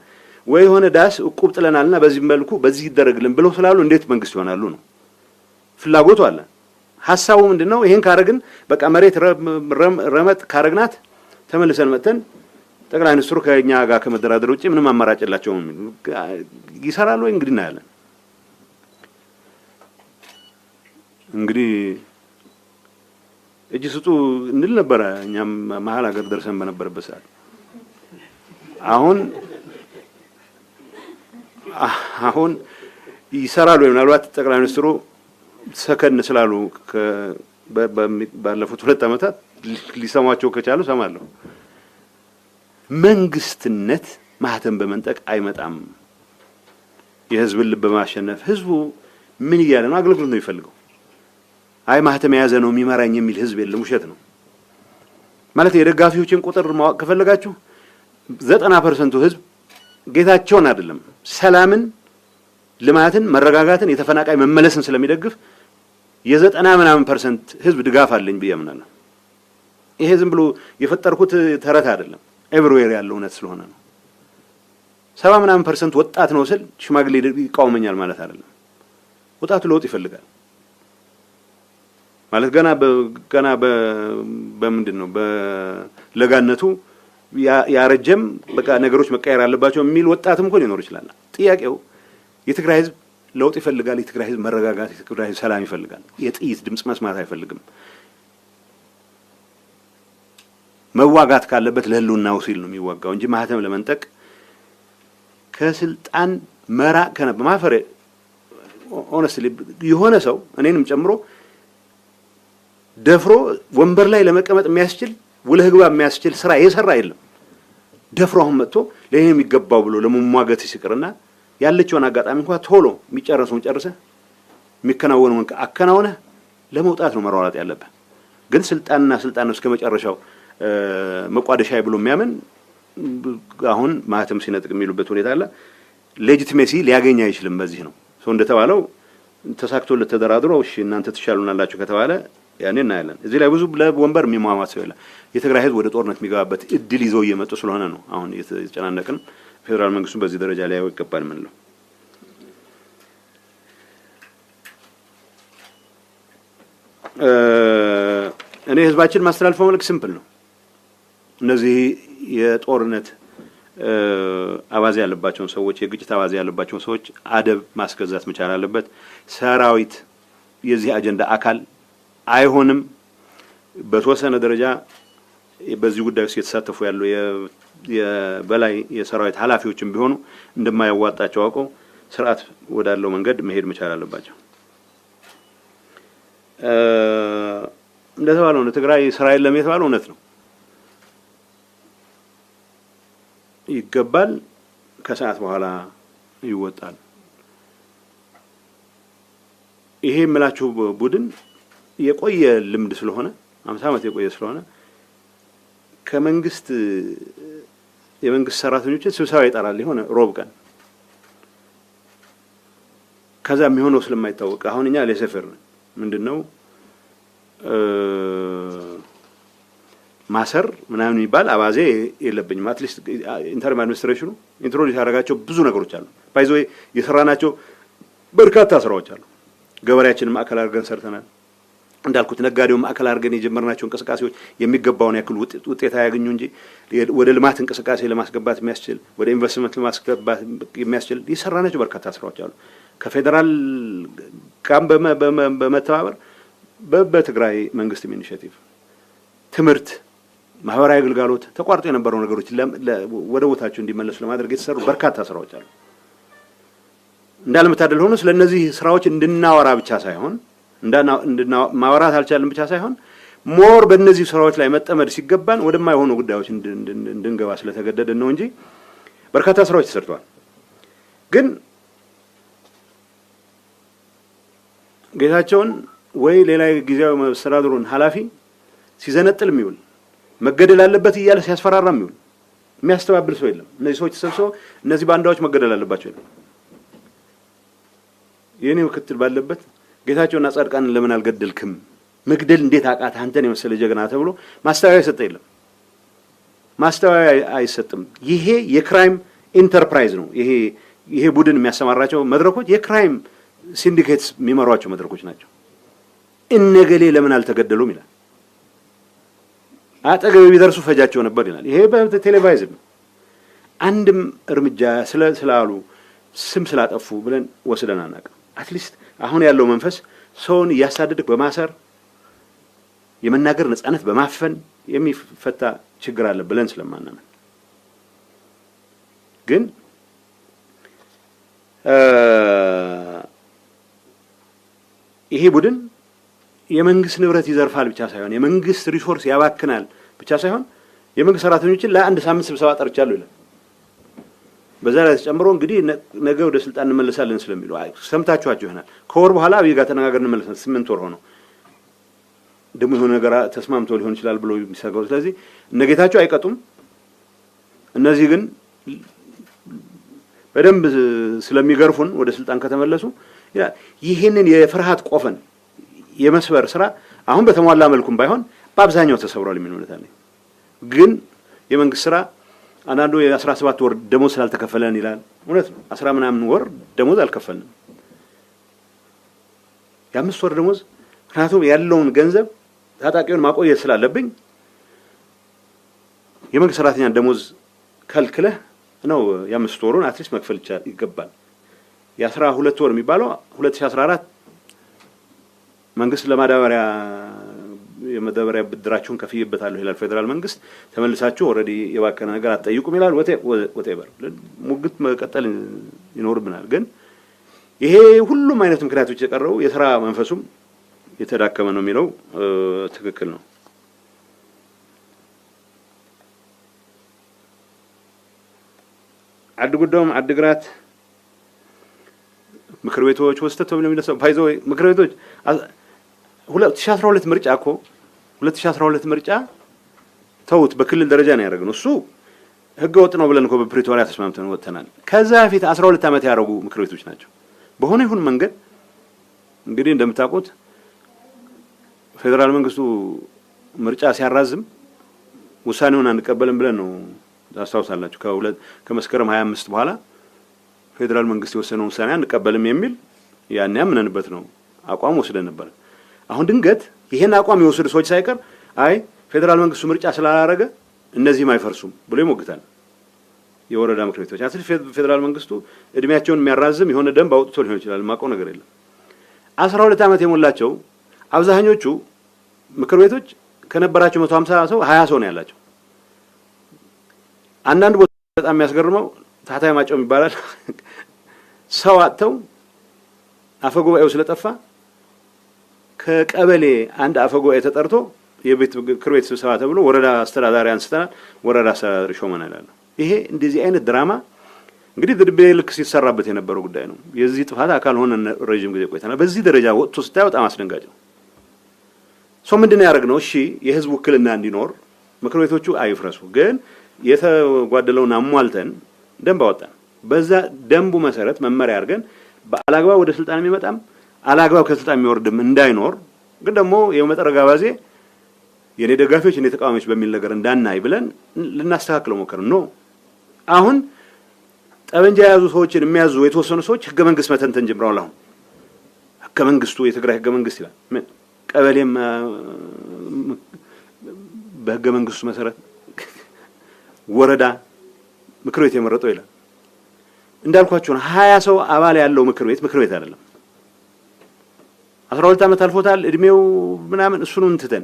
ወይ የሆነ ዳስ እቁብ ጥለናልና በዚህ መልኩ በዚህ ይደረግልን ብለው ስላሉ እንዴት መንግስት ይሆናሉ ነው ፍላጎቱ አለ። ሐሳቡ ምንድነው? ይሄን ካረግን በቃ መሬት ረመጥ ካረግናት ተመልሰን መተን ጠቅላይ ሚኒስትሩ ከኛ ጋር ከመደራደር ውጪ ምንም አማራጭ የላቸውም። ይሰራሉ ወይ እንግዲህ እናያለን። እንግዲህ እጅ ስጡ እንል ነበር እኛም መሀል ሀገር ደርሰን በነበረበት ሰዓት። አሁን ይሰራሉ ምናልባት ጠቅላይ ሚኒስትሩ ሰከን ስላሉ ባለፉት 2 ዓመታት ሊሰማቸው ከቻሉ ሰማለሁ። መንግስትነት ማህተም በመንጠቅ አይመጣም። የህዝብን ልብ በማሸነፍ ህዝቡ ምን ይያለ ነው አገልግሎት ነው የሚፈልገው። አይ ማህተም የያዘ ነው የሚመራኝ የሚል ህዝብ የለም፣ ውሸት ነው ማለት። የደጋፊዎችን ቁጥር ማወቅ ከፈለጋችሁ 90% ህዝብ ጌታቸውን አይደለም ሰላምን፣ ልማትን፣ መረጋጋትን፣ የተፈናቃይ መመለስን ስለሚደግፍ የ90% ህዝብ ድጋፍ አለኝ ብዬ አምናለሁ። ይሄ ዝም ብሎ የፈጠርኩት ተረት አይደለም፣ ኤቭሪዌር ያለው እውነት ስለሆነ ነው። 70% ወጣት ነው ስል ሽማግሌ ይቃወመኛል ማለት አይደለም። ወጣቱ ለውጥ ይፈልጋል ማለት ገና በምንድነው በለጋነቱ ያረጀም በቃ ነገሮች መቀየር አለባቸው የሚል ወጣትም እኮ ሊኖር ይችላል። ጥያቄው የትግራይ ህዝብ ለውጥ ይፈልጋል። የትግራይ ህዝብ መረጋጋት፣ የትግራይ ህዝብ ሰላም ይፈልጋል። የጥይት ድምጽ መስማት አይፈልግም። መዋጋት ካለበት ለህልውናው ሲል ነው የሚዋጋው እንጂ ማህተም ለመንጠቅ ከስልጣን መራቅ ከነበ ማፈረ ሆነስትሊ የሆነ ሰው እኔንም ጨምሮ ደፍሮ ወንበር ላይ ለመቀመጥ የሚያስችል ውለህ ግባ የሚያስችል ስራ የሰራ የለም። ደፍሮ አሁን መጥቶ ለኔ የሚገባው ብሎ ለመሟገት ሲቀርና ያለችውን አጋጣሚ እንኳን ቶሎ የሚጨርሰውን ጨርሰ የሚከናወነውን አከናውነ ለመውጣት ነው መሯሯጥ ያለበት። ግን ስልጣን ነው እስከመጨረሻው መቋደሻይ ብሎ የሚያምን አሁን ማህተም ሲነጥቅ የሚሉበት ሁኔታ አለ። ሌጂቲሜሲ ሊያገኝ አይችልም። በዚህ ነው ሰው እንደተባለው ተሳክቶለት ተደራድሮ እሺ እናንተ ትሻሉናላችሁ ከተባለ ያኔ እናያለን። እዚህ ላይ ብዙ ለወንበር የሚሟሟት ሰው የለም። የትግራይ ህዝብ ወደ ጦርነት የሚገባበት እድል ይዘው እየመጡ ስለሆነ ነው አሁን የተጨናነቅን። ፌደራል መንግስቱ በዚህ ደረጃ ላይ ያወቀባል ምን ነው እኔ ህዝባችን ማስተላለፈው መልእክት ሲምፕል ነው። እነዚህ የጦርነት አባዜ ያለባቸውን ሰዎች የግጭት አባዜ ያለባቸውን ሰዎች አደብ ማስገዛት መቻል አለበት። ሰራዊት የዚህ አጀንዳ አካል አይሆንም። በተወሰነ ደረጃ በዚህ ጉዳይ ውስጥ የተሳተፉ ያሉ የበላይ የሰራዊት ኃላፊዎችም ቢሆኑ እንደማያዋጣቸው አውቀው ስርዓት ወዳለው መንገድ መሄድ መቻል አለባቸው። እንደተባለው ነው ትግራይ እስራኤል ለሚተባለው እውነት ነው ይገባል። ከሰዓት በኋላ ይወጣል። ይሄ የምላችሁ ቡድን የቆየ ልምድ ስለሆነ 50 ዓመት የቆየ ስለሆነ ከመንግስት የመንግስት ሰራተኞችን ስብሰባ ይጠራል የሆነ ሮብ ቀን። ከዛ የሚሆነው ስለማይታወቅ አሁን እኛ ለሰፈር ነው ምንድነው ማሰር ምናምን ይባል አባዜ የለብኝም። አትሊስት ኢንተርም አድሚኒስትሬሽኑ ኢንትሮዲዩስ ያደረጋቸው ብዙ ነገሮች አሉ። ባይዘው የሰራናቸው በርካታ ስራዎች አሉ። ገበሬያችንን ማዕከል አድርገን ሰርተናል። እንዳልኩት ነጋዴው ማዕከል አድርገን የጀመርናቸው እንቅስቃሴዎች የሚገባውን ያክል ውጤት አያገኙ እንጂ ወደ ልማት እንቅስቃሴ ለማስገባት የሚያስችል ወደ ኢንቨስትመንት ለማስገባት የሚያስችል የሰራናቸው በርካታ ስራዎች አሉ። ከፌደራል ጋር በመተባበር በትግራይ መንግስት ኢኒሺዬቲቭ ትምህርት፣ ማህበራዊ አገልግሎት ተቋርጦ የነበረው ነገሮች ወደ ቦታቸው እንዲመለሱ ለማድረግ የተሰሩ በርካታ ስራዎች አሉ። እንዳለመታደል ሆኖ ስለነዚህ ስራዎች እንድናወራ ብቻ ሳይሆን ማወራት አልቻለም ብቻ ሳይሆን ሞር በእነዚህ ስራዎች ላይ መጠመድ ሲገባን ወደማይሆኑ ጉዳዮች እንድንገባ ስለተገደደን ነው እንጂ በርካታ ስራዎች ተሰርተዋል። ግን ጌታቸውን ወይ ሌላ ጊዜያዊ መስተዳድሩን ኃላፊ ሲዘነጥል የሚውል መገደል አለበት እያለ ሲያስፈራራ የሚውል የሚያስተባብል ሰው የለም። እነዚህ ሰዎች ተሰብስበው እነዚህ ባንዳዎች መገደል አለባቸው ይላል። የኔ ምክትል ባለበት ጌታቸውና ጻድቃንን ለምን አልገደልክም? መግደል እንዴት አቃተ? አንተን የመሰለ ጀግና ተብሎ ማስተባበያ ይሰጥ የለም። ማስተባበያ አይሰጥም። ይሄ የክራይም ኢንተርፕራይዝ ነው። ይሄ ቡድን የሚያሰማራቸው መድረኮች የክራይም ሲንዲኬትስ የሚመሯቸው መድረኮች ናቸው። እነገሌ ለምን አልተገደሉም ይላል። አጠገብ ቢደርሱ ፈጃቸው ነበር ይላል። ይሄ በቴሌቪዥን ነው። አንድም እርምጃ ስላሉ ስም ስላጠፉ ብለን ወስደን አናውቅም። አትሊስት አሁን ያለው መንፈስ ሰውን እያሳደድክ በማሰር የመናገር ነጻነት በማፈን የሚፈታ ችግር አለ ብለን ስለማናምን ግን ይሄ ቡድን የመንግስት ንብረት ይዘርፋል ብቻ ሳይሆን የመንግስት ሪሶርስ ያባክናል ብቻ ሳይሆን የመንግስት ሰራተኞችን ለአንድ ሳምንት ስብሰባ ጠርቻለሁ ይላል። በዛ ላይ ተጨምሮ እንግዲህ ነገ ወደ ስልጣን እንመለሳለን ስለሚሉ ሰምታችኋቸው ይሆናል። ከወር በኋላ አብይ ጋር ተነጋግረን እንመለሳለን 8 ወር ሆኖ ደግሞ የሆነ ነገር ተስማምቶ ሊሆን ይችላል ብሎ የሚሰጋው። ስለዚህ እነጌታቸው አይቀጡም። እነዚህ ግን በደንብ ስለሚገርፉን ወደ ስልጣን ከተመለሱ ይሄንን የፍርሃት ቆፈን የመስበር ስራ አሁን በተሟላ መልኩም ባይሆን በአብዛኛው ተሰብሯል የሚሉት አለ። ግን የመንግስት ስራ አንዳንዱ የ17 ወር ደሞዝ ስላልተከፈለን ይላል። እውነት ነው። 10 ምናምን ወር ደሞዝ አልከፈልንም። የ5 ወር ደሞዝ ምክንያቱም ያለውን ገንዘብ ታጣቂውን ማቆየት ስላለብኝ የመንግስት ሰራተኛ ደሞዝ ከልክለህ ነው የ5 ወሩን አትሊስት መክፈል ይገባል። የ12 ወር የሚባለው 2014 መንግስት ለማዳበሪያ የመዳበሪያ ብድራችሁን ከፍይበታለሁ ይላል ፌደራል መንግስት። ተመልሳችሁ ኦሬዲ የባከነ ነገር አትጠይቁም ይላል። ወቴቨር ሙግት መቀጠል ይኖርብናል። ግን ይሄ ሁሉም አይነት ምክንያቶች የቀረው የሥራ መንፈሱም የተዳከመ ነው የሚለው ትክክል ነው። አድጉዶም አድግራት ምክር ቤቶች ወስተት ተብለው የሚነሳው ፋይዞ ምክር ቤቶች 2012 ምርጫ እኮ 2012 ምርጫ ተውት በክልል ደረጃ ነው ያደረግነው። እሱ ህገ ወጥ ነው ብለን እኮ በፕሪቶሪያ ተስማምተን ወጥተናል። ከዛ በፊት 12 ዓመት ያደረጉ ምክር ቤቶች ናቸው። በሆነ ይሁን መንገድ እንግዲህ እንደምታውቁት ፌደራል መንግስቱ ምርጫ ሲያራዝም ውሳኔውን አንቀበልም ብለን ነው ታስታውሳላችሁ። ከመስከረም 25 በኋላ ፌደራል መንግስት የወሰነውን ውሳኔ አንቀበልም የሚል ያን ያምነንበት ነው አቋም ወስደን ነበር። አሁን ድንገት ይሄን አቋም የወሰዱ ሰዎች ሳይቀር አይ ፌደራል መንግስቱ ምርጫ ስላላረገ እነዚህም አይፈርሱም ብሎ ይሞግታል። የወረዳ ምክር ቤቶች አትል ፌደራል መንግስቱ እድሜያቸውን የሚያራዝም የሆነ ደንብ አውጥቶ ሊሆን ይችላል። ማቀው ነገር የለም። 12 ዓመት የሞላቸው አብዛኞቹ ምክር ቤቶች ከነበራቸው 150 ሰው 20 ሰው ነው ያላቸው። አንዳንድ ቦታ በጣም የሚያስገርመው ታህታይ ማጨው ይባላል። ሰው አጥተው አፈጉባኤው ስለጠፋ ከቀበሌ አንድ አፈጉባኤ ተጠርቶ የቤት ምክር ቤት ስብሰባ ተብሎ ወረዳ አስተዳዳሪ አንስተናል፣ ወረዳ አስተዳዳሪ ሾመናል ያለው። ይሄ እንደዚህ አይነት ድራማ እንግዲህ ድርቤ ልክ ሲሰራበት የነበረው ጉዳይ ነው። የዚህ ጥፋት አካል ሆነ ረጅም ጊዜ ቆይተናል። በዚህ ደረጃ ወጥቶ ስታየው በጣም አስደንጋጭ ነው። ሰው ምንድነው ያደረግነው? እሺ የህዝብ ውክልና እንዲኖር ምክር ቤቶቹ አይፍረሱ፣ ግን የተጓደለውን አሟልተን ደንብ አወጣን። በዛ ደንቡ መሰረት መመሪያ አድርገን በአላግባብ ወደ ስልጣን የሚመጣም አላግባብ ከስልጣን የሚወርድም እንዳይኖር፣ ግን ደግሞ የመጠረጋ ባዜ የኔ ደጋፊዎች የኔ ተቃዋሚዎች በሚል ነገር እንዳናይ ብለን ልናስተካክለው ሞከርን። ነው አሁን ጠበንጃ የያዙ ሰዎችን የሚያዙ የተወሰኑ ሰዎች ህገ መንግስት መተንተን ጀምረዋል። አሁን ህገ መንግስቱ የትግራይ ህገ መንግስት ይላል። ምን ቀበሌም በህገ መንግስቱ መሰረት ወረዳ ምክር ቤት የመረጠው ይላል። እንዳልኳችሁ ነው 20 ሰው አባል ያለው ምክር ቤት አይደለም። 12 ዓመት አልፎታል እድሜው ምናምን እሱን እንትተን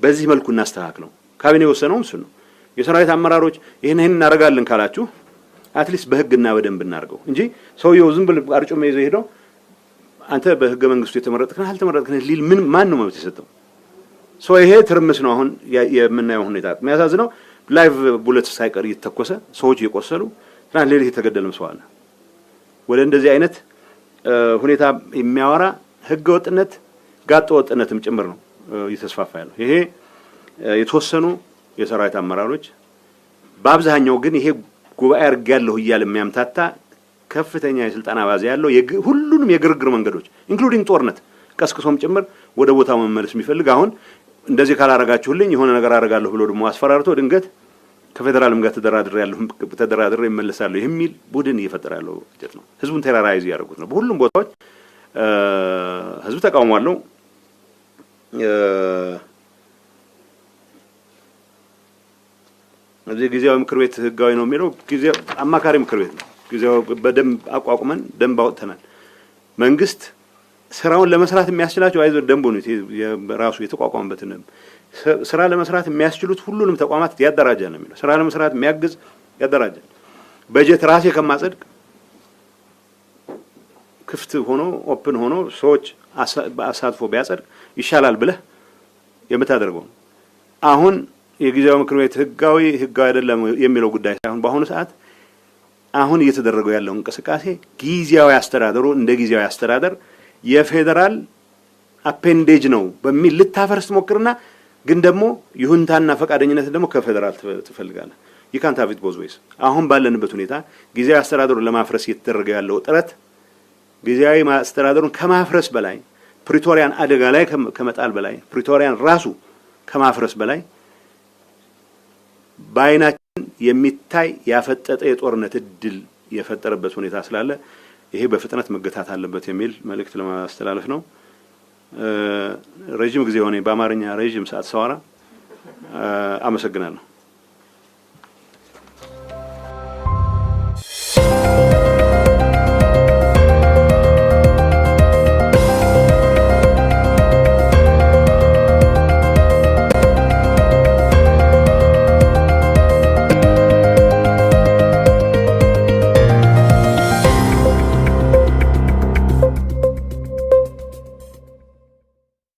በዚህ መልኩ እናስተካክለው። ካቢኔ ወሰነው እሱ ነው። የሰራዊት አመራሮች ይሄን እናደርጋለን ካላችሁ አትሊስት በህግና በደንብ እናርገው እንጂ ሰውየው ዝም ብሎ አርጩሜ ይዘው ሄዶ አንተ በህገ መንግስቱ የተመረጥከን አልተመረጥከን ሊል ምን ማን ነው መብት የሰጠው? ሰው ይሄ ትርምስ ነው አሁን የምናየው ሁኔታ። የሚያሳዝነው ላይቭ ቡሌት ሳይቀር እየተተኮሰ ሰዎች እየቆሰሉ ትናንት ሌሊት የተገደለም ሰው አለ። ወደ እንደዚህ አይነት ሁኔታ የሚያወራ ህገ ወጥነት ጋጠ ወጥነትም ጭምር ነው እየተስፋፋ ያለው። ይሄ የተወሰኑ የሰራዊት አመራሮች በአብዛኛው ግን ይሄ ጉባኤ አድርጌያለሁ እያለ የሚያምታታ ከፍተኛ የስልጣን አባዜ ያለው ሁሉንም የግርግር መንገዶች ኢንክሉዲንግ ጦርነት ቀስቅሶም ጭምር ወደ ቦታው መመለስ የሚፈልግ አሁን እንደዚህ ካላረጋችሁልኝ የሆነ ነገር አረጋለሁ ብሎ ደግሞ አስፈራርቶ ድንገት ከፌደራልም ጋር ተደራድሬ ይመለሳለሁ የሚል ቡድን እየፈጠረ ያለው ጀት ነው። ህዝቡን ቴራራይዝ ያደርጉት ነው። በሁሉም ቦታዎች ህዝቡ ተቃውሞ አለው። እዚህ ጊዜያዊ ምክር ቤት ህጋዊ ነው የሚለው ጊዜያዊ አማካሪ ምክር ቤት ነው። ጊዜያዊ በደንብ አቋቁመን ደንብ አወጥተናል። መንግስት ስራውን ለመስራት የሚያስችላቸው አይዞ ደንቡ ነው የራሱ የተቋቋመበትን ስራ ለመስራት የሚያስችሉት ሁሉንም ተቋማት ያደራጃል ነው የሚለው። ስራ ለመስራት የሚያግዝ ያደራጃል። በጀት ራሴ ከማጸድቅ ክፍት ሆኖ ኦፕን ሆኖ ሰዎች አሳትፎ ቢያጸድቅ ይሻላል ብለህ የምታደርገው አሁን የጊዜያዊ ምክር ቤት ህጋዊ አይደለም የሚለው ጉዳይ ሳይሆን በአሁኑ ሰዓት አሁን እየተደረገው ያለው እንቅስቃሴ ጊዜያዊ አስተዳደሩ እንደ ጊዜያዊ አስተዳደር የፌደራል አፔንዴጅ ነው በሚል ልታፈርስ ሞክርና ግን ደግሞ ይሁንታና ፈቃደኝነት ደግሞ ከፌደራል ትፈልጋለህ። ይካንት አቪት ቦዝዌስ አሁን ባለንበት ሁኔታ ጊዜያዊ አስተዳደሩን ለማፍረስ እየተደረገ ያለው ጥረት ጊዜያዊ አስተዳደሩን ከማፍረስ በላይ ፕሪቶሪያን አደጋ ላይ ከመጣል በላይ ፕሪቶሪያን ራሱ ከማፍረስ በላይ ባይናችን የሚታይ ያፈጠጠ የጦርነት እድል የፈጠረበት ሁኔታ ስላለ ይሄ በፍጥነት መገታት አለበት የሚል መልእክት ለማስተላለፍ ነው። ረጅም ጊዜ ሆነ በአማርኛ ረጅም ሰዓት ሰዋራ አመሰግናለሁ።